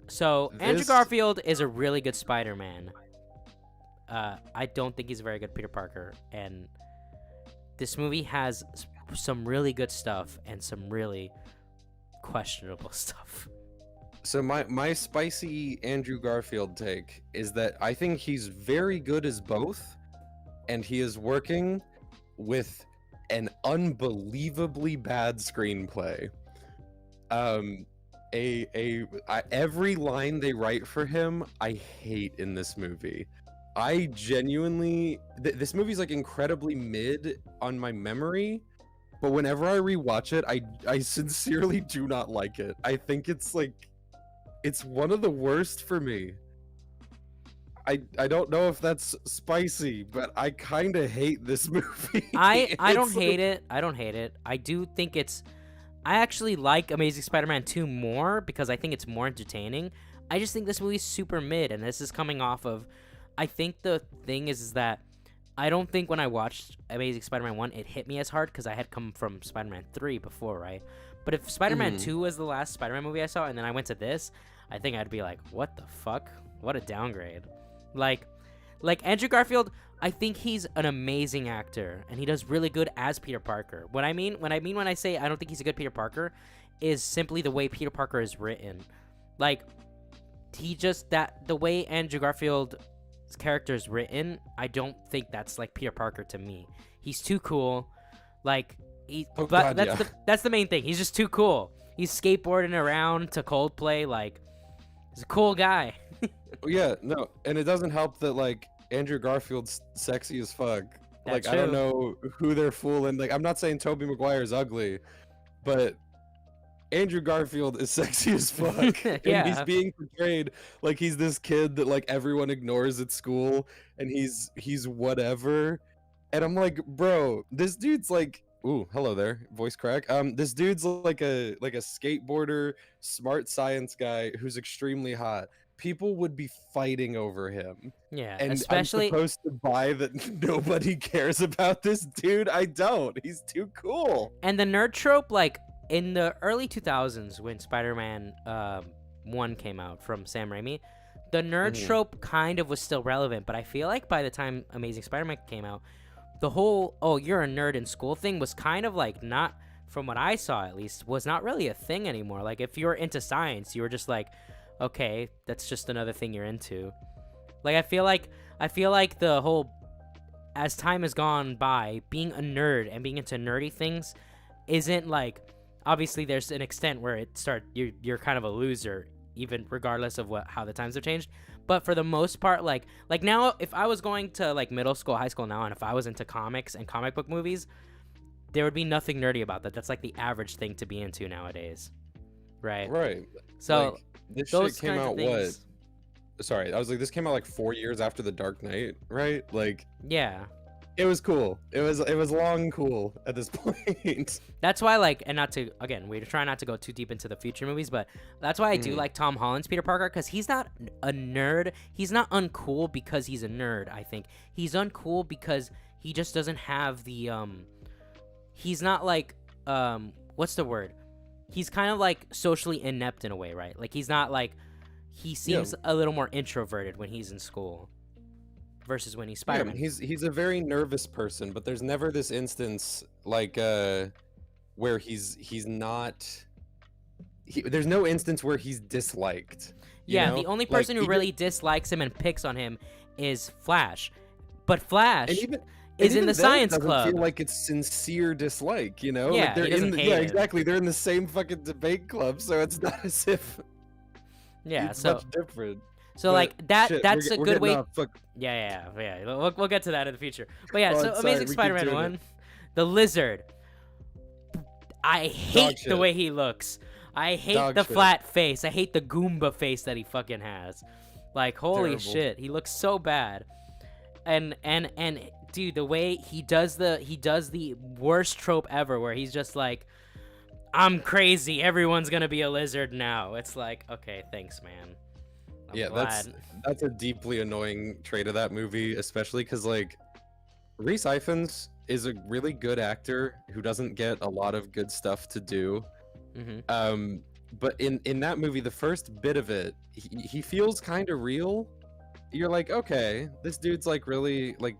So Andrew This- Garfield is a really good Spider-Man. I don't think he's a very good Peter Parker, and this movie has some really good stuff and some really questionable stuff. So my spicy Andrew Garfield take is that I think he's very good as both, and he is working with an unbelievably bad screenplay. Every line they write for him, I hate in this movie. I genuinely, this movie's like incredibly mid on my memory, but whenever I rewatch it, I sincerely do not like it. I think it's like, it's one of the worst for me. I don't know if that's spicy, but I kind of hate this movie. I don't hate it. I don't hate it. I do think I actually like Amazing Spider-Man 2 more because I think it's more entertaining. I just think this movie's super mid, and this is coming off of, I think the thing is that I don't think when I watched Amazing Spider-Man 1, it hit me as hard because I had come from Spider-Man 3 before, right? But if Spider-Man 2 was the last Spider-Man movie I saw, and then I went to this, I think I'd be like, what the fuck? What a downgrade. Like Andrew Garfield, I think he's an amazing actor, and he does really good as Peter Parker. What I mean when I say I don't think he's a good Peter Parker is simply the way Peter Parker is written. Like, the way Andrew Garfield's character is written, I don't think that's like Peter Parker to me. He's too cool. Like, that's the main thing. He's just too cool. He's skateboarding around to Coldplay. Like, he's a cool guy. Yeah, no, and it doesn't help that like Andrew Garfield's sexy as fuck. That's like, I don't know who they're fooling. Like, I'm not saying Tobey Maguire's ugly, but Andrew Garfield is sexy as fuck. Yeah. And he's being portrayed like he's this kid that like everyone ignores at school, and he's whatever. And I'm like, bro, this dude's like, ooh, hello there, voice crack. This dude's like a skateboarder, smart science guy who's extremely hot. People would be fighting over him. Yeah, and especially I'm supposed to buy that nobody cares about this dude. I don't. He's too cool. And the nerd trope, like in the early 2000s when Spider-Man 1 came out from Sam Raimi, the nerd trope kind of was still relevant. But I feel like by the time Amazing Spider-Man came out, the whole "oh, you're a nerd in school" thing was kind of like, not, from what I saw at least, was not really a thing anymore. Like, if you were into science, you were just like, okay, that's just another thing you're into. Like, I feel like the whole, as time has gone by, being a nerd and being into nerdy things isn't like, obviously there's an extent where you're kind of a loser, even regardless of how the times have changed. But for the most part, like now, if I was going to like middle school, high school now, and if I was into comics and comic book movies, there would be nothing nerdy about that. That's like the average thing to be into nowadays, right? Right. So like, this those shit came kinds out of things, Sorry, I was like, this came out like 4 years after The Dark Knight, right? Like, yeah. it was cool. It was long cool at this point. That's why, like, and not to, again, we try not to go too deep into the future movies, but that's why I do like Tom Holland's Peter Parker, because he's not a nerd. He's not uncool because he's a nerd, I think. He's uncool because he just doesn't have the, he's not like, what's the word? He's kind of like socially inept in a way, right? Like, he's not like, he seems a little more introverted when he's in school versus when he's Spider-Man. Yeah, he's a very nervous person, but there's never this instance like where he's not. There's no instance where he's disliked. Yeah, know? the only person who really dislikes him and picks on him is Flash, but Flash is in the science club. Feel like it's sincere dislike, you know? Yeah, like they're he doesn't hate him. exactly. They're in the same fucking debate club, so it's not as if. Yeah, it's so much different. So But like that shit, that's we're a good way. getting off, fuck. Yeah. We'll get to that in the future. But yeah, Oh, so sorry, Amazing we keep Spider-Man doing 1, the Lizard. I hate the shit. way he looks. I hate Dog the shit. flat face. I hate the Goomba face that he fucking has. Like, holy Terrible. shit, he looks so bad. And dude, the way he does the worst trope ever, where he's just like, I'm crazy, everyone's gonna be a lizard now. It's like, okay, thanks, man. I'm glad. That's a deeply annoying trait of that movie, especially because like Rhys Ifans is a really good actor who doesn't get a lot of good stuff to do. But in that movie, the first bit of it, he feels kind of real. you're like, okay, this dude's like really like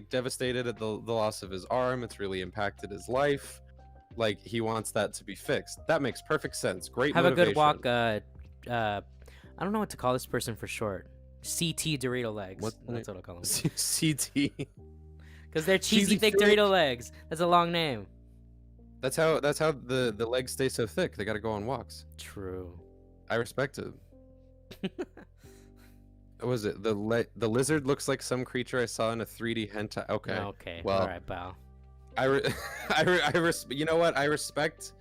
devastated at the loss of his arm. It's really impacted his life. Like he wants that to be fixed. That makes perfect sense. Great Have a motivation. good walk. I don't know what to call this person for short. CT Dorito legs. That's what I'll call them. CT. Because they're cheesy thick Dorito legs. That's a long name. That's how the legs stay so thick. They got to go on walks. True. I respect it. What was it? The lizard looks like some creature I saw in a 3D hentai. Okay. Okay. Well, all right, pal. You know what? I respect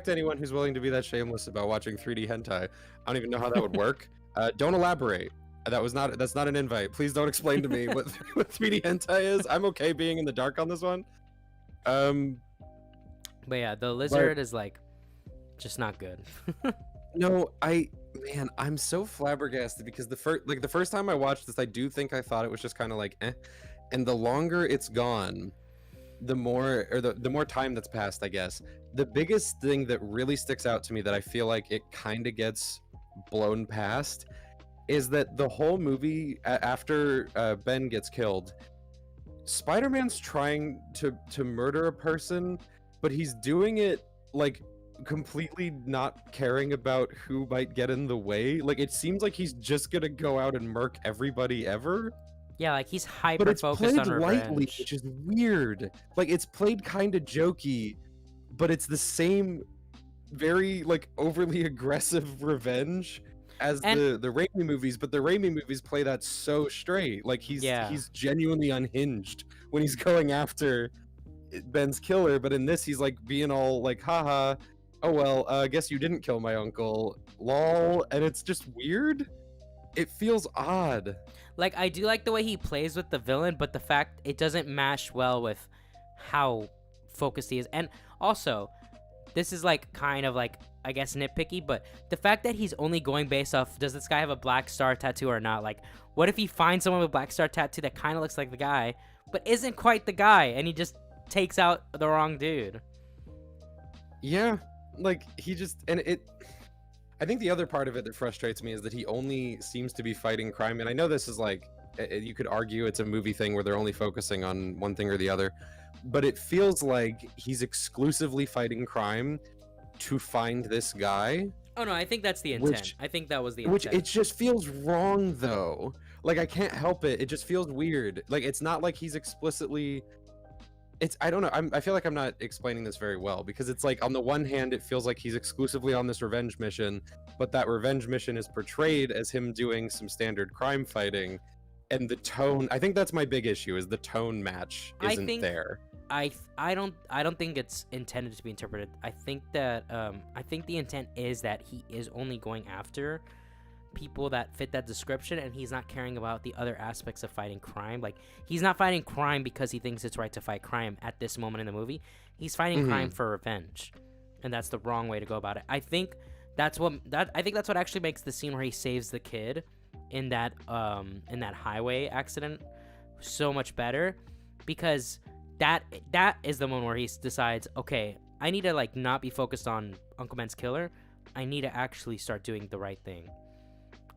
anyone who's willing to be that shameless about watching 3D hentai. I don't even know how that would work. Don't elaborate. That's not an invite. Please don't explain to me what 3D hentai is. I'm okay being in the dark on this one. But yeah, the lizard is like just not good. No, I'm so flabbergasted because the first time I watched this, I do think I thought it was just kind of like eh. And the longer it's gone, the more time that's passed, I guess. The biggest thing that really sticks out to me that I feel like it kind of gets blown past is that the whole movie after Ben gets killed, Spider-Man's trying to murder a person, but he's doing it like completely not caring about who might get in the way. Like it seems like he's just gonna go out and murk everybody ever. Yeah, like he's hyper But it's focused played on lightly, revenge. which is weird. Like it's played kind of jokey, but it's the same very like overly aggressive revenge as the Raimi movies, but the Raimi movies play that so straight. Like he's genuinely unhinged when he's going after Ben's killer, but in this he's like being all like, haha, oh well, I guess you didn't kill my uncle, lol. And it's just weird. It feels odd. Like I do like the way he plays with the villain, but the fact it doesn't mash well with how focused he is. And also, this is like kind of like, I guess, nitpicky, but the fact that he's only going based off, does this guy have a black star tattoo or not? Like, what if he finds someone with a black star tattoo that kind of looks like the guy, but isn't quite the guy, and he just takes out the wrong dude? Yeah, like he just, and it, I think the other part of it that frustrates me is that he only seems to be fighting crime. And I know this is like, you could argue it's a movie thing where they're only focusing on one thing or the other, but it feels like he's exclusively fighting crime to find this guy. Oh no, I think that's the intent. I think that was the intent. Which it just feels wrong though. Like I can't help it. It just feels weird. Like it's not like he's explicitly. I don't know. I feel like I'm not explaining this very well because it's like on the one hand it feels like he's exclusively on this revenge mission, but that revenge mission is portrayed as him doing some standard crime fighting, and the tone. I think that's my big issue is the tone match isn't there. I don't think it's intended to be interpreted. I think that I think the intent is that he is only going after people that fit that description, and he's not caring about the other aspects of fighting crime. Like he's not fighting crime because he thinks it's right to fight crime at this moment in the movie. He's fighting crime for revenge, and that's the wrong way to go about it. I think that's what actually makes the scene where he saves the kid in that highway accident so much better, because that is the moment where he decides, okay, I need to like not be focused on Uncle Ben's killer. I need to actually start doing the right thing.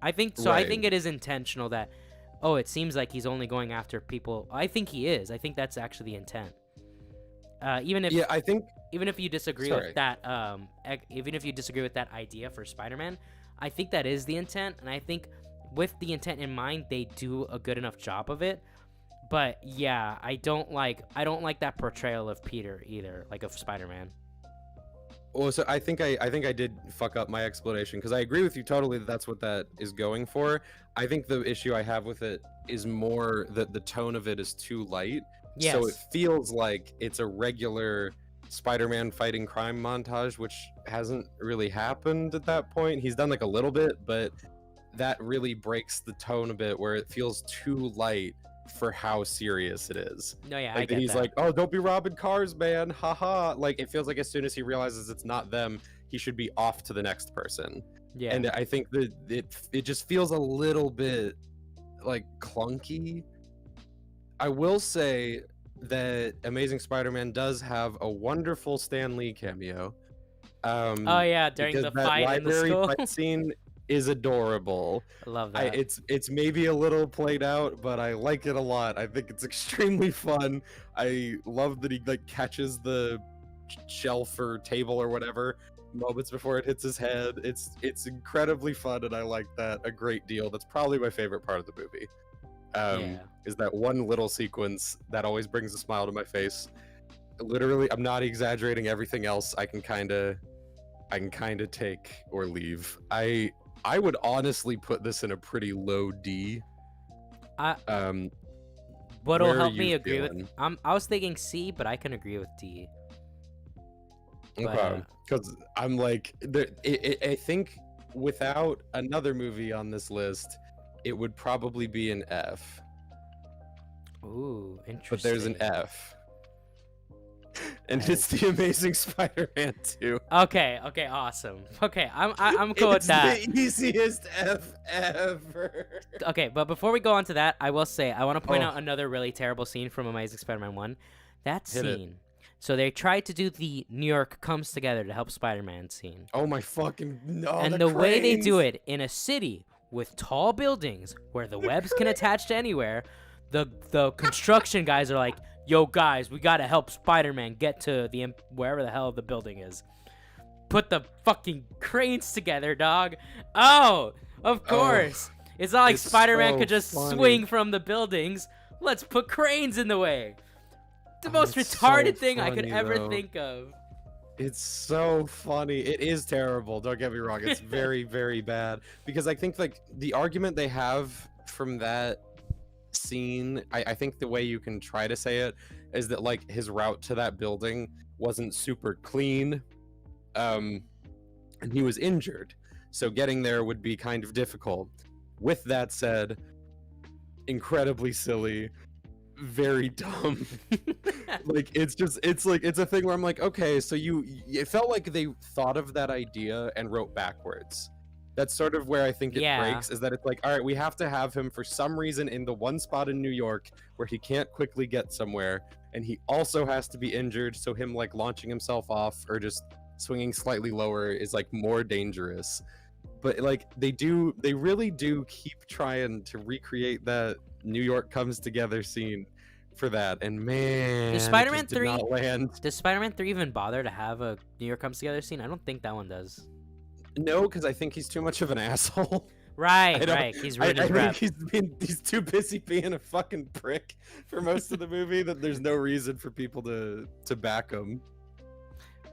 I think so. Right. I think it is intentional that, oh, it seems like he's only going after people. I think he is. I think that's actually the intent. Even if you disagree with that, even if you disagree with that idea for Spider-Man, I think that is the intent, and I think with the intent in mind, they do a good enough job of it. But yeah, I don't like that portrayal of Peter either, like of Spider-Man. Well, so I think I did fuck up my explanation because I agree with you totally that that's what that is going for. I think the issue I have with it is more that the tone of it is too light. Yes. So it feels like it's a regular Spider-Man fighting crime montage, which hasn't really happened at that point. He's done like a little bit, but that really breaks the tone a bit where it feels too light for how serious it is. No, yeah, like, I get he's that. like, oh, don't be robbing cars, man, haha. Like it feels like as soon as he realizes it's not them, he should be off to the next person. Yeah. And I think that it just feels a little bit like clunky. I will say that Amazing Spider-Man does have a wonderful Stan Lee cameo. Oh yeah, during the fight in the school. Fight scene is adorable. I love that. It's maybe a little played out, but I like it a lot. I think it's extremely fun. I love that he like catches the shelf or table or whatever moments before it hits his head. It's incredibly fun, and I like that a great deal. That's probably my favorite part of the movie. Yeah. Is that one little sequence that always brings a smile to my face. Literally, I'm not exaggerating. Everything else I can kind of take or leave. I would honestly put this in a pretty low D. What'll where are help me you agree with? feeling? I was thinking C, but I can agree with D. Okay, because I'm like, I think without another movie on this list, it would probably be an F. Ooh, interesting. But there's an F. And That it's the Amazing Spider-Man 2. Okay, awesome. Okay, I'm cool with that. It's the easiest F ever. Okay, but before we go on to that, I will say I want to point out another really terrible scene from Amazing Spider-Man 1. That scene. So they tried to do the New York comes together to help Spider-Man scene. Oh my fucking no! And the way they do it in a city with tall buildings where the webs can attach to anywhere, the construction guys are like, "Yo guys, we gotta help Spider-Man get to the wherever the hell the building is. Put the fucking cranes together, dog." Oh, of course. It's not like Spider-Man could just swing from the buildings. Let's put cranes in the way. The most retarded thing I could ever think of. It's so funny. It is terrible. Don't get me wrong. It's very, very bad. Because I think like the argument they have from that scene, I think the way you can try to say it is that like his route to that building wasn't super clean. And he was injured. So getting there would be kind of difficult. With that said, incredibly silly. Very dumb. Like it's a thing where I'm like, okay, so it felt like they thought of that idea and wrote backwards. That's sort of where I think it breaks, is that it's like, all right, we have to have him for some reason in the one spot in New York where he can't quickly get somewhere, and he also has to be injured, so him like launching himself off or just swinging slightly lower is like more dangerous. But like they really do keep trying to recreate that New York comes together scene for that, and man, does Spider-Man 3 not land. Does Spider-Man 3 even bother to have a New York comes together scene? I don't think that one does. No, because I think he's too much of an asshole. Right. He's ruined his rep. I think he's too busy being a fucking prick for most of the movie that there's no reason for people to back him.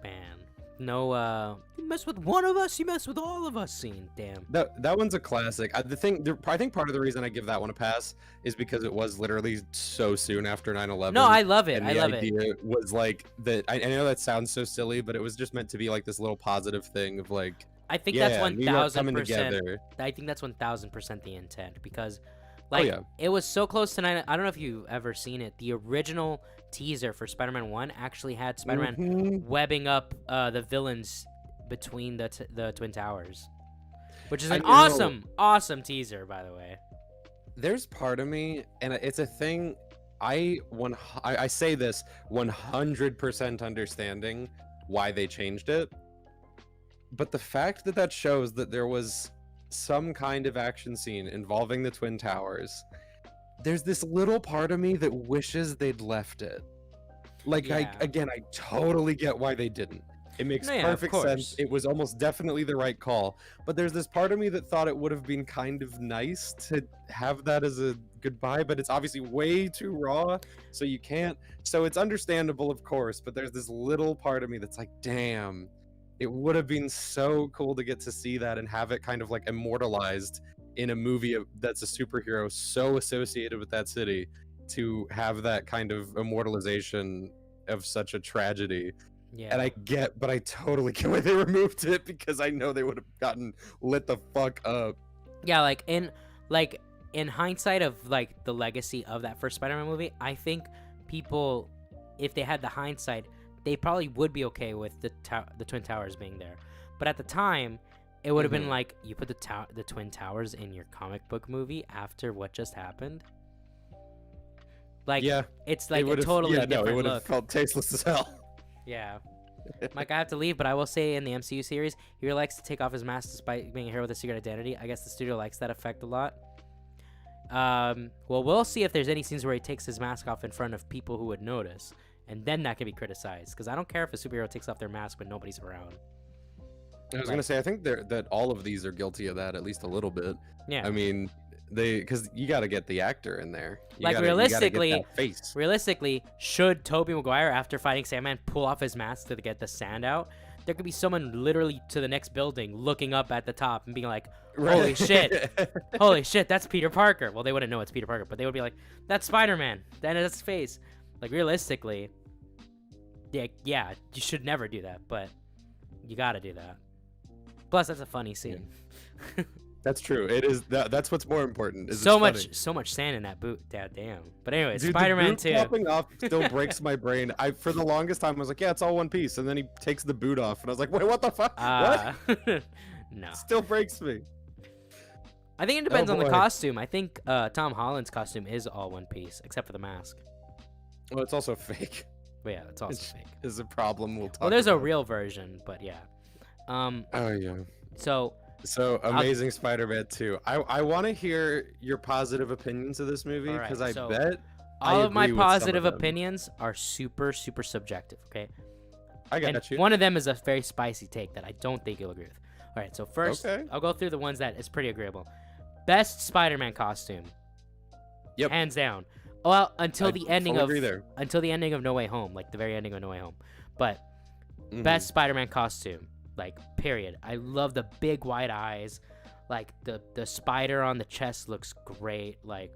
Man. No, you mess with one of us, you mess with all of us scene. Damn. That one's a classic. I think part of the reason I give that one a pass is because it was literally so soon after 9/11. No, I love it. And the idea was like that. I know that sounds so silly, but it was just meant to be like this little positive thing of like. I think that's 1,000%. I think that's 1,000% the intent, because like it was so close to 9. I don't know if you've ever seen it. The original teaser for Spider-Man 1 actually had Spider-Man webbing up the villains between the Twin Towers, which is an awesome teaser, by the way. There's part of me, and it's a thing. I say this 100% understanding why they changed it, but the fact that shows that there was some kind of action scene involving the Twin Towers, there's this little part of me that wishes they'd left it. Like, I totally get why they didn't. It makes perfect sense. It was almost definitely the right call. But there's this part of me that thought it would have been kind of nice to have that as a goodbye, but it's obviously way too raw, so you can't. So it's understandable, of course, but there's this little part of me that's like, damn, it would have been so cool to get to see that and have it kind of like immortalized in a movie that's a superhero so associated with that city, to have that kind of immortalization of such a tragedy. Yeah. And I totally get why they removed it, because I know they would have gotten lit the fuck up. Yeah, like in hindsight of like the legacy of that first Spider-Man movie, I think people, if they had the hindsight, they probably would be okay with the Twin Towers being there. But at the time, it would have been like, you put the Twin Towers in your comic book movie after what just happened. Like, it's like a totally different look. It would have felt tasteless as hell. Yeah. Mike, I have to leave, but I will say in the MCU series, he really likes to take off his mask despite being a hero with a secret identity. I guess the studio likes that effect a lot. Well, we'll see if there's any scenes where he takes his mask off in front of people who would notice, and then that can be criticized. Because I don't care if a superhero takes off their mask when nobody's around. I was gonna say, I think that all of these are guilty of that at least a little bit. Yeah. I mean, because you got to get the actor in there. Like, you gotta realistically, get that face. Realistically, should Tobey Maguire, after fighting Sandman, pull off his mask to get the sand out, there could be someone literally to the next building looking up at the top and being like, holy shit, holy shit, that's Peter Parker. Well, they wouldn't know it's Peter Parker, but they would be like, that's Spider-Man. Then it's his face. Like, realistically, yeah, you should never do that, but you gotta do that. Plus, that's a funny scene. Yeah. That's true. It is. That's what's more important. Is so much sand in that boot. Damn. But anyway, Spider-Man 2. Popping off still breaks my brain. For the longest time, I was like, yeah, it's all one piece, and then he takes the boot off, and I was like, wait, what the fuck? What? No. Still breaks me. I think it depends on the costume. I think Tom Holland's costume is all one piece, except for the mask. Well, it's also fake. But yeah, it's also fake. Is a problem we'll talk Well, there's about. a real version, but yeah. Oh yeah. So Amazing Spider-Man 2. I want to hear your positive opinions of this movie because I bet all of my agree with some positive them. opinions are super subjective. Okay. I got you. One of them is a very spicy take that I don't think you'll agree with. All right. So first, Okay. I'll go through the ones that is pretty agreeable. Best Spider-Man costume. Yep. Hands down. Well, until the ending of No Way Home, like the very ending of No Way Home. But best Spider-Man costume. Like, period. I love the big white eyes. Like, the spider on the chest looks great. Like,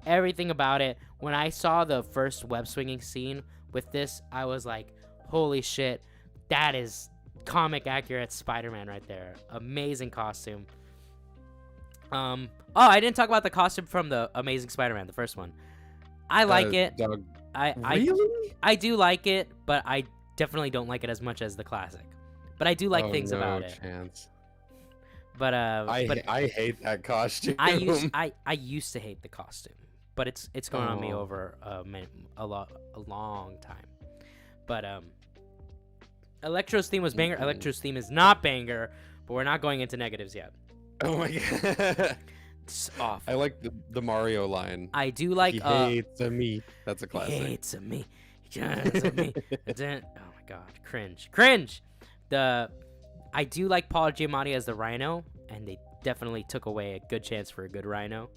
everything about it. When I saw the first web swinging scene with this, I was like, holy shit, that is comic accurate Spider-Man right there. Amazing costume. Oh, I didn't talk about the costume from the Amazing Spider-Man, the first one. I like it. Doug. Really? I do like it, but I definitely don't like it as much as the classic. But I do like things about it. Chance. But I hate that costume. I used to hate the costume, but it's gone on me over a long time. But Electro's theme was banger. Electro's theme is not banger, but we're not going into negatives yet. Oh my god. It's off. I like the Mario line. I do like He hates me. That's a classic. He hates me. He hates me. Oh my god, cringe. I do like Paul Giamatti as the Rhino, and they definitely took away a good chance for a good Rhino.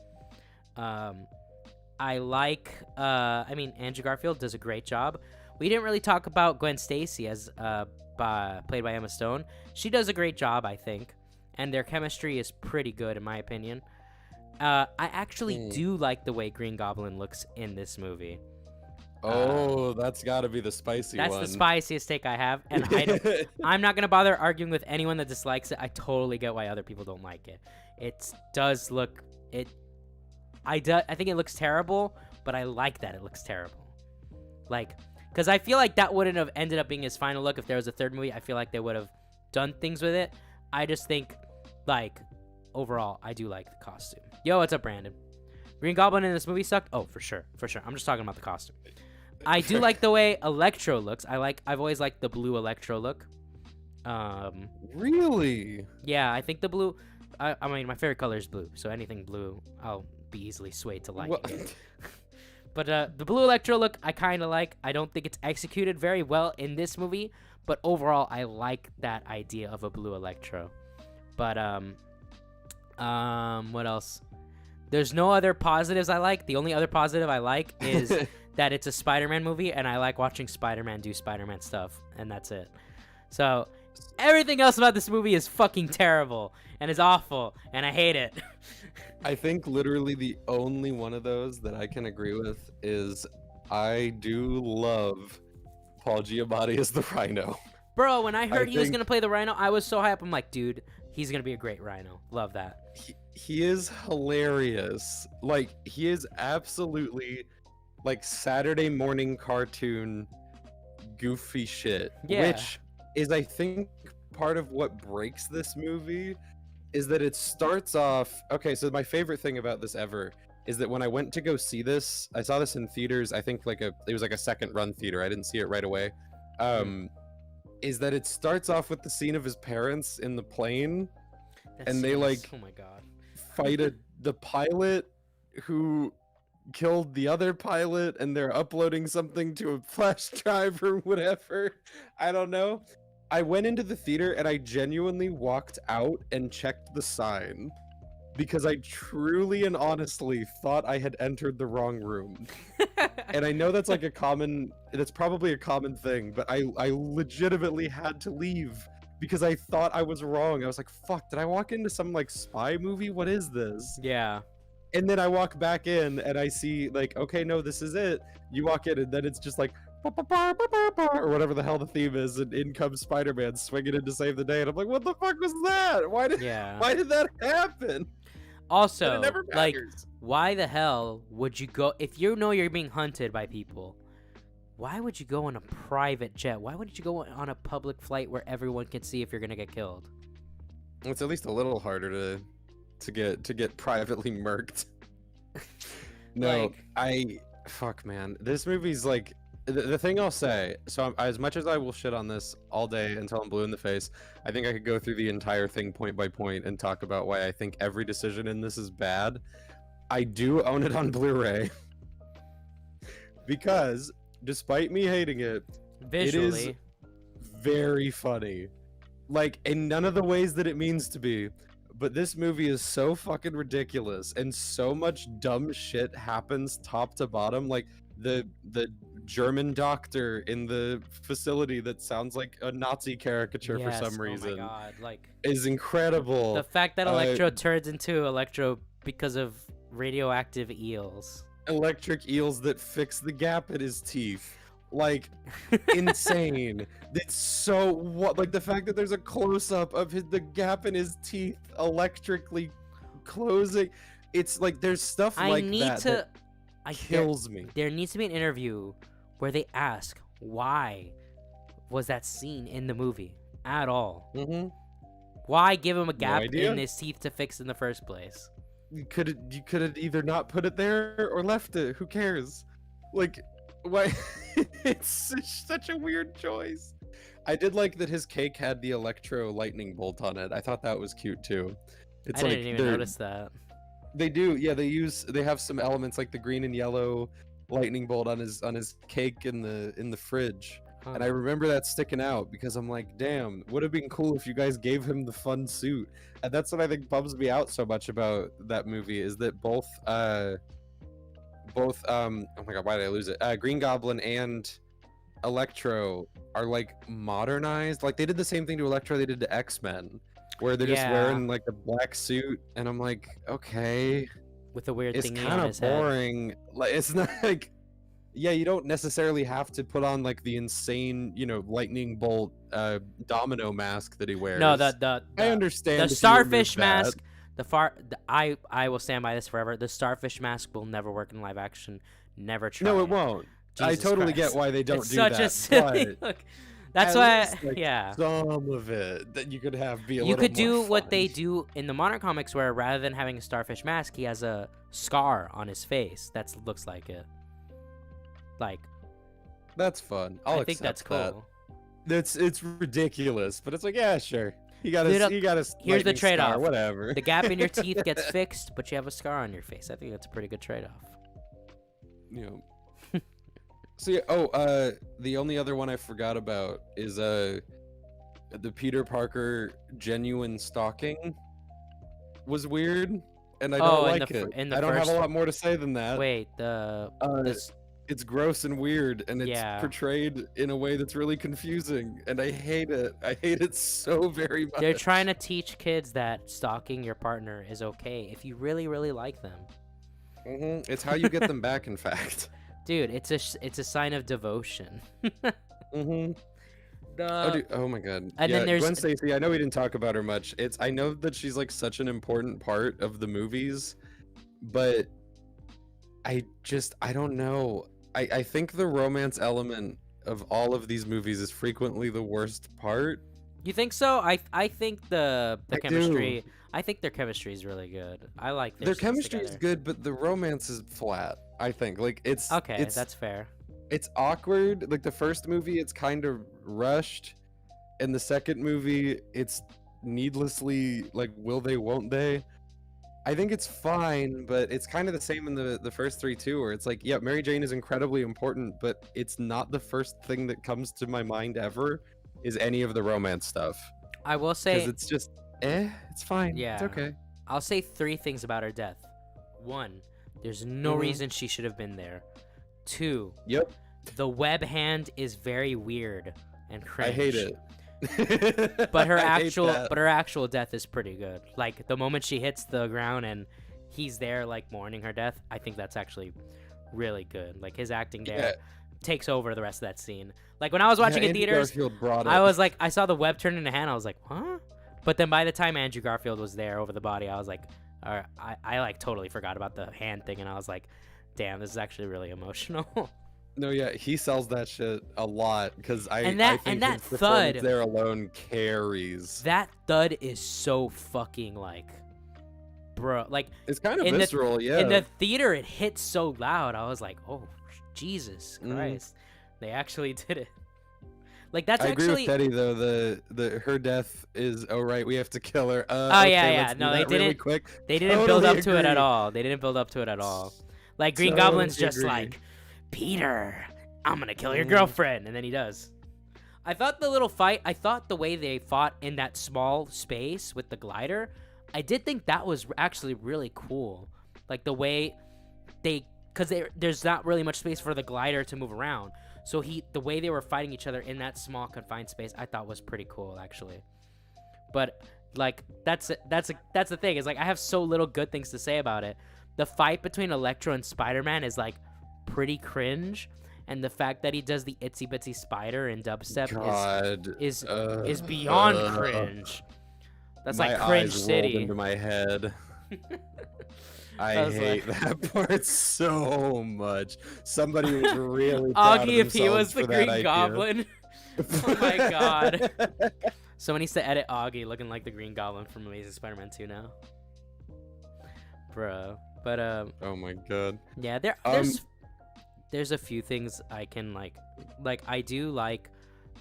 I like, Andrew Garfield does a great job. We didn't really talk about Gwen Stacy as played by Emma Stone. She does a great job, I think, and their chemistry is pretty good in my opinion. I actually do like the way Green Goblin looks in this movie. That's got to be the spicy one. That's the spiciest take I have, and I'm not gonna bother arguing with anyone that dislikes it. I totally get why other people don't like it. It does look I think it looks terrible, but I like that it looks terrible. Like, because I feel like that wouldn't have ended up being his final look if there was a third movie. I feel like they would have done things with it. I just think, like, overall, I do like the costume. Yo, what's up, Brandon? Green Goblin in this movie sucked? Oh, for sure. I'm just talking about the costume. I do like the way Electro looks. I've always liked the blue Electro look. Really? Yeah, I think the blue. I mean, my favorite color is blue, so anything blue, I'll be easily swayed to liking it. But the blue Electro look, I kind of like. I don't think it's executed very well in this movie, but overall, I like that idea of a blue Electro. But what else? There's no other positives I like. The only other positive I like is that it's a Spider-Man movie, and I like watching Spider-Man do Spider-Man stuff, and that's it. So everything else about this movie is fucking terrible, and is awful, and I hate it. I think literally the only one of those that I can agree with is I do love Paul Giamatti as the Rhino. Bro, when I heard he was going to play the Rhino, I was so hyped. I'm like, dude, he's going to be a great Rhino. Love that. He is hilarious. Like, he is absolutely, like, Saturday morning cartoon goofy shit. Yeah. Which is, I think, part of what breaks this movie is that it starts off... Okay, so my favorite thing about this ever is that when I went to go see this, I saw this in theaters. I think it was like a second run theater. I didn't see it right away. is that it starts off with the scene of his parents in the plane, and they like oh my god, fight the pilot who killed the other pilot, and they're uploading something to a flash drive or whatever. I don't know. I went into the theater and I genuinely walked out and checked the sign because I truly and honestly thought I had entered the wrong room. And I know that's like that's probably a common thing, but I legitimately had to leave because I thought I was wrong. I was like, fuck, did I walk into some like spy movie? What is this? Yeah. And then I walk back in and I see like, okay, no, this is it. You walk in and then it's just like, or whatever the hell the theme is, and in comes Spider-Man swinging in to save the day. And I'm like, what the fuck was that? Why did that happen? Also, it never like, matters. why the hell would you go if you know you're being hunted by people? Why would you go on a private jet? Why wouldn't you go on a public flight where everyone can see if you're gonna get killed? It's at least a little harder to get privately murked. No, fuck, man. This movie's like the thing I'll say. So as much as I will shit on this all day until I'm blue in the face, I think I could go through the entire thing point by point and talk about why I think every decision in this is bad. I do own it on Blu-ray because despite me hating it, visually, it is very funny. Like in none of the ways that it means to be. But this movie is so fucking ridiculous, and so much dumb shit happens top to bottom. Like the German doctor in the facility that sounds like a Nazi caricature for some reason. Oh my god, like is incredible. The fact that Electro turns into Electro because of radioactive eels. Electric eels that fix the gap in his teeth. Like insane. It's so what like the fact that there's a close-up of the gap in his teeth electrically closing. It's like there's stuff like that kills me. There needs to be an interview where they ask why was that scene in the movie at all. Why give him a gap in his teeth to fix in the first place? You could have either not put it there or left it. Who cares? Like why? It's such a weird choice. I did like that his cake had the Electro lightning bolt on it. I thought that was cute too. I didn't even notice that. They do, yeah. They have some elements like the green and yellow lightning bolt on his cake in the fridge. Huh. And I remember that sticking out because I'm like, damn, would have been cool if you guys gave him the fun suit. And that's what I think bums me out so much about that movie is that both oh my god, why did I lose it? Green Goblin and Electro are like modernized. Like they did the same thing to Electro they did to X-Men, where they're just wearing like a black suit, and I'm like, okay, with a weird thing. It's kind of boring. Head. Like it's not like, yeah, you don't necessarily have to put on like the insane, lightning bolt domino mask that he wears. No, I understand the starfish mask. I will stand by this forever. The starfish mask will never work in live action. Never try. No, it won't. Jesus I totally Christ. get why they don't it's do such that. A silly look. That's why, yeah. Some of it that you could have be a you little could do more what fun. they do in the modern comics, where rather than having a starfish mask, he has a scar on his face that looks like it. Like, that's fun. I think that's cool. It's ridiculous, but it's like, yeah, sure. You gotta. Here's the trade-off. Whatever. The gap in your teeth gets fixed, but you have a scar on your face. I think that's a pretty good trade-off. Yeah. So yeah, the only other one I forgot about is the Peter Parker genuine stalking was weird, and I don't like it. I don't have a lot more to say than that. Wait, it's gross and weird, and it's portrayed in a way that's really confusing, and I hate it. I hate it so very much. They're trying to teach kids that stalking your partner is okay if you really, really like them. It's how you get them back, in fact. Dude, it's a sign of devotion. Oh my god. And then there's Gwen Stacy. I know we didn't talk about her much. I know that she's like such an important part of the movies, but I don't know. I think the romance element of all of these movies is frequently the worst part. You think so? I think the chemistry. I think their chemistry is really good. I like their chemistry is good, but the romance is flat. I think it's okay. That's fair. It's awkward. Like the first movie, it's kind of rushed, In the second movie, it's needlessly like, will they, won't they? I think it's fine, but it's kind of the same in the first three too, where it's like, yeah, Mary Jane is incredibly important, but it's not the first thing that comes to my mind ever is any of the romance stuff. I will Because say, it's just, it's fine. yeah, It's okay. I'll say 3 things about her death. 1, there's no reason she should have been there. 2, Yep. the web hand is very weird and cringe. I hate it. But her I hate actual that. but her actual death is pretty good. Like the moment she hits the ground and he's there like mourning her death, I think that's actually really good. Like his acting there takes over the rest of that scene. Like when I was watching in Andrew theaters, Garfield brought it. I was like, I saw the web turn into hand, I was like, huh? But then by the time Andrew Garfield was there over the body, I was like, all right, I like totally forgot about the hand thing, and I was like, damn, this is actually really emotional. No, yeah, he sells that shit a lot because I think that his thud performance there alone carries. That thud is so fucking like, bro, like It's kind of in visceral, yeah. in the theater it hit so loud. I was like, oh Jesus Christ, they actually did it. Like that's I actually. agree with Teddy though. The her death is right. We have to kill her. Oh Okay, yeah. let's do No, they that really didn't. quick. They didn't build Totally up to it at agree. all. They didn't build up to it at all. Like Green Totally Goblin's just agree. like, Peter, I'm gonna kill your girlfriend, and then he does. I thought the little fight. I thought the way they fought in that small space with the glider. I did think that was actually really cool. Like the way because there's not really much space for the glider to move around. So the way they were fighting each other in that small confined space, I thought was pretty cool actually. But like that's the thing, is like I have so little good things to say about it. The fight between Electro and Spider-Man is like pretty cringe, and the fact that he does the itsy bitsy spider in dubstep is beyond cringe. That's like cringe eyes city. rolled into my head. I hate that part so much. Somebody was really proud Augie, of if he was themselves the for that Green idea. Goblin. Oh my god. Someone needs to edit Augie looking like the Green Goblin from Amazing Spider-Man 2 now. Bro. But Oh my god. yeah, there's a few things I can like I do like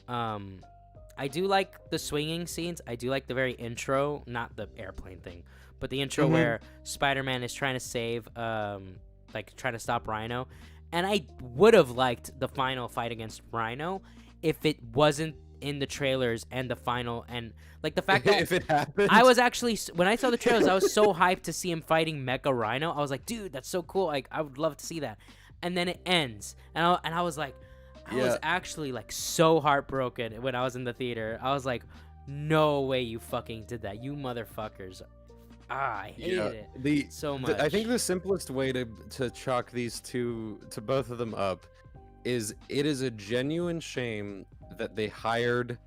the swinging scenes. I do like the very intro, not the airplane thing, but the intro where Spider-Man is trying to save like trying to stop Rhino. And I would have liked the final fight against Rhino if it wasn't in the trailers and the final, and like the fact that if it happened, I was actually, when I saw the trailers, I was so hyped to see him fighting Mecha Rhino. I was like, dude, that's so cool. Like I would love to see that. And then it ends, and I was like, I was actually like so heartbroken when I was in the theater. I was like, no way you fucking did that, you motherfuckers. I hated it so much. I think the simplest way to chalk these two, to both of them up, is it is a genuine shame that they hired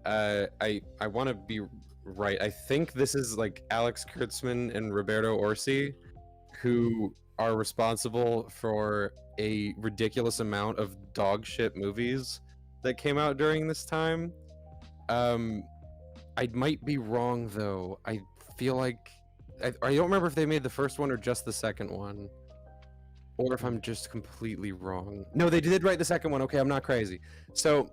I want to be right, I think this is like Alex Kurtzman and Roberto Orsi, who are responsible for a ridiculous amount of dog shit movies that came out during this time. I might be wrong though. I feel like I don't remember if they made the first one or just the second one, or if I'm just completely wrong. No, they did write the second one. Okay, I'm not crazy. So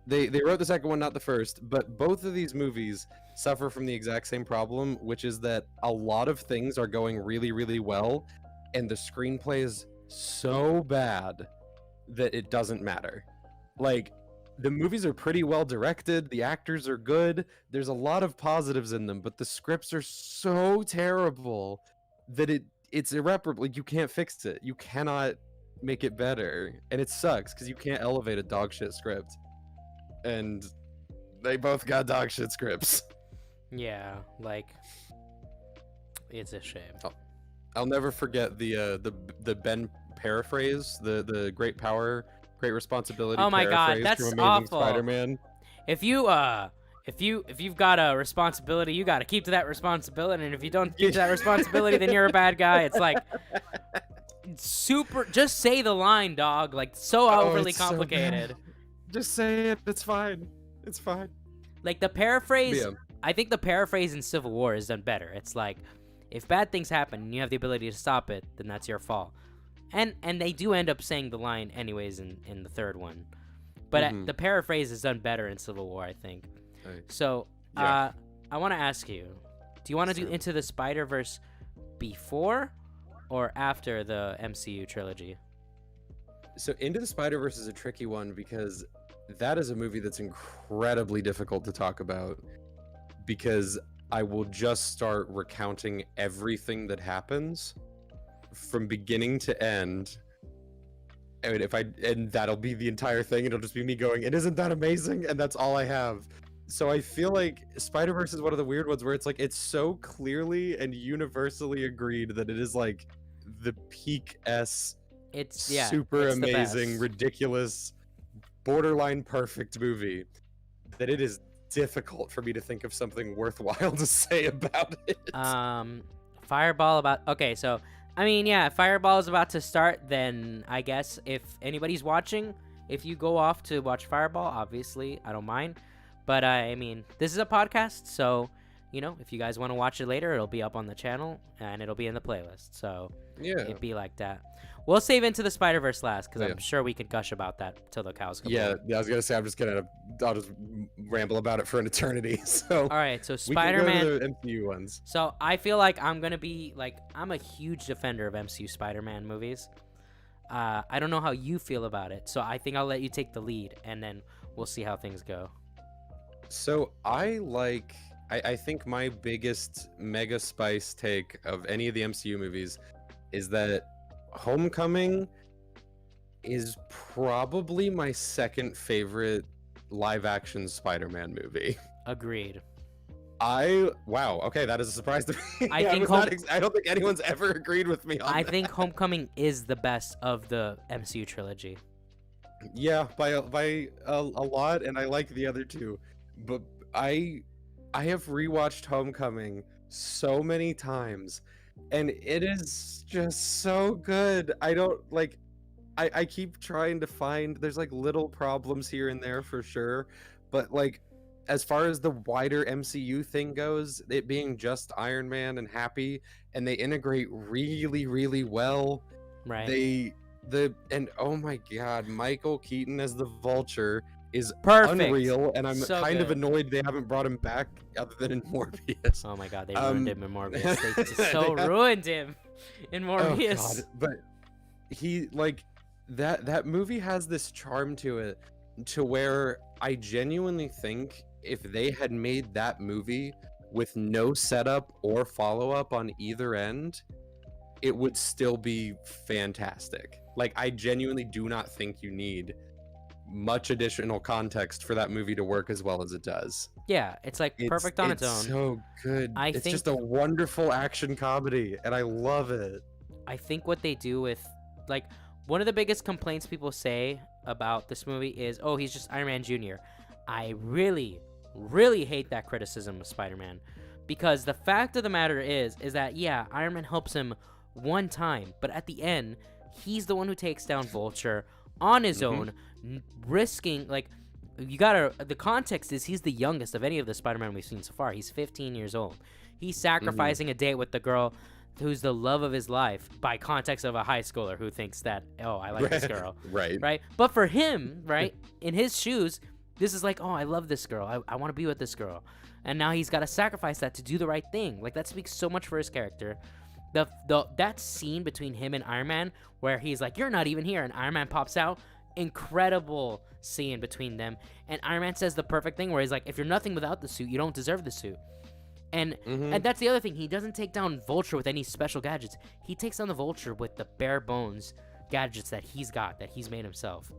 they wrote the second one, not the first, but both of these movies suffer from the exact same problem, which is that a lot of things are going really, really well, and the screenplay is so bad that it doesn't matter. Like, the movies are pretty well directed, the actors are good, there's a lot of positives in them, but the scripts are so terrible that it's irreparable. Like, you can't fix it. You cannot make it better. And it sucks, because you can't elevate a dog shit script. And they both got dog shit scripts. Yeah, like, it's a shame. I'll never forget the Ben paraphrase, the great power, great responsibility. Oh my god, paraphrase that's from Amazing awful. Spider-Man. If you've got a responsibility, you got to keep to that responsibility, and if you don't keep to that responsibility, then you're a bad guy. It's like super. Just say the line, dog. Like, so overly it's so complicated. bad. Just say it. It's fine. It's fine. Like the paraphrase. Yeah. I think the paraphrase in Civil War is done better. It's like, if bad things happen and you have the ability to stop it, then that's your fault. And they do end up saying the line anyways in the third one. But the paraphrase is done better in Civil War, I think. So, Yeah. I want to ask you, do you want to do Sure. Into the Spider-Verse before or after the MCU trilogy? So Into the Spider-Verse is a tricky one because that is a movie that's incredibly difficult to talk about because I will just start recounting everything that happens from beginning to end. And that'll be the entire thing. It'll just be me going, "It isn't that amazing?" And that's all I have. So I feel like Spider-Verse is one of the weird ones where it's like it's so clearly and universally agreed that it is like the peak super it's the amazing, best. ridiculous, borderline perfect movie that it is difficult for me to think of something worthwhile to say about it. Fireball about okay, so I mean, yeah, Fireball is about to start. Then I guess if anybody's watching, if you go off to watch Fireball, obviously I don't mind. But I mean, this is a podcast, so you know, if you guys want to watch it later, it'll be up on the channel and it'll be in the playlist. So Yeah. it'd be like that. We'll save Into the Spider-Verse last because Yeah. I'm sure we could gush about that till the cows come Yeah, home. I was gonna say I'll just ramble about it for an eternity. So All right, so we can go Spider-Man. to the MCU ones. So I feel like I'm gonna be like I'm a huge defender of MCU Spider-Man movies. I don't know how you feel about it, so I think I'll let you take the lead, and then we'll see how things go. So I think my biggest mega spice take of any of the MCU movies is that Homecoming is probably my second favorite live action Spider-Man movie. Agreed. Wow, okay, that is a surprise to me. I think I don't think anyone's ever agreed with me on I that. think Homecoming is the best of the MCU trilogy. Yeah, by a lot, and I like the other two, but I have rewatched Homecoming so many times, and it is just so good. I don't like. I keep trying to find. There's like little problems here and there for sure, but like as far as the wider MCU thing goes, it being just Iron Man and Happy, and they integrate really, really well. Right. And oh my god, Michael Keaton as the Vulture is Perfect. unreal, and I'm So kind of good. annoyed they haven't brought him back other than in Morbius. Oh my god, they ruined him in Morbius. They just They ruined him in Morbius. Oh god, but he like that movie has this charm to it to where I genuinely think if they had made that movie with no setup or follow-up on either end, it would still be fantastic. Like, I genuinely do not think you need much additional context for that movie to work as well as it does. Yeah, it's like perfect on its own. It's so good. It's think just a wonderful action comedy, and I love it. I think what they do with, like, one of the biggest complaints people say about this movie is, oh, he's just Iron Man Jr. I really, really hate that criticism of Spider-Man, because the fact of the matter is that, yeah, Iron Man helps him one time, but at the end, he's the one who takes down Vulture on his own, risking, like, the context is he's the youngest of any of the Spider-Man we've seen so far. He's 15 years old. He's sacrificing a date with the girl who's the love of his life by context of a high schooler who thinks that, oh, I like this girl. Right? But for him, right, in his shoes, this is like, oh, I love this girl. I want to be with this girl. And now he's got to sacrifice that to do the right thing. Like, that speaks so much for his character. That scene between him and Iron Man where he's like, you're not even here, and Iron Man pops out, incredible scene between them. And Iron Man says the perfect thing where he's like, if you're nothing without the suit, you don't deserve the suit. And that's the other thing. He doesn't take down Vulture with any special gadgets. He takes down the Vulture with the bare bones gadgets that he's got, that he's made himself.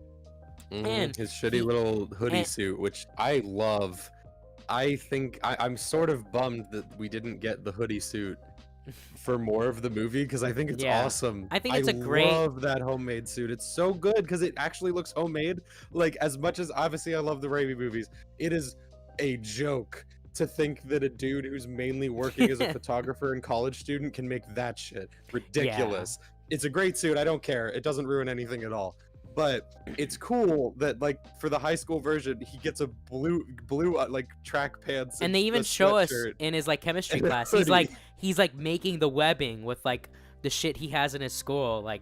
And his shitty little hoodie suit, which I love. I think I'm sort of bummed that we didn't get the hoodie suit for more of the movie, because I think it's awesome. I think it's I love that homemade suit. It's so good because it actually looks homemade. Like, as much as obviously I love the Raimi movies, it is a joke to think that a dude who's mainly working as a photographer and college student can make that shit. Ridiculous. It's a great suit. I don't care. It doesn't ruin anything at all. But it's cool that, like, for the high school version, he gets a blue like track pants, and they even show us in his like chemistry class. He's like making the webbing with like the shit he has in his school. Like,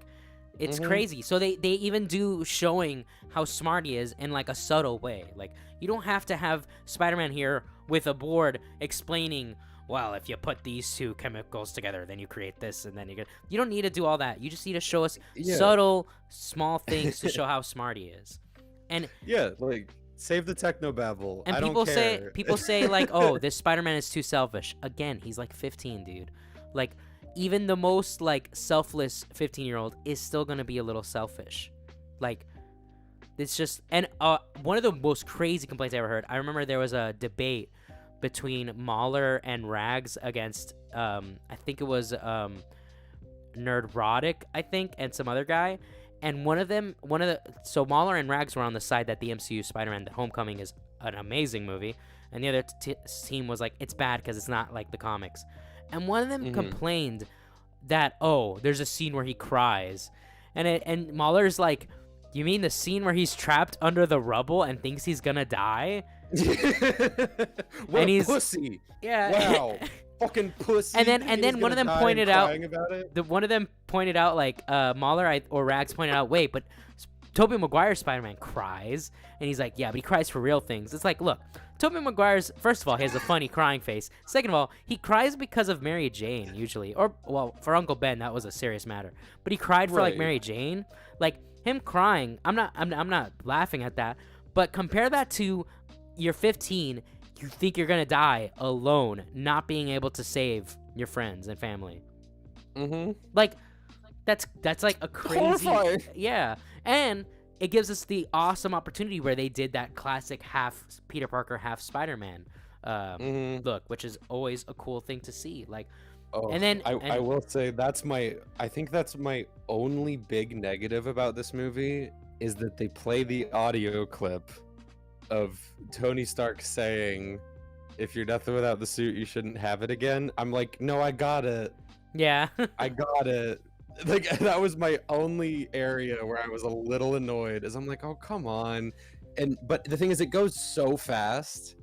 It's crazy. So they even do showing how smart he is in like a subtle way. Like you don't have to have Spider-Man here with a board explaining, well, if you put these two chemicals together, then you create this, and then you don't need to do all that. You just need to show us subtle, small things to show how smart he is. And yeah, like save the technobabble. And I people don't care. people say like, oh, this Spider-Man is too selfish. Again, he's like 15, dude. Like even the most like selfless 15-year-old is still gonna be a little selfish. Like it's just, and one of the most crazy complaints I ever heard. I remember there was a debate between Mahler and Rags against I think it was Nerdrotic, I think, and some other guy. And so Mahler and Rags were on the side that the MCU Spider-Man, the Homecoming, is an amazing movie, and the other team was like, it's bad because it's not like the comics. And one of them complained that, oh, there's a scene where he cries, and Mahler's like, you mean the scene where he's trapped under the rubble and thinks he's gonna die? What and a he's pussy! Yeah. Wow, fucking pussy. And then one of them pointed out, one of them pointed out like Mahler or Rags pointed out, wait, but Tobey Maguire's Spider-Man cries, and he's like, yeah, but he cries for real things. It's like, look, Tobey Maguire's, first of all, he has a funny crying face. Second of all, he cries because of Mary Jane usually, or well, for Uncle Ben that was a serious matter, but he cried for like Mary Jane, like him crying. I'm not laughing at that, but compare that to you're 15. You think you're gonna die alone, not being able to save your friends and family. Like, that's like a crazy, horrifying. Yeah. And it gives us the awesome opportunity where they did that classic half Peter Parker, half Spider-Man look, which is always a cool thing to see. Like, and then I will say I think that's my only big negative about this movie is that they play the audio clip of Tony Stark saying, if you're nothing without the suit, you shouldn't have it again. I'm like, no, I got it. Yeah. I got it. Like, that was my only area where I was a little annoyed, is I'm like, oh, come on. But the thing is, it goes so fast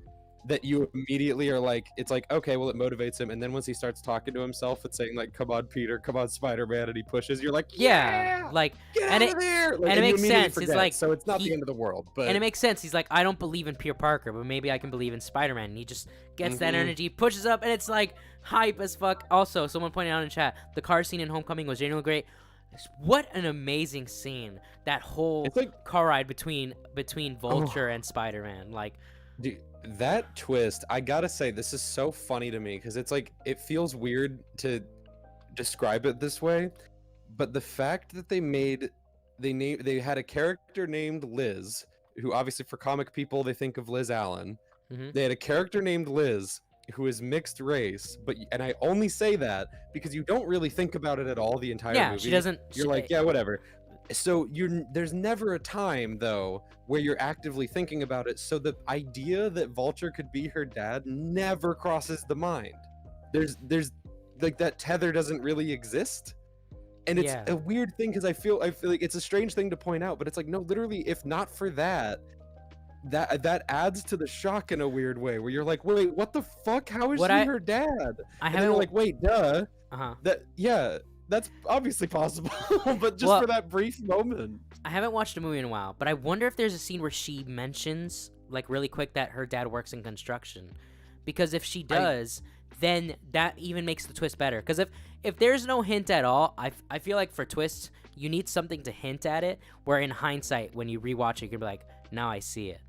that you immediately are like, it's like, okay, well, it motivates him. And then once he starts talking to himself, it's saying like, come on, Peter, come on, Spider-Man, and he pushes, you're like, yeah, like, get out of there. Like, and it makes sense. It's like, so it's not the end of the world, but and it makes sense. He's like, I don't believe in Peter Parker, but maybe I can believe in Spider-Man. And he just gets that energy, pushes up, and it's like hype as fuck. Also, someone pointed out in chat, the car scene in Homecoming was genuinely great. What an amazing scene! That whole car ride between Vulture and Spider-Man, like, dude, that twist, I gotta say, this is so funny to me because it's like, it feels weird to describe it this way, but the fact that they had a character named Liz, who obviously for comic people they think of Liz Allen. They had a character named Liz who is mixed race, and I only say that because you don't really think about it at all the entire movie. She doesn't. You're like, yeah, whatever. So there's never a time though where you're actively thinking about it. So the idea that Vulture could be her dad never crosses the mind. There's like that tether doesn't really exist, and it's a weird thing because I feel like it's a strange thing to point out, but it's like, no, literally, if not for that adds to the shock in a weird way where you're like, wait, what the fuck? How is she her dad? And then you're like, wait, duh. That's obviously possible, but just for that brief moment. I haven't watched a movie in a while, but I wonder if there's a scene where she mentions, like really quick, that her dad works in construction. Because if she does, then that even makes the twist better. Because if there's no hint at all, I feel like for twists, you need something to hint at it, where in hindsight, when you rewatch it, you can be like, now I see it.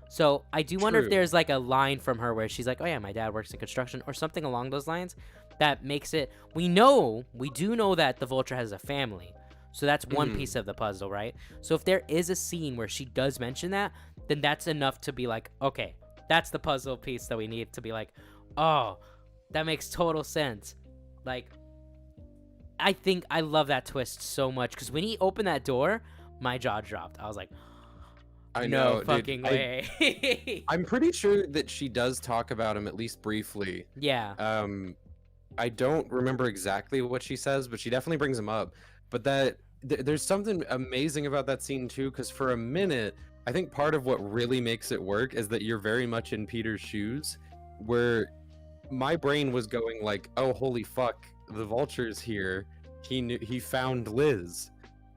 So I do wonder if there's like a line from her where she's like, oh yeah, my dad works in construction, or something along those lines that makes it. We do know that the Vulture has a family. So that's one piece of the puzzle, right? So if there is a scene where she does mention that, then that's enough to be like, okay, that's the puzzle piece that we need to be like, oh, that makes total sense. Like, I think I love that twist so much, because when he opened that door, my jaw dropped. I was like, I know, no fucking way. I'm pretty sure that she does talk about him at least briefly. Yeah. I don't remember exactly what she says, but she definitely brings him up. But there's something amazing about that scene too, because for a minute, I think part of what really makes it work is that you're very much in Peter's shoes, where my brain was going like, oh, holy fuck, the Vulture's here. He found Liz.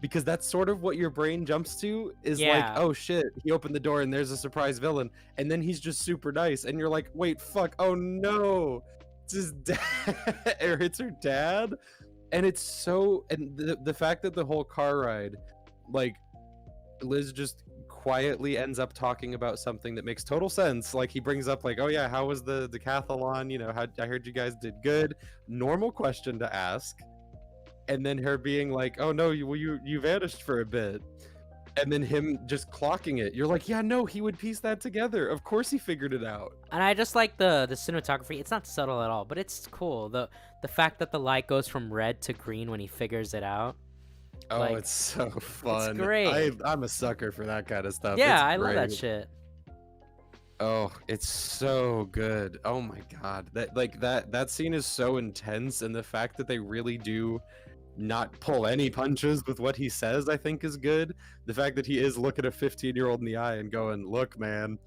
because that's sort of what your brain jumps to is like, Yeah. oh shit, he opened the door and there's a surprise villain, and then he's just super nice, and you're like, wait, fuck, oh no, it's his dad, or it's her dad, and it's so, and the fact that the whole car ride, like, Liz just quietly ends up talking about something that makes total sense. Like he brings up like, oh yeah, how was the decathlon? You know, how I heard you guys did good. Normal question to ask. And then her being like, oh no, you vanished for a bit. And then him just clocking it. You're like, yeah, no, he would piece that together. Of course he figured it out. And I just like the cinematography. It's not subtle at all, but it's cool. The fact that the light goes from red to green when he figures it out. Oh, Like, it's so fun. it's great. I'm a sucker for that kind of stuff. Yeah, It's I love that great. shit. Oh, it's so good. Oh my god. That scene is so intense, and the fact that they really do not pull any punches with what he says, I think is good. The fact that he is looking a 15-year-old in the eye and going, "Look, man,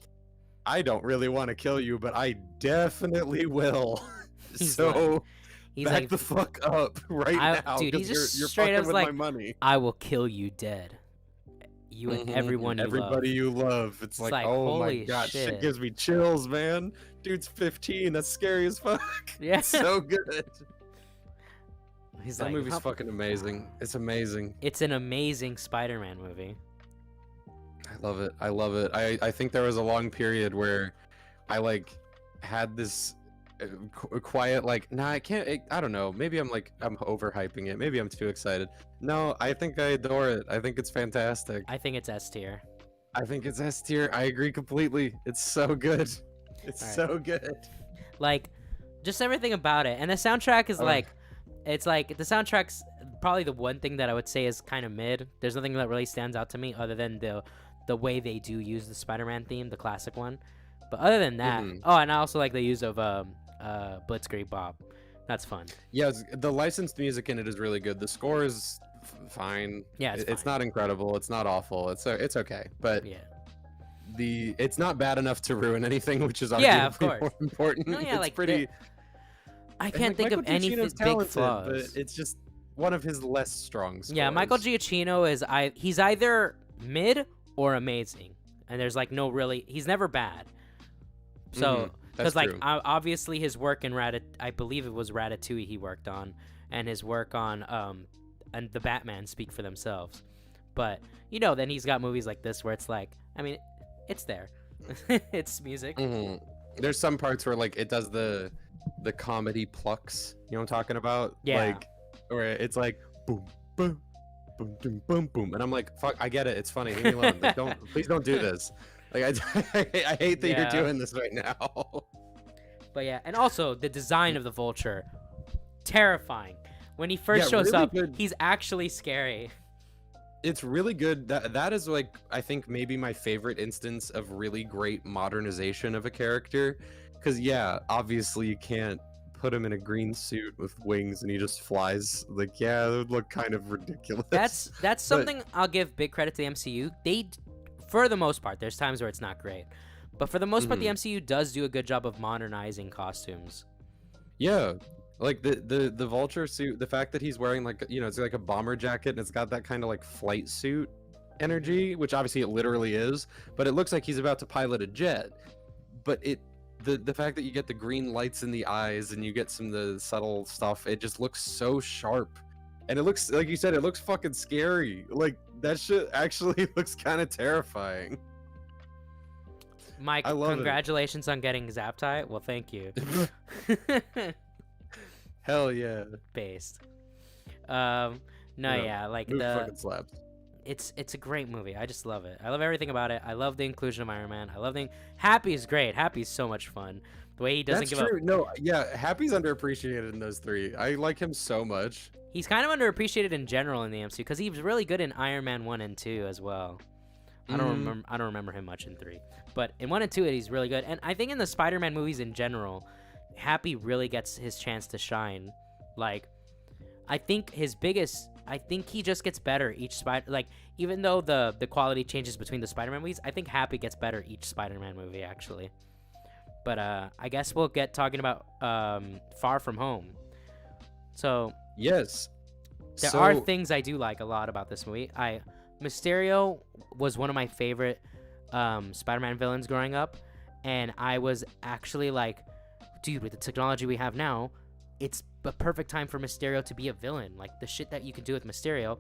I don't really want to kill you, but I definitely will." He's So He's back like, the fuck up right now, dude, 'cause he's just you're straight fucking up with like, my money. I will kill you dead. You and Mhm, everyone you everybody love. you love. It's like, oh my holy god, shit shit. gives me chills, man. Dude's 15. That's scary as fuck. Yeah. It's so good. He's That like, movie's "How-" fucking amazing. It's amazing. It's an amazing Spider-Man movie. I love it. I love it. I think there was a long period where I like had this quiet like, nah, I can't. I don't know. Maybe I'm overhyping it. Maybe I'm too excited. No, I think I adore it. I think it's fantastic. I think it's S tier. I think it's S tier. I agree completely. It's so good. It's All right. so good. Like, just everything about it. And the soundtrack is Oh. like, it's like, the soundtrack's probably the one thing that I would say is kind of mid. There's nothing that really stands out to me other than the way they do use the Spider-Man theme, the classic one. But other than that, Mhm. oh, and I also like the use of Blitzkrieg Bob. That's fun. Yeah, the licensed music in it is really good. The score is fine. Yeah, it's not incredible. It's not awful. It's okay. But Yeah. it's not bad enough to ruin anything, which is Yeah, of arguably more course. important. No, yeah, It's like, pretty. I and, can't like, think of Michael any Giacchino's big talented, flaws. but it's just one of his less strong scores. Yeah, Michael Giacchino is he's either mid or amazing, and there's like no really, he's never bad. So That's because like true. obviously his work in I believe it was Ratatouille he worked on, and his work on and the Batman speak for themselves. But you know, then he's got movies like this where it's like, I mean, it's there, it's music. Mhm. There's some parts where like it does the comedy plucks. You know what I'm talking about? Yeah. Like, where it's like boom, boom, boom, boom, boom, boom, and I'm like, fuck, I get it. It's funny. Leave me alone. Like, please don't do this. Like, I hate that Yeah. you're doing this right now. But yeah, and also the design of the Vulture, terrifying. When he first Yeah, shows really up, good. he's actually scary. It's really good. That is like, I think maybe my favorite instance of really great modernization of a character. Because yeah, obviously you can't put him in a green suit with wings and he just flies. Like, yeah, it would look kind of ridiculous. That's something I'll give big credit to the MCU. For the most part, there's times where it's not great, but for the most part, the MCU does do a good job of modernizing costumes. Yeah, like the Vulture suit, the fact that he's wearing like, you know, it's like a bomber jacket and it's got that kind of like flight suit energy, which obviously it literally is, but it looks like he's about to pilot a jet. But the fact that you get the green lights in the eyes and you get some of the subtle stuff, it just looks so sharp. And it looks, like you said, it looks fucking scary. Like, that shit actually looks kind of terrifying. Mike, I love it. congratulations on getting Zaptai. Well, thank you. Hell yeah. Based. No, yeah, like Movie fucking slaps. it's a great movie. I just love it. I love everything about it. I love the inclusion of Iron Man. I love Happy is great. Happy is so much fun. The way he doesn't That's give true. up. No, yeah, Happy's underappreciated in those three. I like him so much. He's kind of underappreciated in general in the MCU because he was really good in Iron Man 1 and 2 as well. I don't remember him much in 3, but in 1 and 2 he's really good. And I think in the Spider-Man movies in general, Happy really gets his chance to shine. Like, I think he just gets better each even though the quality changes between the Spider-Man movies, I think Happy gets better each Spider-Man movie actually. But I guess we'll get talking about Far From Home. So Yes. There are So things I do like a lot about this movie. Mysterio was one of my favorite Spider-Man villains growing up, and I was actually like, dude, with the technology we have now, it's a perfect time for Mysterio to be a villain. Like the shit that you can do with Mysterio,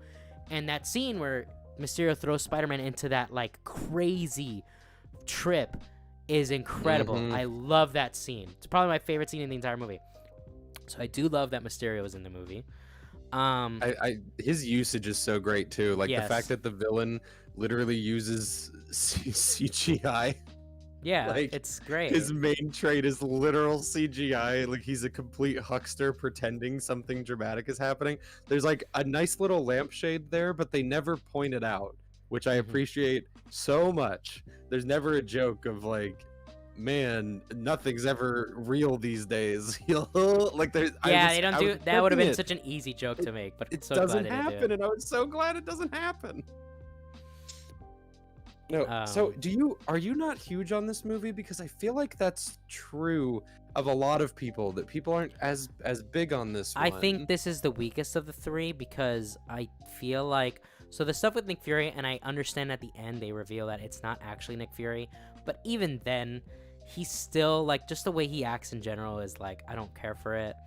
and that scene where Mysterio throws Spider-Man into that like crazy trip is incredible. I love that scene. It's probably my favorite scene in the entire movie. So I do love that Mysterio is in the movie. his usage is so great too. Like the Yes. fact that the villain literally uses CGI. Yeah, Like, it's great. His main trait is literal CGI. Like he's a complete huckster pretending something dramatic is happening. There's like a nice little lampshade there, but they never point it out, which I appreciate so much. There's never a joke of like, man, nothing's ever real these days. Like there's Yeah, I they don't I do was that. Would have been expecting such an easy joke to make, but it so doesn't glad they didn't happen, do it. and I was so glad it doesn't happen. No, so Um, are you not huge on this movie? Because I feel like that's true of a lot of people, that people aren't as big on this one. I think this is the weakest of the three because I feel like the stuff with Nick Fury, and I understand at the end they reveal that it's not actually Nick Fury, but even then, he's still like, just the way he acts in general is like, I don't care for it.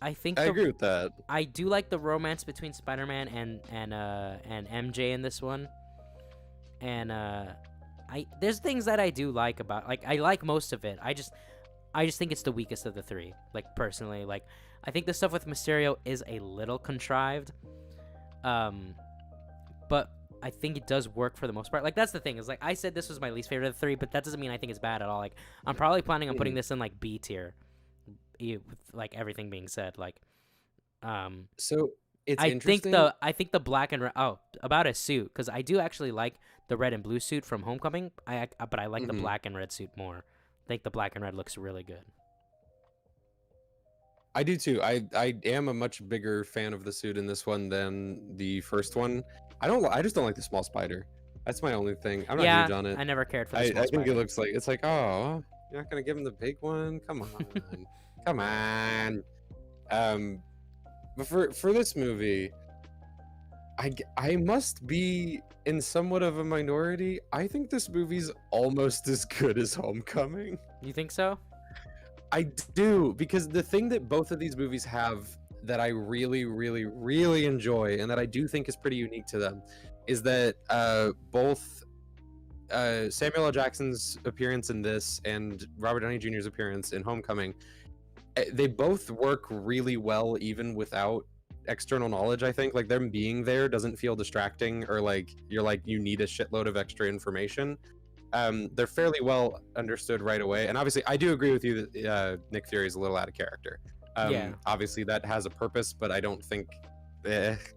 I think I agree with that. I do like the romance between Spider-Man and MJ in this one, and there's things that I do like about, like, I like most of it. I just think it's the weakest of the three. Like personally, like I think the stuff with Mysterio is a little contrived, but I think it does work for the most part. Like that's the thing, is like I said this was my least favorite of the three, but that doesn't mean I think it's bad at all. Like I'm probably planning on putting this in like B tier. With like everything being said, like So it's I interesting. think the black and red, about a suit, because I do actually like the red and blue suit from Homecoming, but I like the black and red suit more. I think the black and red looks really good. I do too. I am a much bigger fan of the suit in this one than the first one. I just don't like the small spider. That's my only thing. I'm not huge on it. I never cared for the I small think spider. it looks like, it's like, oh, you're not gonna give him the big one? Come on. Come on. But for this movie, I must be in somewhat of a minority. I think this movie's almost as good as Homecoming. You think so? I do, because the thing that both of these movies have that I really, really, really enjoy, and that I do think is pretty unique to them, is that both Samuel L. Jackson's appearance in this and Robert Downey Jr.'s appearance in Homecoming, they both work really well even without external knowledge. I think like them being there doesn't feel distracting, or like you're like you need a shitload of extra information. They're fairly well understood right away, and obviously I do agree with you that Nick Fury is a little out of character. Obviously that has a purpose, but I don't think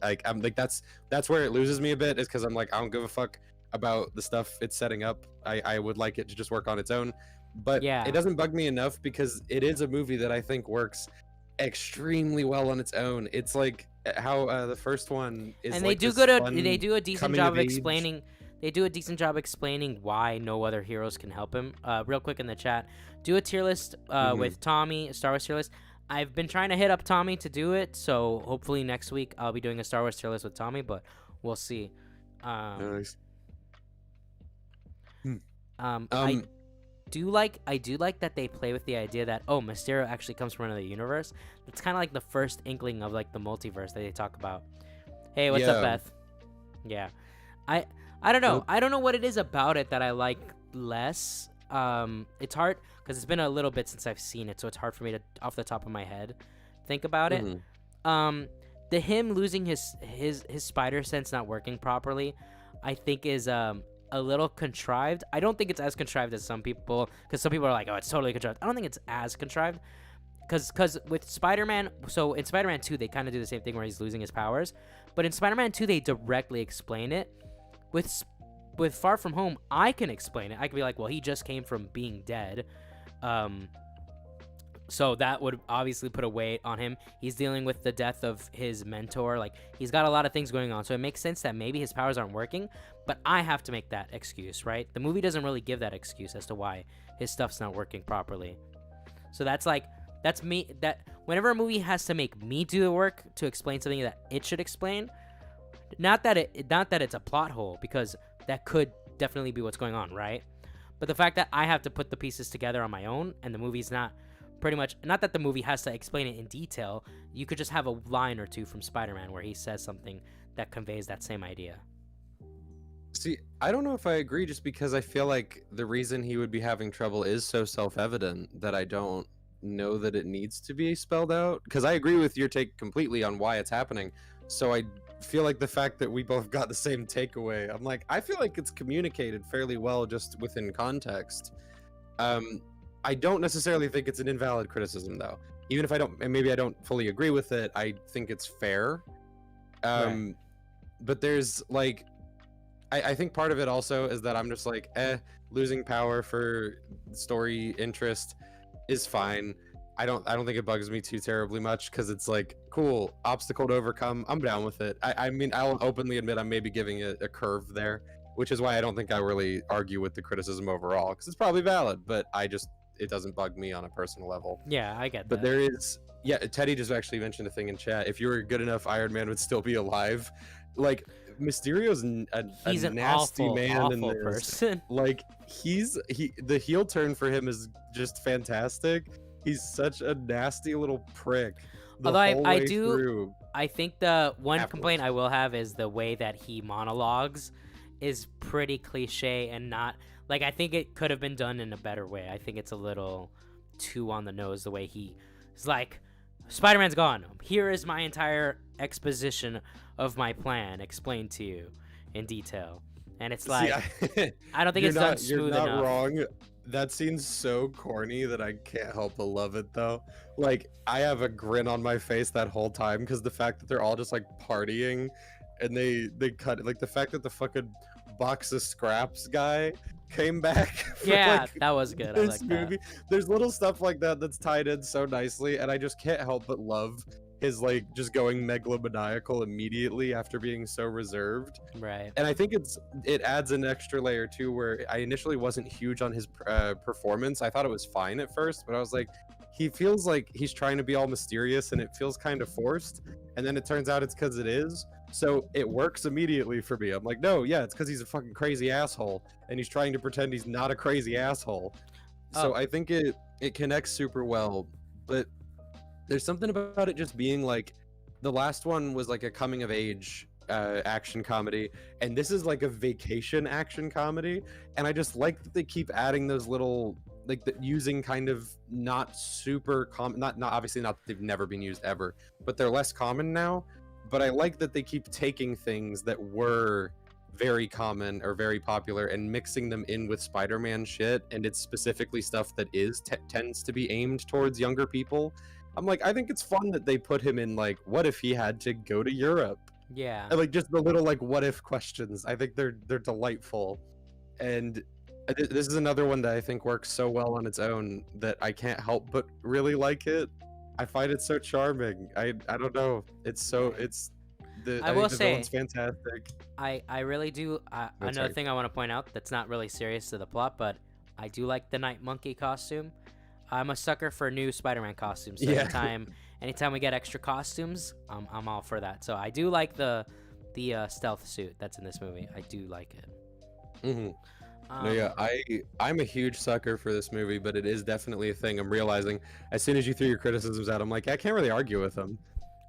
like I'm like that's where it loses me a bit, is because I'm like, I don't give a fuck about the stuff it's setting up. I would like it to just work on its own, but it doesn't bug me enough because it is a movie that I think works extremely well on its own. It's like how the first one is, and like, they do a decent coming job of of age. explaining. They do a decent job explaining why no other heroes can help him. Real quick in the chat, do a tier list with Tommy, a Star Wars tier list. I've been trying to hit up Tommy to do it, so hopefully next week I'll be doing a Star Wars tier list with Tommy, but we'll see. Nice. I do like that they play with the idea that Mysterio actually comes from another universe. It's kind of like the first inkling of like the multiverse that they talk about. Hey, what's up, Beth? Yeah, I don't know. I don't know what it is about it that I like less. It's hard because it's been a little bit since I've seen it, so it's hard for me to, off the top of my head, think about it. The him losing his spider sense not working properly, I think is a little contrived. I don't think it's as contrived as some people, because some people are like, oh, it's totally contrived. I don't think it's as contrived, because with Spider-Man, so in Spider-Man 2 they kind of do the same thing where he's losing his powers, but in Spider-Man 2 they directly explain it. With Far From Home, I can explain it. I can be like, well, he just came from being dead, so that would obviously put a weight on him. He's dealing with the death of his mentor. Like, he's got a lot of things going on, so it makes sense that maybe his powers aren't working, but I have to make that excuse, right? The movie doesn't really give that excuse as to why his stuff's not working properly. So that's like That's me. That whenever a movie has to make me do the work to explain something that it should explain, not that it's a plot hole, because that could definitely be what's going on, right? But the fact that I have to put the pieces together on my own, and the movie's not not that the movie has to explain it in detail. You could just have a line or two from Spider-Man where he says something that conveys that same idea. See, I don't know if I agree, just because I feel like the reason he would be having trouble is so self-evident that I don't know that it needs to be spelled out. Because I agree with your take completely on why it's happening. So I feel like the fact that we both got the same takeaway, I'm like, I feel like it's communicated fairly well just within context. I don't necessarily think it's an invalid criticism, though. Even if I don't, and maybe I don't fully agree with it, I think it's fair. Right. But there's like, I think part of it also is that I'm just like, losing power for story interest is fine. I don't think it bugs me too terribly much, because it's like, cool, obstacle to overcome, I'm down with it. I mean, I'll openly admit I'm maybe giving it a curve there, which is why I don't think I really argue with the criticism overall, because it's probably valid, but it doesn't bug me on a personal level. Yeah, I get that. But there is, yeah, Teddy just actually mentioned a thing in chat. If you were good enough, Iron Man would still be alive. Like, Mysterio's he's a an nasty awful, man awful in this. person. Like, the heel turn for him is just fantastic. He's such a nasty little prick. Although I think the one complaint I will have is the way that he monologues is pretty cliche and not, like, I think it could have been done in a better way. I think it's a little too on the nose, the way he is like, Spider-Man's gone. Here is my entire exposition of my plan explained to you in detail. And it's like, I don't think it's done smooth enough. You're not wrong. That scene's so corny that I can't help but love it, though. Like, I have a grin on my face that whole time, because the fact that they're all just like partying, and they cut, like, the fact that the fucking box of scraps guy came back for, yeah, like, that was good. I like that. There's little stuff like that that's tied in so nicely, and I just can't help but love his, like, just going megalomaniacal immediately after being so reserved. Right. And I think it adds an extra layer too, where I initially wasn't huge on his performance. I thought it was fine at first, but I was like, he feels like he's trying to be all mysterious, and it feels kind of forced. And then it turns out it's because it is. So it works immediately for me. I'm like, no, yeah, it's because he's a fucking crazy asshole, and he's trying to pretend he's not a crazy asshole. So I think it connects super well. But there's something about it just being like, the last one was like a coming of age action comedy, and this is like a vacation action comedy, and I just like that they keep adding those little, like, using kind of not super common, not obviously not that they've never been used ever, but they're less common now. But I like that they keep taking things that were very common or very popular and mixing them in with Spider-Man shit, and it's specifically stuff that tends to be aimed towards younger people. I'm like, I think it's fun that they put him in, like, what if he had to go to Europe? Yeah. And, like, just the little, like, what if questions. I think they're delightful. And this is another one that I think works so well on its own that I can't help but really like it. I find it so charming. I don't know. I will say, it's fantastic. I really do. Another thing I want to point out that's not really serious to the plot, but I do like the Night Monkey costume. I'm a sucker for new Spider-Man costumes. So anytime we get extra costumes, I'm all for that. So I do like the stealth suit that's in this movie. I do like it. Mm-hmm. I'm a huge sucker for this movie, but it is definitely a thing. I'm realizing as soon as you threw your criticisms out, I'm like, I can't really argue with them.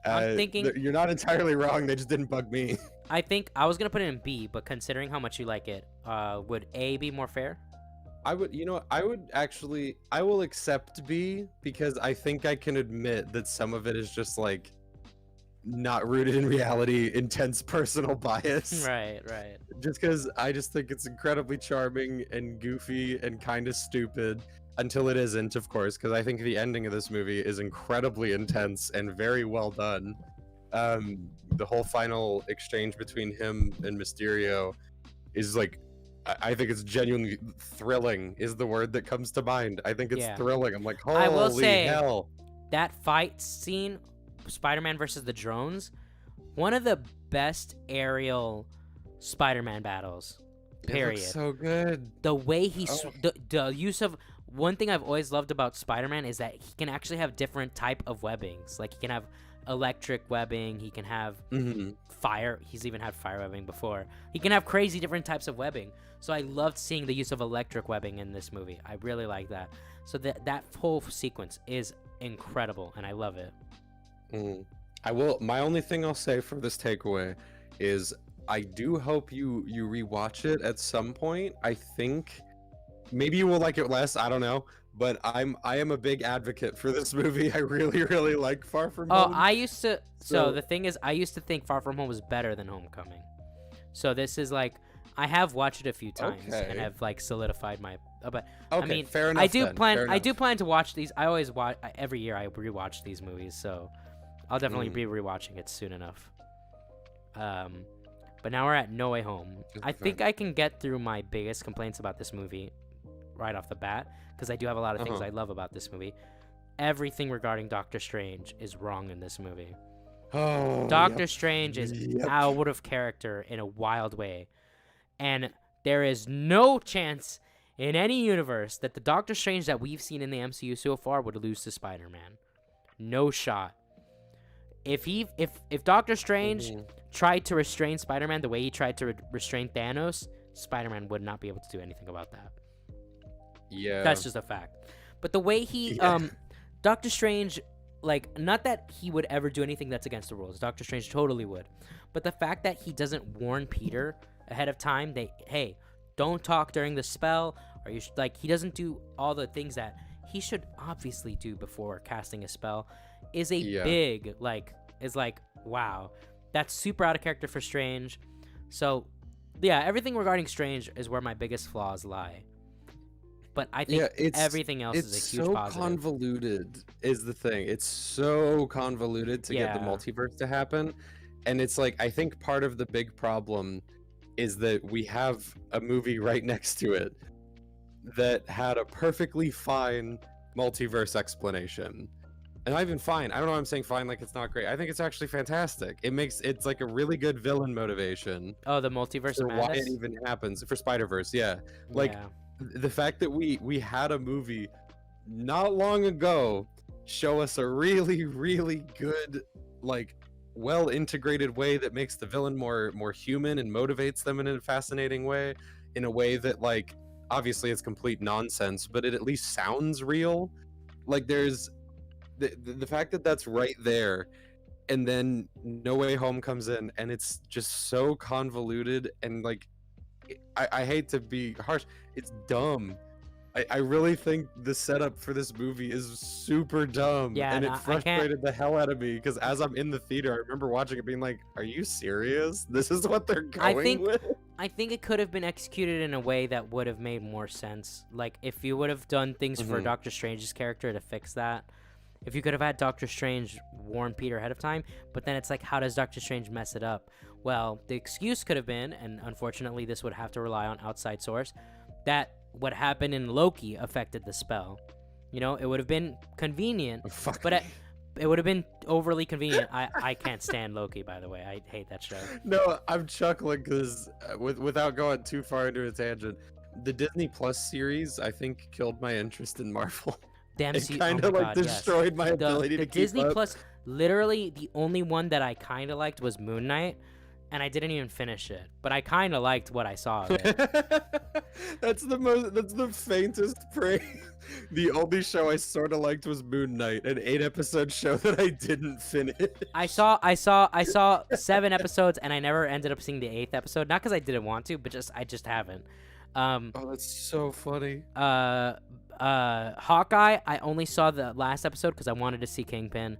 I'm thinking you're not entirely wrong. They just didn't bug me. I think I was gonna put it in B, but considering how much you like it, would A be more fair? I will accept B, because I think I can admit that some of it is just like not rooted in reality, intense personal bias. Right. Just because I just think it's incredibly charming and goofy and kind of stupid until it isn't, of course, because I think the ending of this movie is incredibly intense and very well done. The whole final exchange between him and Mysterio is like, I think it's genuinely thrilling is the word that comes to mind. I think it's thrilling. I'm like, holy I will say, hell. That fight scene, Spider-Man versus the drones, one of the best aerial Spider-Man battles. Period. It looks so good. The way the use of one thing I've always loved about Spider-Man is that he can actually have different type of webbings. Like he can have electric webbing, he can have fire. He's even had fire webbing before. He can have crazy different types of webbing. So I loved seeing the use of electric webbing in this movie. I really like that. So that whole sequence is incredible, and I love it. I will. My only thing I'll say for this takeaway is I do hope you rewatch it at some point. I think maybe you will like it less. I don't know. But I am a big advocate for this movie. I really like Far From Home. I used to. So the thing is, I used to think Far From Home was better than Homecoming. So this is like, I have watched it a few times and have like solidified my. But I mean, fair enough. I do plan to watch these. I always watch every year. I rewatch these movies, so I'll definitely be rewatching it soon enough. But now we're at No Way Home. I think I can get through my biggest complaints about this movie right off the bat, because I do have a lot of things I love about this movie. Everything regarding Doctor Strange is wrong in this movie. Doctor Strange is out of character in a wild way. And there is no chance in any universe that the Doctor Strange that we've seen in the MCU so far would lose to Spider-Man. No shot. If Doctor Strange tried to restrain Spider-Man the way he tried to restrain Thanos, Spider-Man would not be able to do anything about that. Yeah. That's just a fact. But the way he Doctor Strange, like, not that he would ever do anything that's against the rules. Doctor Strange totally would. But the fact that he doesn't warn Peter ahead of time, hey, don't talk during the spell, or he doesn't do all the things that he should obviously do before casting a spell, is a big, wow. That's super out of character for Strange. So, yeah, everything regarding Strange is where my biggest flaws lie. But I think everything else is a huge positive. It's so convoluted is the thing. It's so convoluted to get the multiverse to happen. And it's like, I think part of the big problem is that we have a movie right next to it that had a perfectly fine multiverse explanation. And not even fine. I don't know why I'm saying fine like it's not great. I think it's actually fantastic. It's like a really good villain motivation. Oh, the multiverse for why it even happens. For Spider-Verse, the fact that we had a movie not long ago show us a really good, like, well integrated way that makes the villain more human and motivates them in a fascinating way, in a way that, like, obviously it's complete nonsense, but it at least sounds real. Like, there's the fact that that's right there, and then No Way Home comes in and it's just so convoluted, and like, I hate to be harsh, it's dumb. I really think the setup for this movie is super dumb, and it frustrated the hell out of me, because as I'm in the theater, I remember watching it being like, are you serious? This is what they're going with? I think it could have been executed in a way that would have made more sense. Like, if you would have done things for Doctor Strange's character to fix that. If you could have had Doctor Strange warn Peter ahead of time, but then it's like, how does Doctor Strange mess it up? Well, the excuse could have been, and unfortunately this would have to rely on outside source, that what happened in Loki affected the spell. You know, it would have been convenient, but it would have been overly convenient. I can't stand Loki, by the way. I hate that show. No, I'm chuckling because without going too far into a tangent, the Disney Plus series, I think, killed my interest in Marvel. It kind of destroyed my ability to keep Disney up. Plus, literally the only one that I kind of liked was Moon Knight, and I didn't even finish it, but I kind of liked what I saw of it. That's the faintest praise. The only show I sort of liked was Moon Knight, an 8-episode show that I didn't finish. I saw 7 episodes, and I never ended up seeing the 8th episode. Not because I didn't want to, but I just haven't. Oh, that's so funny. Hawkeye, I only saw the last episode because I wanted to see Kingpin.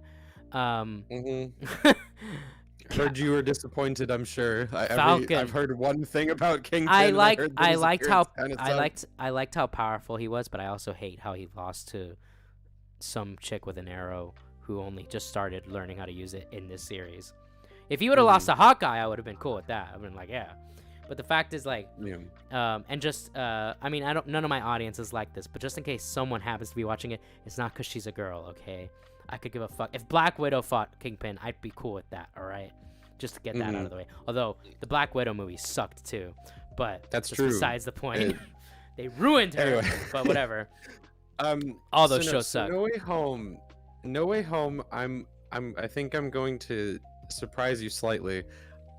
Heard you were disappointed, I'm sure. Falcon. I've heard one thing about Kingpin. I liked how powerful he was, but I also hate how he lost to some chick with an arrow who only just started learning how to use it in this series. If he would have lost to Hawkeye, I would have been cool with that. I've been like, yeah. But the fact is, like, and just, I mean, none of my audience is like this, but just in case someone happens to be watching it, it's not because she's a girl, okay? I could give a fuck. If Black Widow fought Kingpin, I'd be cool with that, all right? Just to get that out of the way. Although, the Black Widow movie sucked, too. But that's true. Besides the point. They ruined her, but whatever. All those so shows suck. No Way Home. No Way Home. I think I'm going to surprise you slightly.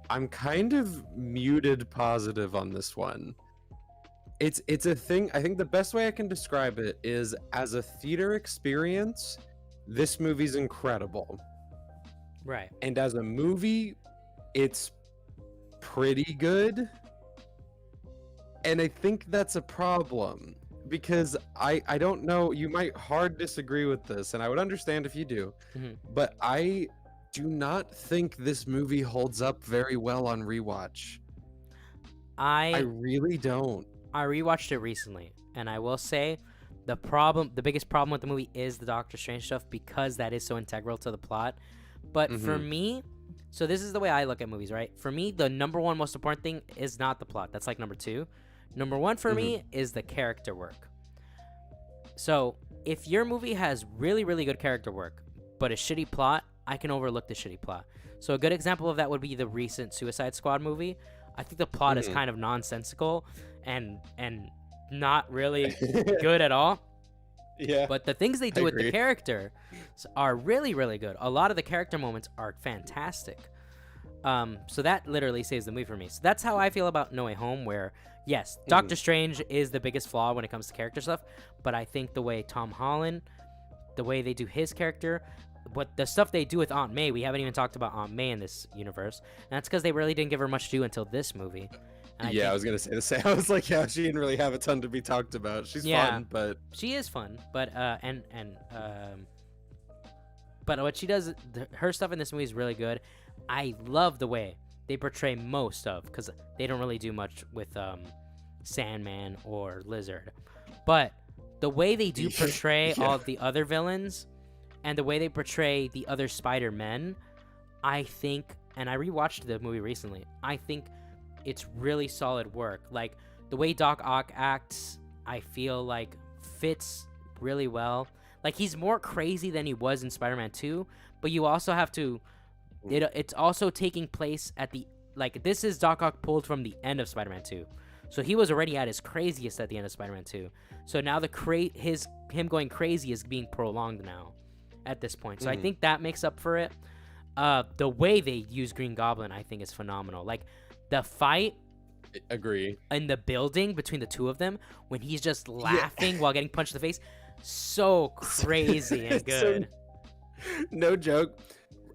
I'm kind of muted positive on this one. It's a thing. I think the best way I can describe it is as a theater experience, this movie's incredible. Right. And as a movie, it's pretty good. And I think that's a problem because I don't know, you might hard disagree with this, and I would understand if you do, but I do not think this movie holds up very well on rewatch. I really don't. I rewatched it recently, and I will say the biggest problem with the movie is the Doctor Strange stuff because that is so integral to the plot. But for me, so this is the way I look at movies, right? For me, the number one most important thing is not the plot. That's like number two. Number one for me is the character work. So if your movie has really, really good character work, but a shitty plot, I can overlook the shitty plot. So a good example of that would be the recent Suicide Squad movie. I think the plot is kind of nonsensical and not really good at all. Yeah. But the things they do with the character are really, really good. A lot of the character moments are fantastic. So that literally saves the movie for me. So that's how I feel about No Way Home, where, yes, Doctor Strange is the biggest flaw when it comes to character stuff, but I think the way Tom Holland, the way they do his character, but the stuff they do with Aunt May, we haven't even talked about Aunt May in this universe, and that's because they really didn't give her much to do until this movie. I was gonna say the same. I was like, yeah, she didn't really have a ton to be talked about. She's fun, but she is fun. But but what she does, her stuff in this movie is really good. I love the way they portray most of, because they don't really do much with Sandman or Lizard, but the way they do portray all of the other villains and the way they portray the other Spider-Men, I think, and I rewatched the movie recently, I think it's really solid work. Like, the way Doc Ock acts, I feel like fits really well. Like, he's more crazy than he was in Spider-Man 2, but you also have to, it's also taking place at the, like, this is Doc Ock pulled from the end of Spider-Man 2. So he was already at his craziest at the end of Spider-Man 2. So now him going crazy is being prolonged now at this point. So I think that makes up for it. The way they use Green Goblin, I think, is phenomenal. Like, the fight, agree, in the building between the two of them, when he's just laughing while getting punched in the face, so crazy and good. No joke.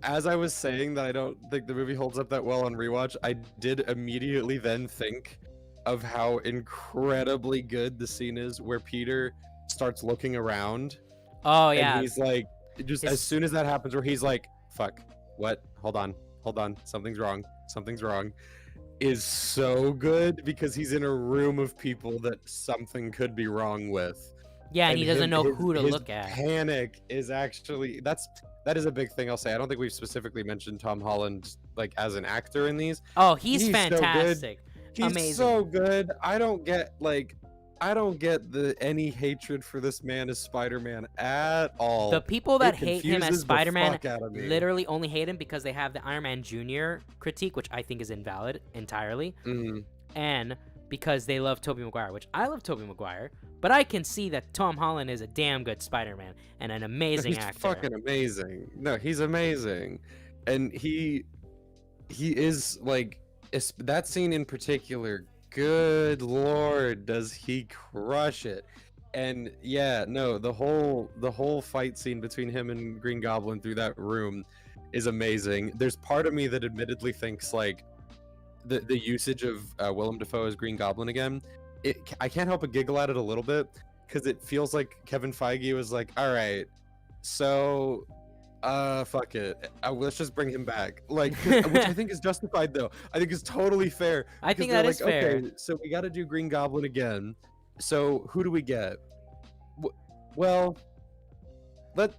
As I was saying that I don't think the movie holds up that well on rewatch, I did immediately then think of how incredibly good the scene is where Peter starts looking around. Oh, yeah. And he's like, as soon as that happens, where he's like, fuck, what? Hold on. Something's wrong. Is so good because he's in a room of people that something could be wrong with. Yeah, and he doesn't know who to look at. Panic is actually, that is a big thing I'll say. I don't think we've specifically mentioned Tom Holland like as an actor in these. Oh, he's fantastic. So he's amazing. So good. I don't get any hatred for this man as Spider-Man at all. The people that hate him as Spider-Man literally only hate him because they have the Iron Man Jr. critique, which I think is invalid entirely, and because they love Tobey Maguire, which I love Tobey Maguire, but I can see that Tom Holland is a damn good Spider-Man and an amazing actor. He's fucking amazing. No, he's amazing, and he is like that scene in particular. Good lord, does he crush it. And yeah, no, the whole fight scene between him and Green Goblin through that room is amazing. There's part of me that admittedly thinks like the usage of Willem Dafoe as Green Goblin again, I can't help but giggle at it a little bit because it feels like Kevin Feige was like, all right, so fuck it, let's just bring him back, like, which I think is justified though. I think is totally fair. I think that is fair. Okay, so we got to do Green Goblin again. So who do we get? Well, let's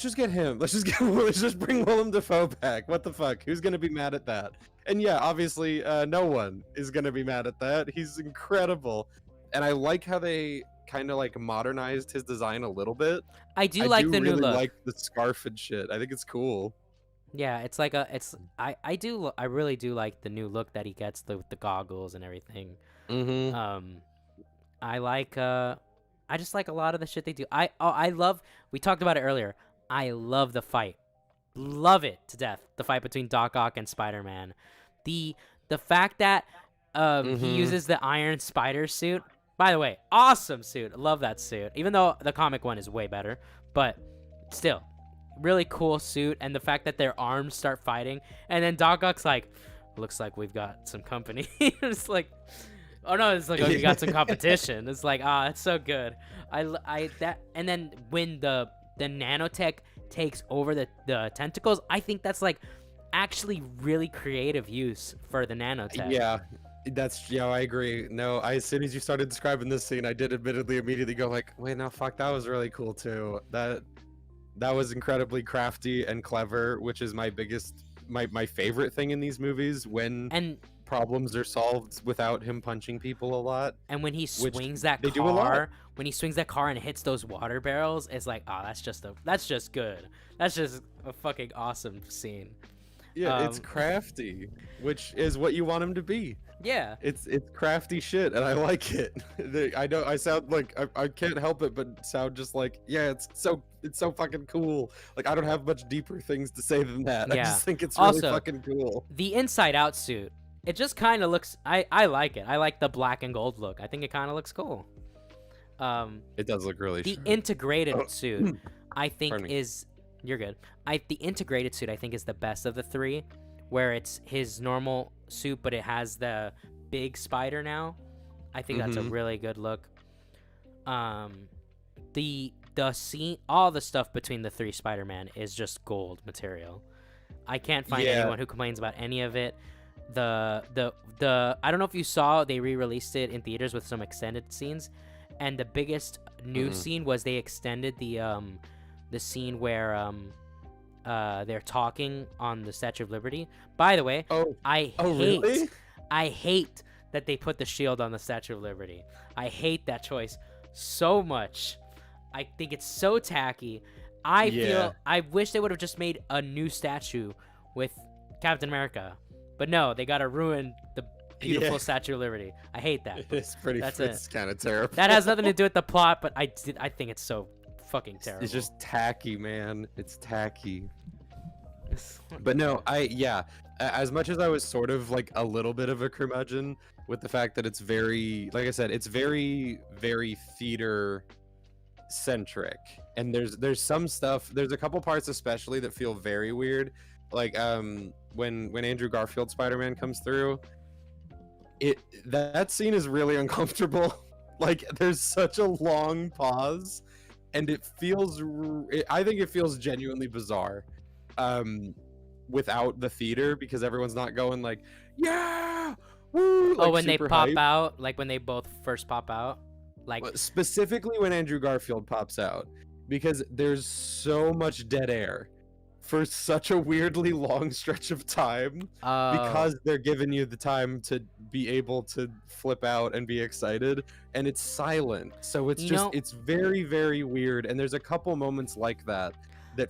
just get him. Let's just bring Willem Dafoe back. What the fuck? Who's gonna be mad at that? And yeah, obviously, no one is gonna be mad at that. He's incredible, and I like how they kind of like modernized his design a little bit. I do like the new look. I like the scarf and shit. I think it's cool. Yeah, it's like I really do like the new look that he gets with the goggles and everything. I like I just like a lot of the shit they do. I love. We talked about it earlier. I love the fight. Love it to death. The fight between Doc Ock and Spider-Man. The fact that he uses the Iron Spider suit. By the way, awesome suit. Love that suit. Even though the comic one is way better, but still, really cool suit. And the fact that their arms start fighting, and then Doc Ock's like, "Looks like we've got some company." It's like, oh no, it's like, oh, you got some competition. It's like, it's so good. And then when the nanotech takes over the tentacles, I think that's like actually really creative use for the nanotech. Yeah, I agree. No, as soon as you started describing this scene, I did admittedly immediately go like, wait, no, fuck, that was really cool too. That was incredibly crafty and clever, which is my favorite thing in these movies, when problems are solved without him punching people a lot. And when he swings that car, and hits those water barrels, it's like, that's just good. That's just a fucking awesome scene. Yeah, it's crafty, which is what you want him to be. Yeah, it's crafty shit, and I like it. I know I sound like I can't help it but sound just like, yeah, it's so fucking cool. Like, I don't have much deeper things to say than that. Yeah. I just think it's really Also, fucking cool. The Inside Out suit, it just kind of looks. I like it. I like the black and gold look. I think it kind of looks cool. It does look really. The integrated suit, I think Pardon me. is. You're good. The integrated suit, I think, is the best of the three, where it's his normal suit, but it has the big spider now. I think that's a really good look. The scene, all the stuff between the three Spider-Man is just gold material. I can't find anyone who complains about any of it. The I don't know if you saw, they re-released it in theaters with some extended scenes, and the biggest new scene was they extended the scene where they're talking on the Statue of Liberty. By the way, really? I hate that they put the shield on the Statue of Liberty. I hate that choice so much. I think it's so tacky. I wish they would have just made a new statue with Captain America. But no, they gotta ruin the beautiful Statue of Liberty. I hate that. It's kind of terrible. That has nothing to do with the plot, but I think it's so fucking terrible. It's just tacky, man. It's tacky. But no, as much as I was sort of like a little bit of a curmudgeon with the fact that it's very, like I said, it's very, very theater centric, and there's some stuff, there's a couple parts especially that feel very weird, like when Andrew Garfield Spider-Man comes through, that scene is really uncomfortable. Like, there's such a long pause, and I think it feels genuinely bizarre without the theater, because everyone's not going like, yeah, woo, like, when they super pop hype. out, like when they both first pop out, like specifically when Andrew Garfield pops out, because there's so much dead air for such a weirdly long stretch of time, because they're giving you the time to be able to flip out and be excited, and it's silent, so it's it's very, very weird. And there's a couple moments like that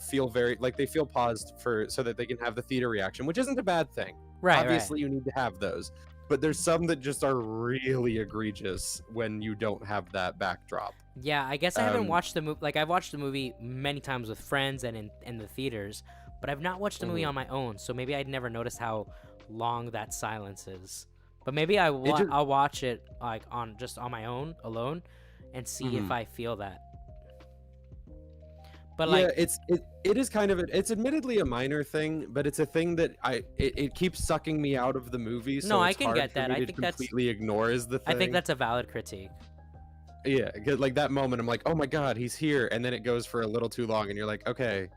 feel very like they feel paused so that they can have the theater reaction, which isn't a bad thing. Right, obviously you need to have those, but there's some that just are really egregious when you don't have that backdrop. Yeah, I guess I haven't watched the movie. Like, I've watched the movie many times with friends and in the theaters, but I've not watched the movie on my own. So maybe I'd never noticed how long that silence is. But maybe I'll watch it like on my own, alone, and see if I feel that. But like, it is kind of it's admittedly a minor thing, but it's a thing that it keeps sucking me out of the movie. So no, it's I can hard get for that. me I to think that's completely ignores the thing. I think that's a valid critique. Yeah, like that moment, I'm like, oh my god, he's here, and then it goes for a little too long, and you're like, okay,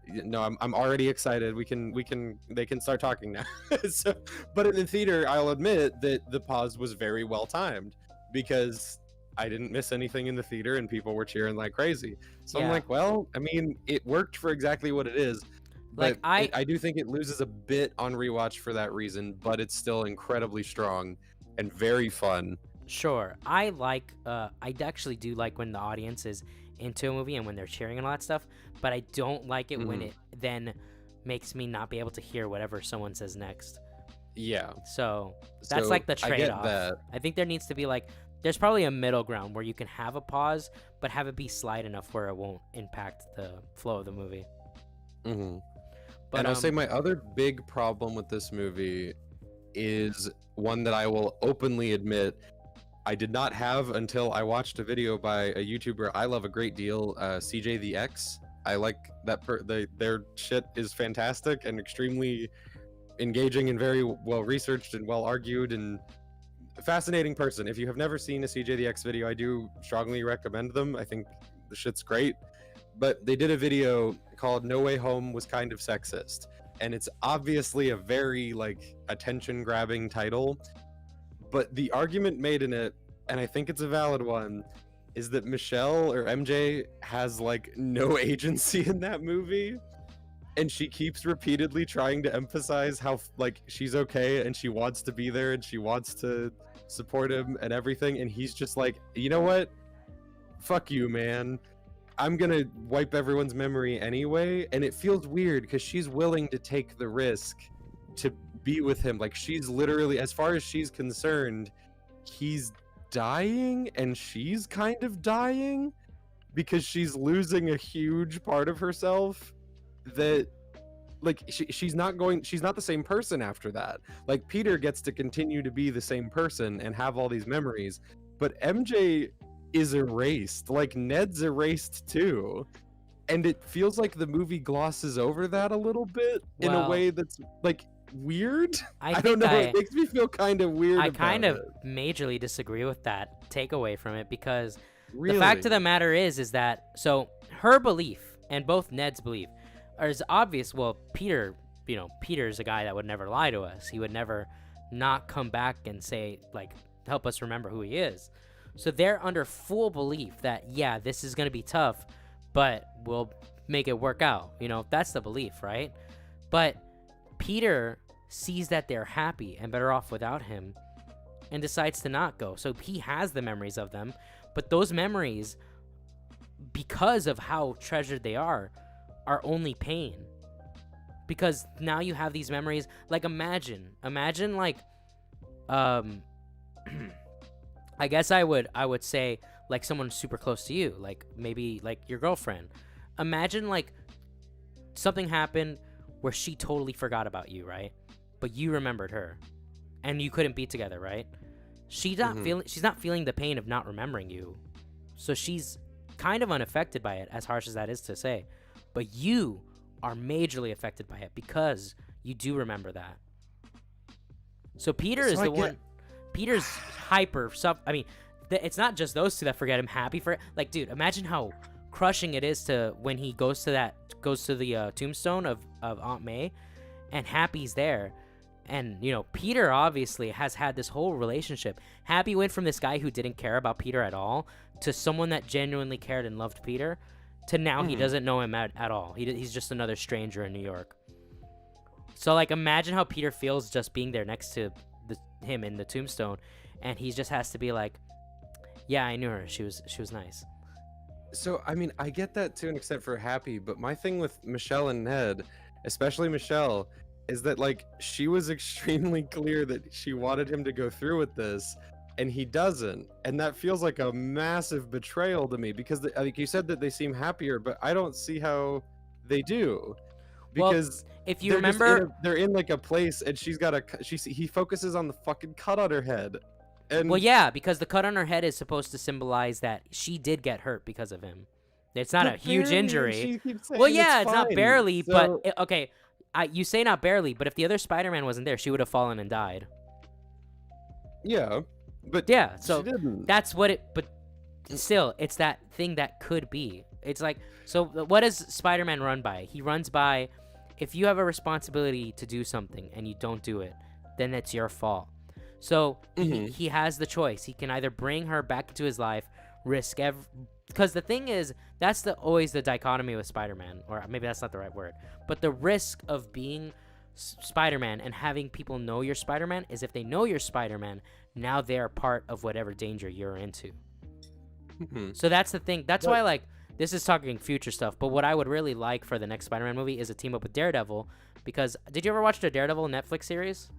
no, I'm already excited. They can start talking now. So, but in the theater, I'll admit that the pause was very well timed, because I didn't miss anything in the theater, and people were cheering like crazy. So I'm like, well, I mean, it worked for exactly what it is. But Like, I do think it loses a bit on rewatch for that reason, but it's still incredibly strong and very fun. Sure, I actually do like when the audience is into a movie and when they're cheering and all that stuff, but I don't like it when it then makes me not be able to hear whatever someone says next. Yeah. So that's like the trade-off. I get that. I think there needs to be like there's probably a middle ground where you can have a pause, but have it be slight enough where it won't impact the flow of the movie. Mm-hmm. But And I'll say my other big problem with this movie is one that I will openly admit I did not have until I watched a video by a YouTuber I love a great deal, CJ the X. I like that their shit is fantastic and extremely engaging and very well researched and well argued and fascinating person. If you have never seen a CJ the X video, I do strongly recommend them. I think the shit's great. But they did a video called No Way Home Was Kind of Sexist. And it's obviously a very like attention grabbing title. But the argument made in it, and I think it's a valid one, is that Michelle or MJ has like no agency in that movie. And she keeps repeatedly trying to emphasize how like she's okay and she wants to be there and she wants to support him and everything. And he's just like, you know what? Fuck you, man. I'm gonna wipe everyone's memory anyway. And it feels weird because she's willing to take the risk to be with him. Like she's literally, as far as she's concerned, he's dying and she's kind of dying because she's losing a huge part of herself that like she's not the same person after that. Like Peter gets to continue to be the same person and have all these memories, but MJ is erased. Like Ned's erased too, and it feels like the movie glosses over that a little bit in a way that's like weird. I don't know, it makes me feel kind of weird. I kind of majorly disagree with that takeaway from it because really? The fact of the matter is that so her belief and both Ned's belief is obvious. Well, Peter's a guy that would never lie to us. He would never not come back and say, like, help us remember who he is. So they're under full belief that, yeah, this is going to be tough, but we'll make it work out. That's the belief, right? But Peter sees that they're happy and better off without him and decides to not go. So he has the memories of them, but those memories, because of how treasured they are only pain, because now you have these memories. Like imagine like I guess I would say like someone super close to you, like maybe like your girlfriend. Imagine like something happened where she totally forgot about you, right? But you remembered her and you couldn't be together, right? She's not feeling the pain of not remembering you, so she's kind of unaffected by it, as harsh as that is to say. But you are majorly affected by it because you do remember that. So Peter is the one. Peter's hyper. I mean, it's not just those two that forget him. Happy for like, dude. Imagine how crushing it is to when he goes to the tombstone of Aunt May, and Happy's there, and Peter obviously has had this whole relationship. Happy went from this guy who didn't care about Peter at all to someone that genuinely cared and loved Peter. To now he doesn't know him at all. He's just another stranger in New York. So like imagine how Peter feels just being there next to him in the tombstone, and he just has to be like, yeah, I knew her. She was nice. So I mean, I get that to an extent for Happy, but my thing with Michelle and Ned, especially Michelle, is that like she was extremely clear that she wanted him to go through with this. And he doesn't, and that feels like a massive betrayal to me because, like you said, that they seem happier, but I don't see how they do. Because if you remember, they're in like a place, and he focuses on the fucking cut on her head. And well, yeah, because the cut on her head is supposed to symbolize that she did get hurt because of him. It's not a huge injury. Well, yeah, it's not barely, but okay. You say not barely, but if the other Spider-Man wasn't there, she would have fallen and died. Yeah. But yeah, so that's what it. But still, it's that thing that could be. It's like, so what does Spider-Man run by? He runs by, if you have a responsibility to do something and you don't do it, then it's your fault. So he has the choice. He can either bring her back into his life, risk because the thing is, that's always the dichotomy with Spider-Man, or maybe that's not the right word, but the risk of being Spider-Man and having people know you're Spider-Man is if they know you're Spider-Man, now they're part of whatever danger you're into. So that's the thing. That's why, like, this is talking future stuff, but what I would really like for the next Spider-Man movie is a team up with Daredevil, because did you ever watch the Daredevil Netflix series?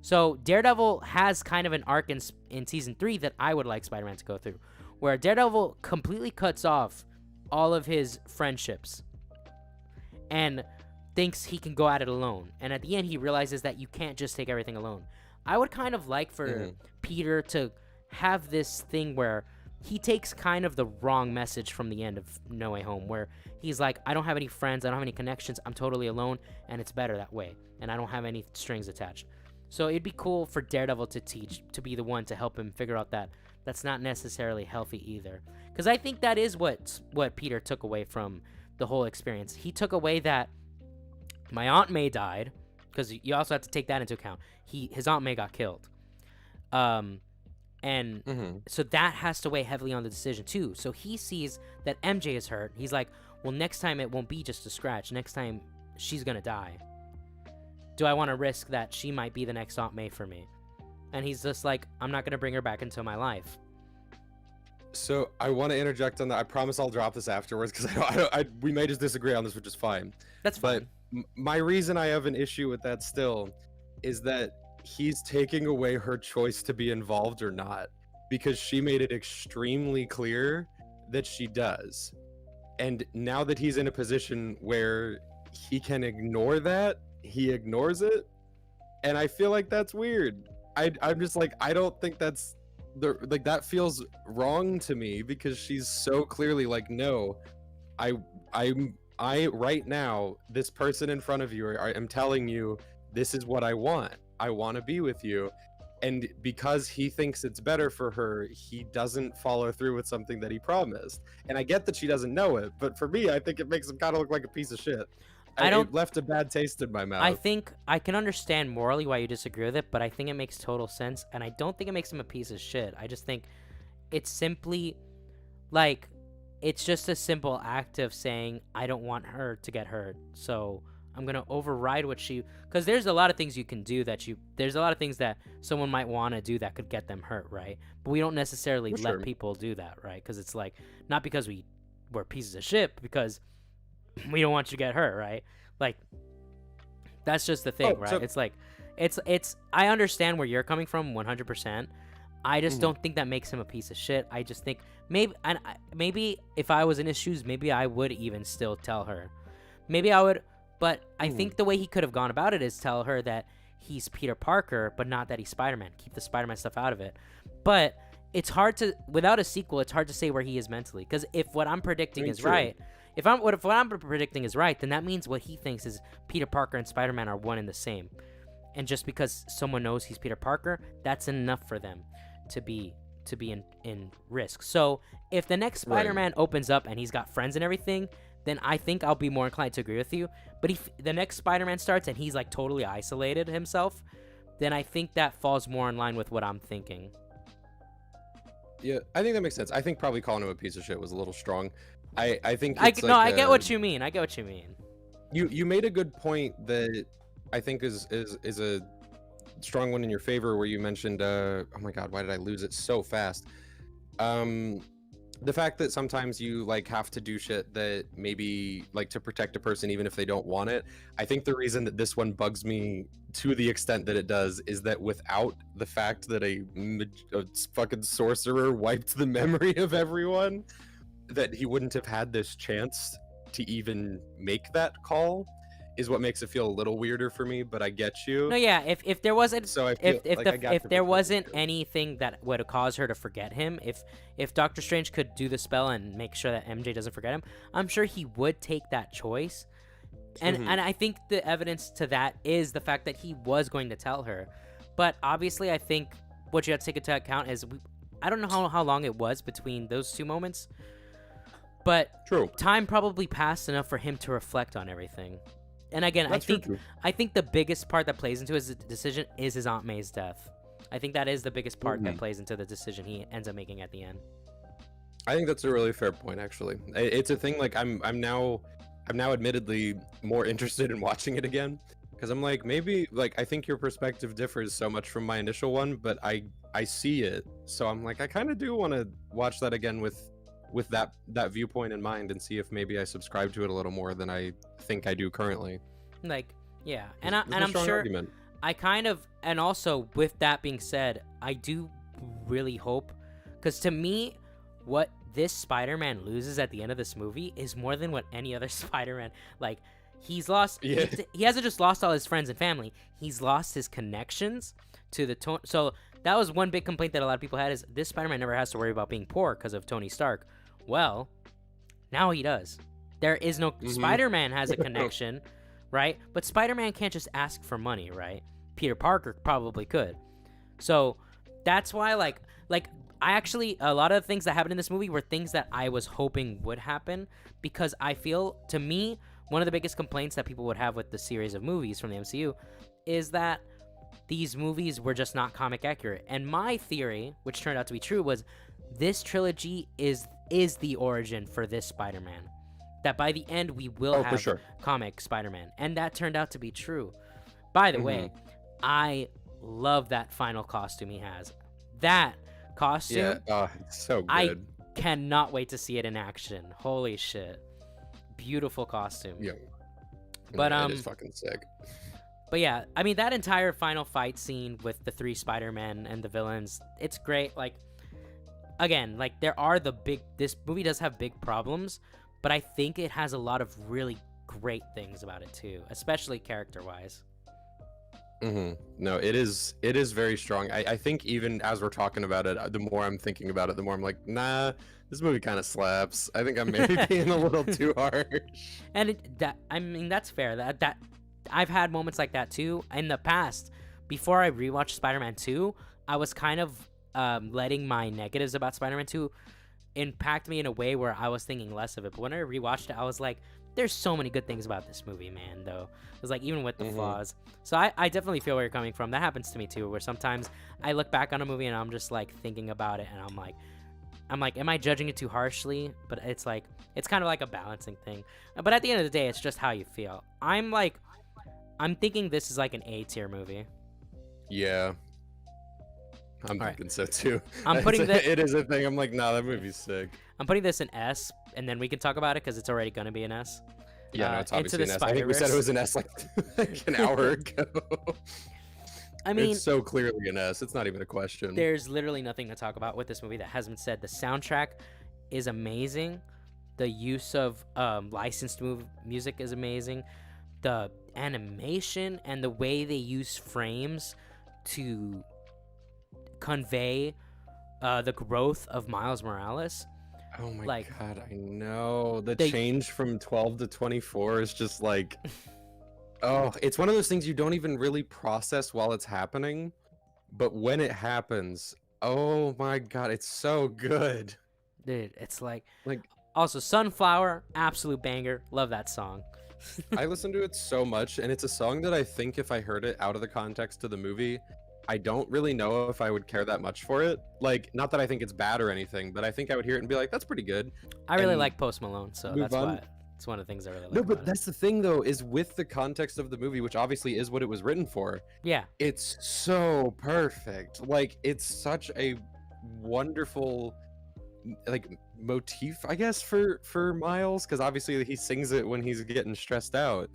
So Daredevil has kind of an arc in season 3 that I would like Spider-Man to go through, where Daredevil completely cuts off all of his friendships and thinks he can go at it alone. And at the end, he realizes that you can't just take everything alone. I would kind of like for Peter to have this thing where he takes kind of the wrong message from the end of No Way Home, where he's like, I don't have any friends, I don't have any connections, I'm totally alone, and it's better that way, and I don't have any strings attached. So it'd be cool for Daredevil to be the one to help him figure out that that's not necessarily healthy either. Because I think that is what Peter took away from the whole experience. He took away that my Aunt May died, because you also have to take that into account. His Aunt May got killed. And so that has to weigh heavily on the decision too. So he sees that MJ is hurt. He's like, well, next time it won't be just a scratch. Next time she's going to die. Do I want to risk that she might be the next Aunt May for me? And he's just like, I'm not going to bring her back into my life. So I want to interject on that. I promise I'll drop this afterwards because we may just disagree on this, which is fine. That's fine. But my reason I have an issue with that still is that he's taking away her choice to be involved or not, because she made it extremely clear that she does. And now that he's in a position where he can ignore that, he ignores it. And I feel like that's weird. I'm just like, I don't think that's that feels wrong to me, because she's so clearly like, no, I right now, this person in front of you, I'm telling you, this is what I want. I want to be with you. And because he thinks it's better for her, he doesn't follow through with something that he promised. And I get that she doesn't know it, but for me, I think it makes him kind of look like a piece of shit. It left a bad taste in my mouth. I think I can understand morally why you disagree with it, but I think it makes total sense. And I don't think it makes him a piece of shit. I just think it's simply like, it's just a simple act of saying, I don't want her to get hurt. So I'm going to override what because there's a lot of things you can do there's a lot of things that someone might want to do that could get them hurt, right? But we don't necessarily let people do that, right? Because it's like, not because we're pieces of shit, but because we don't want you to get hurt, right? Like, that's just the thing, right? So it's like, I understand where you're coming from 100%. I just don't think that makes him a piece of shit. I just think maybe if I was in his shoes, maybe I would even still tell her. Maybe I would. But I think the way he could have gone about it is tell her that he's Peter Parker, but not that he's Spider-Man. Keep the Spider-Man stuff out of it. But it's hard to, without a sequel, it's hard to say where he is mentally. Because if what I'm predicting is right, if what I'm predicting is right, then that means what he thinks is Peter Parker and Spider-Man are one and the same. And just because someone knows he's Peter Parker, that's enough for them to be in risk. So if the next Spider-Man opens up and he's got friends and everything, then I think I'll be more inclined to agree with you. But if the next Spider-Man starts and he's like totally isolated himself, then I think that falls more in line with what I'm thinking. Yeah, I think that makes sense. I think probably calling him a piece of shit was a little strong. I think I get what you mean. You made a good point that I think is a strong one in your favor, where you mentioned oh my god, why did I lose it so fast? The fact that sometimes you like have to do shit that maybe like to protect a person even if they don't want it. I think the reason that this one bugs me to the extent that it does is that without the fact that a fucking sorcerer wiped the memory of everyone, that he wouldn't have had this chance to even make that call is what makes it feel a little weirder for me, but I get you. No, yeah, if there wasn't, so if there wasn't anything that would cause her to forget him, if Doctor Strange could do the spell and make sure that MJ doesn't forget him, I'm sure he would take that choice. And I think the evidence to that is the fact that he was going to tell her. But obviously, I think what you have to take into account is I don't know how long it was between those two moments, but time probably passed enough for him to reflect on everything. And again, I think the biggest part that plays into his decision is his Aunt May's death. I think that is the biggest part that plays into the decision he ends up making at the end. I think that's a really fair point, actually. It's a thing, like I'm now admittedly more interested in watching it again, because I'm like, maybe, like, I think your perspective differs so much from my initial one, but I see it, so I'm like, I kind of do want to watch that again with that viewpoint in mind, and see if maybe I subscribe to it a little more than I think I do currently. Like, yeah, and I'm sure argument. I kind of, and also with that being said, I do really hope, because to me, what this Spider-Man loses at the end of this movie is more than what any other Spider-Man, like, he's lost, he hasn't just lost all his friends and family, he's lost his connections to the so that was one big complaint that a lot of people had, is this Spider-Man never has to worry about being poor because of Tony Stark. Well, now he does. There is no, Spider-Man has a connection, right? But Spider-Man can't just ask for money, right? Peter Parker probably could. So that's why, like I actually, a lot of the things that happened in this movie were things that I was hoping would happen, because I feel, to me, one of the biggest complaints that people would have with the series of movies from the MCU is that these movies were just not comic accurate. And my theory, which turned out to be true, was this trilogy is the origin for this Spider-Man. That by the end we will have comic Spider-Man, and that turned out to be true. By the way, I love that final costume he has. That costume, it's so good. I cannot wait to see it in action. Holy shit, beautiful costume. Yeah, but it is fucking sick. But yeah, I mean, that entire final fight scene with the 3 Spider-Men and the villains, it's great. Like, again, like, this movie does have big problems, but I think it has a lot of really great things about it too, especially character-wise. No, it is very strong. I think even as we're talking about it, the more I'm thinking about it, the more I'm like, nah, this movie kind of slaps. I think I'm maybe being a little too harsh. And I mean, that's fair. That I've had moments like that too in the past. Before I rewatched Spider-Man 2, I was kind of letting my negatives about Spider-Man 2 impact me in a way where I was thinking less of it. But when I rewatched it, I was like, there's so many good things about this movie, man, though. It was like, even with the flaws. So I definitely feel where you're coming from. That happens to me too, where sometimes I look back on a movie and I'm just like thinking about it, and I'm like, am I judging it too harshly? But it's like, it's kind of like a balancing thing. But at the end of the day, it's just how you feel. I'm thinking this is like an A tier movie. Yeah. I'm thinking so too. I'm putting it is a thing. I'm like, nah, that movie's sick. I'm putting this in S, and then we can talk about it because it's already gonna be an S. Yeah, no, it's obviously an S. I think we said it was an S like an hour ago. I mean, it's so clearly an S. It's not even a question. There's literally nothing to talk about with this movie that hasn't been said. The soundtrack is amazing. The use of licensed music is amazing. The animation and the way they use frames to convey the growth of Miles Morales. Oh my god, I know. The change from 12 to 24 is just like, oh, it's one of those things you don't even really process while it's happening, but when it happens, oh my god, it's so good. Dude, it's like also Sunflower, absolute banger. Love that song. I listen to it so much, and it's a song that I think if I heard it out of the context of the movie, I don't really know if I would care that much for it. Like, not that I think it's bad or anything, but I think I would hear it and be like, that's pretty good. I really like Post Malone, so that's why it's one of the things I really like. No, but that's the thing, though, is with the context of the movie, which obviously is what it was written for. Yeah. It's so perfect. Like, it's such a wonderful, like, motif, I guess, for Miles, because obviously he sings it when he's getting stressed out.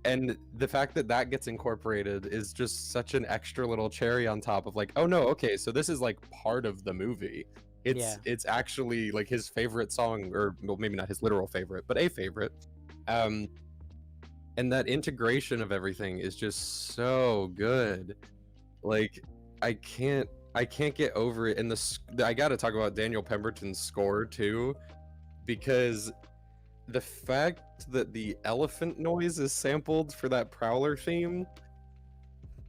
And the fact that that gets incorporated is just such an extra little cherry on top of like, oh no, okay, so this is like part of the movie. It's actually like his favorite song, or well, maybe not his literal favorite, but a favorite. And that integration of everything is just so good. Like, I can't get over it. And I got to talk about Daniel Pemberton's score too, because the fact that the elephant noise is sampled for that Prowler theme.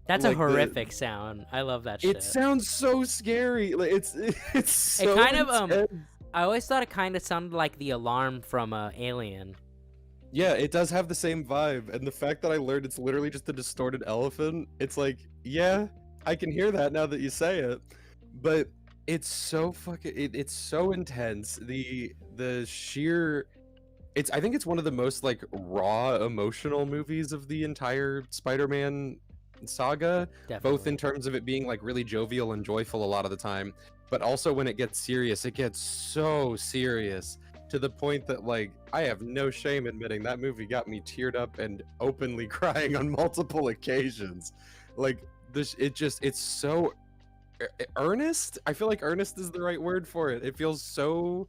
That's like a horrific sound. I love that shit. It sounds so scary. Like it's so it kind of I always thought it kind of sounded like the alarm from Alien. Yeah, it does have the same vibe, and the fact that I learned it's literally just a distorted elephant, it's like, yeah, I can hear that now that you say it. But it's so fucking it's so intense. The sheer I think it's one of the most like raw emotional movies of the entire Spider-Man saga. Definitely. Both in terms of it being like really jovial and joyful a lot of the time, but also when it gets serious, it gets so serious to the point that like I have no shame admitting that movie got me teared up and openly crying on multiple occasions. Like this, it's so earnest. I feel like earnest is the right word for it. It feels so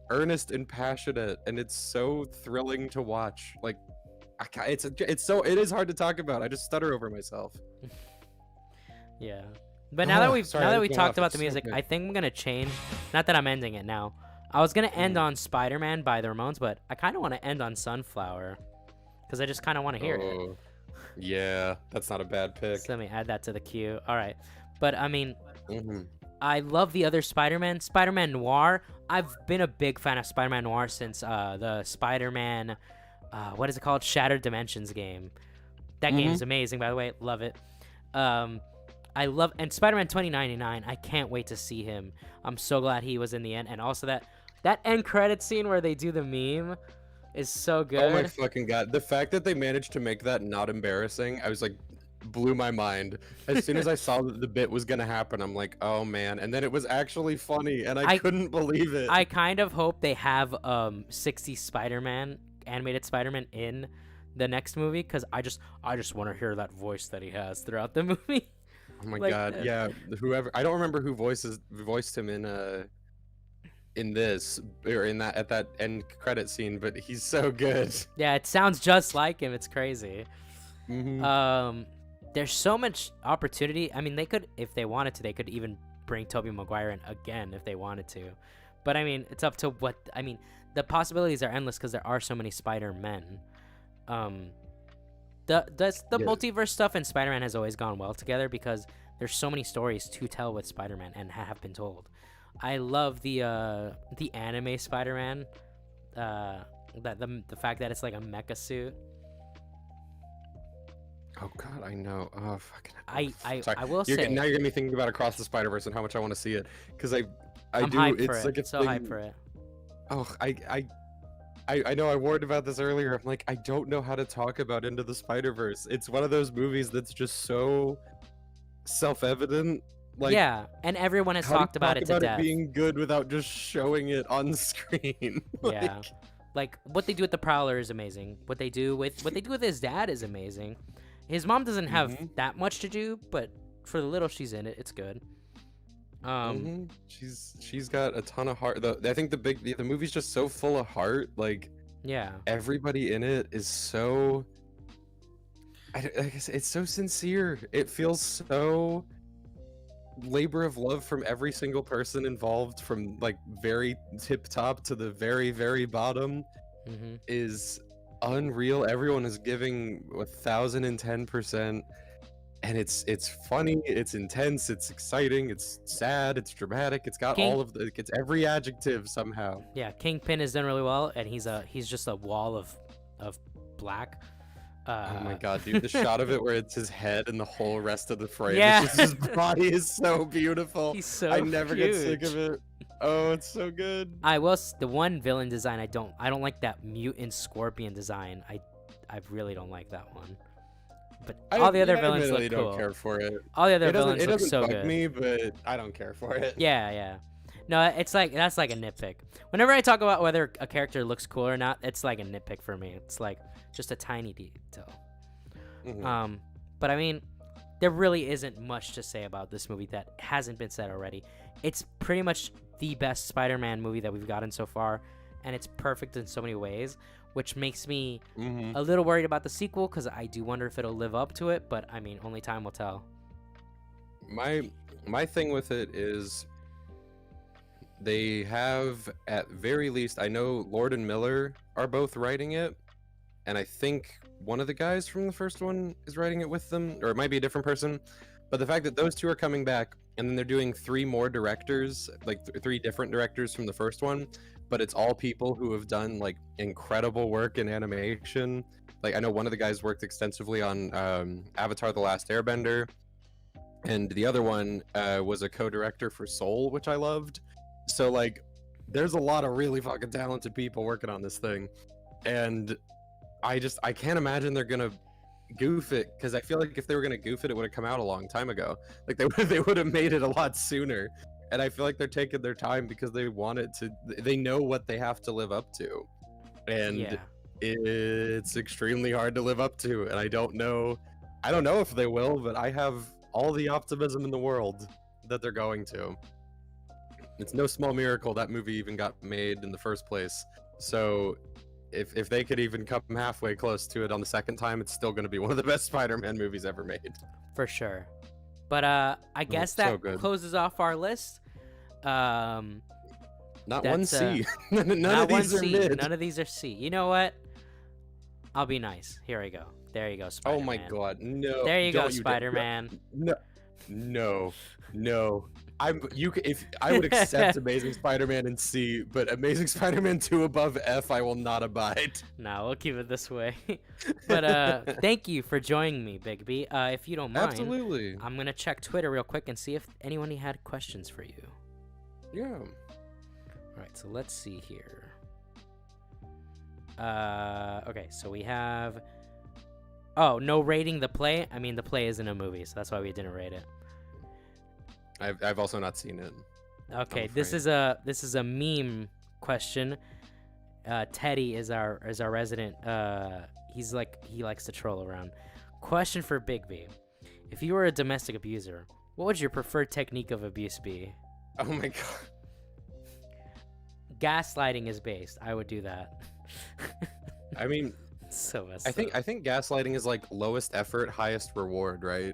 earnest and passionate, and it's so thrilling to watch. Like, it is hard to talk about. I just stutter over myself. Yeah. But now that we talked about the so music, good. I think I'm gonna change. Not that I'm ending it now. I was gonna end on Spider-Man by the Ramones, but I kind of want to end on Sunflower, because I just kind of want to hear it. Yeah, that's not a bad pick. So let me add that to the queue. All right. But I mean, Mhm. I love the other Spider-Man. Spider-Man Noir. I've been a big fan of Spider-Man Noir since the Spider-Man, what is it called? Shattered Dimensions game. That game is amazing, by the way. Love it. I love, and Spider-Man 2099. I can't wait to see him. I'm so glad he was in the end. And also that end credit scene where they do the meme is so good. Oh my fucking god. The fact that they managed to make that not embarrassing, I was like, blew my mind. As soon as I saw that the bit was gonna happen, I'm like, oh man. And then it was actually funny, and I couldn't believe it. I kind of hope they have 60 Spider-Man, animated Spider-Man in the next movie, because I just want to hear that voice that he has throughout the movie. Oh my god, yeah. Whoever, I don't remember who voiced him in this, or in that, at that end credit scene, but he's so good. Yeah, it sounds just like him. It's crazy. There's so much opportunity. I mean, they could, if they wanted to, they could even bring Tobey Maguire in again if they wanted to. But I mean, it's up to what, I mean, the possibilities are endless because there are so many Spider-Men. The multiverse stuff and Spider-Man has always gone well together because there's so many stories to tell with Spider-Man and have been told. I love the anime Spider-Man, the fact that it's like a mecha suit. Oh god, I know. Oh fucking. I will say now you're gonna be thinking about Across the Spider-Verse and how much I want to see it, because I'm do. Hyped It's for like it. a So thing. hyped for it. Oh, I know I warned about this earlier. I'm like, I don't know how to talk about Into the Spider-Verse. It's one of those movies that's just so self-evident. Like, yeah, and everyone has talked about it to death. Being good without just showing it on screen. Yeah, like what they do with the Prowler is amazing. What they do with his dad is amazing. His mom doesn't have that much to do, but for the little she's in it, it's good. She's got a ton of heart. I think the movie's just so full of heart. Like, yeah, everybody in it is so. I guess it's so sincere. It feels so labor of love from every single person involved, from like very tip top to the very, very bottom. Is unreal. Everyone is giving 1010%, and it's funny, it's intense, it's exciting, it's sad, it's dramatic, it's got it's every adjective somehow. Yeah, Kingpin is done really well, and he's just a wall of black. Oh my god, dude, the shot of it where it's his head and the whole rest of the frame, yeah. it's just his body is so beautiful. He's so I never huge. get sick of it. Oh, it's so good. The one villain design I don't like, that mutant scorpion design. I really don't like that one. But all the other villains look cool. Don't care for it. All the other villains look so good. It doesn't bug me, but I don't care for it. Yeah. No, it's like, that's like a nitpick. Whenever I talk about whether a character looks cool or not, it's like a nitpick for me. It's like just a tiny detail. But I mean, there really isn't much to say about this movie that hasn't been said already. It's pretty much the best Spider-Man movie that we've gotten so far, and it's perfect in so many ways, which makes me a little worried about the sequel, because I do wonder if it'll live up to it, but I mean, only time will tell. My thing with it is, they have, at very least, I know Lord and Miller are both writing it, and I think one of the guys from the first one is writing it with them, or it might be a different person. But the fact that those two are coming back, and then they're doing 3 more directors, like 3 different directors from the first one, but it's all people who have done like incredible work in animation. Like, I know one of the guys worked extensively on Avatar: The Last Airbender, and the other one was a co-director for Soul, which I loved. So like, there's a lot of really fucking talented people working on this thing, and I can't imagine they're gonna goof it, because I feel like if they were gonna goof it, it would have come out a long time ago. Like, they would have made it a lot sooner. And I feel like they're taking their time because they want it to. They know what they have to live up to, and it's extremely hard to live up to. And I don't know I don't know if they will, but I have all the optimism in the world that they're going to. It's no small miracle that movie even got made in the first place. So if they could even come halfway close to it on the second time, it's still going to be one of the best Spider-Man movies ever made. For sure. But I guess so that good. closes off our list. Not one That's, C. None not of these one are C. mid. None of these are C. You know what? I'll be nice. Here we go. There you go, Spider-Man. Oh my god, no. There you go, Don't Spider-Man. No. If I would accept Amazing Spider-Man in C, but Amazing Spider-Man 2 above F, I will not abide. No, we'll keep it this way. But thank you for joining me, Bigby. If you don't mind, Absolutely. I'm gonna check Twitter real quick and see if anyone had questions for you. Yeah. All right, so let's see here. Okay, so we have. Oh, no rating the play. I mean, the play isn't a movie, so that's why we didn't rate it. I've also not seen it. Okay, this is a meme question. Teddy is our resident. He likes to troll around. Question for Bigby: if you were a domestic abuser, what would your preferred technique of abuse be? Oh my god. Gaslighting is based. I would do that. I mean, so messed I think gaslighting is like lowest effort, highest reward, right?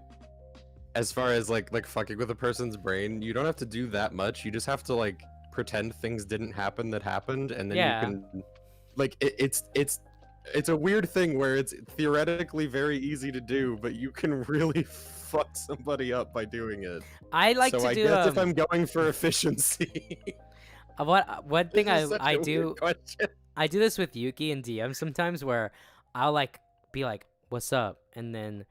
As far as like fucking with a person's brain, you don't have to do that much. You just have to like pretend things didn't happen that happened, and then you can like it's a weird thing where it's theoretically very easy to do, but you can really fuck somebody up by doing it. I like so to I do. guess if I'm going for efficiency, one thing I do. Question. I do this with Yuki and DM sometimes, where I'll like be like, "What's up?" and then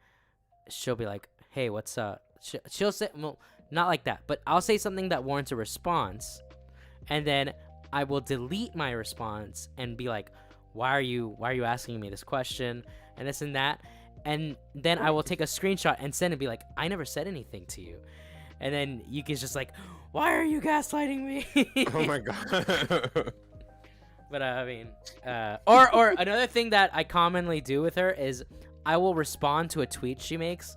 she'll be like, "Hey, what's up?" She'll say, well, not like that, but I'll say something that warrants a response, and then I will delete my response and be like, why are you asking me this question and this and that, and then I will take a screenshot and send and be like, I never said anything to you, and then Yuki's just like, why are you gaslighting me? Oh my god. But I mean, or another thing that I commonly do with her is I will respond to a tweet she makes,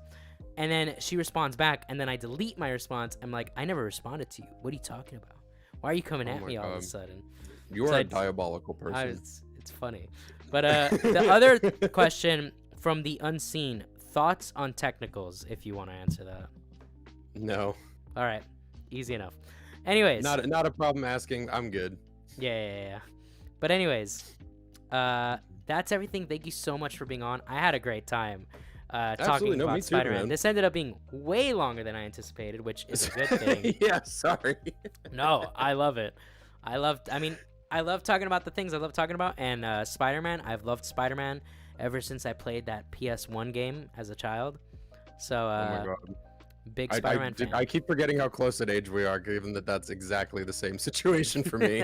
and then she responds back, and then I delete my response. I'm like, I never responded to you. What are you talking about? Why are you coming at me all of a sudden? You are a diabolical person. It's funny. But the other question from the unseen, thoughts on technicals, if you want to answer that. No. All right, easy enough. Anyways, not a problem asking. I'm good. Yeah. But anyways, that's everything. Thank you so much for being on. I had a great time talking about Spider-Man. This ended up being way longer than I anticipated, which is a good thing. Yeah, sorry. No, I love it. I love talking about the things I love talking about, and Spider-Man. I've loved Spider-Man ever since I played that PS1 game as a child. So, oh my god. Big Spider-Man fan. I keep forgetting how close in age we are, given that that's exactly the same situation for me.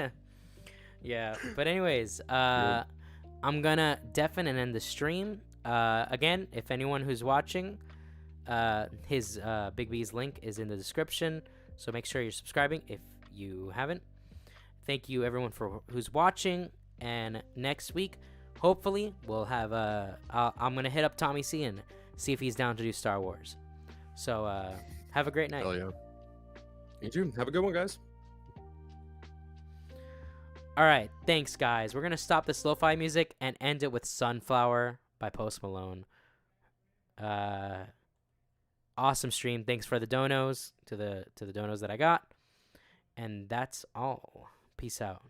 Yeah, but anyways, I'm gonna deafen and end the stream. Again, if anyone who's watching, his Bigby's link is in the description, so make sure you're subscribing if you haven't. Thank you everyone for who's watching, and next week, hopefully, we'll have I'm gonna hit up Tommy C and see if he's down to do Star Wars. So have a great night. Hell yeah. You too. Have a good one, guys. All right, thanks, guys. We're gonna stop this lo-fi music and end it with "Sunflower" by Post Malone. Awesome stream. Thanks for the donos to the donos that I got, and that's all. Peace out.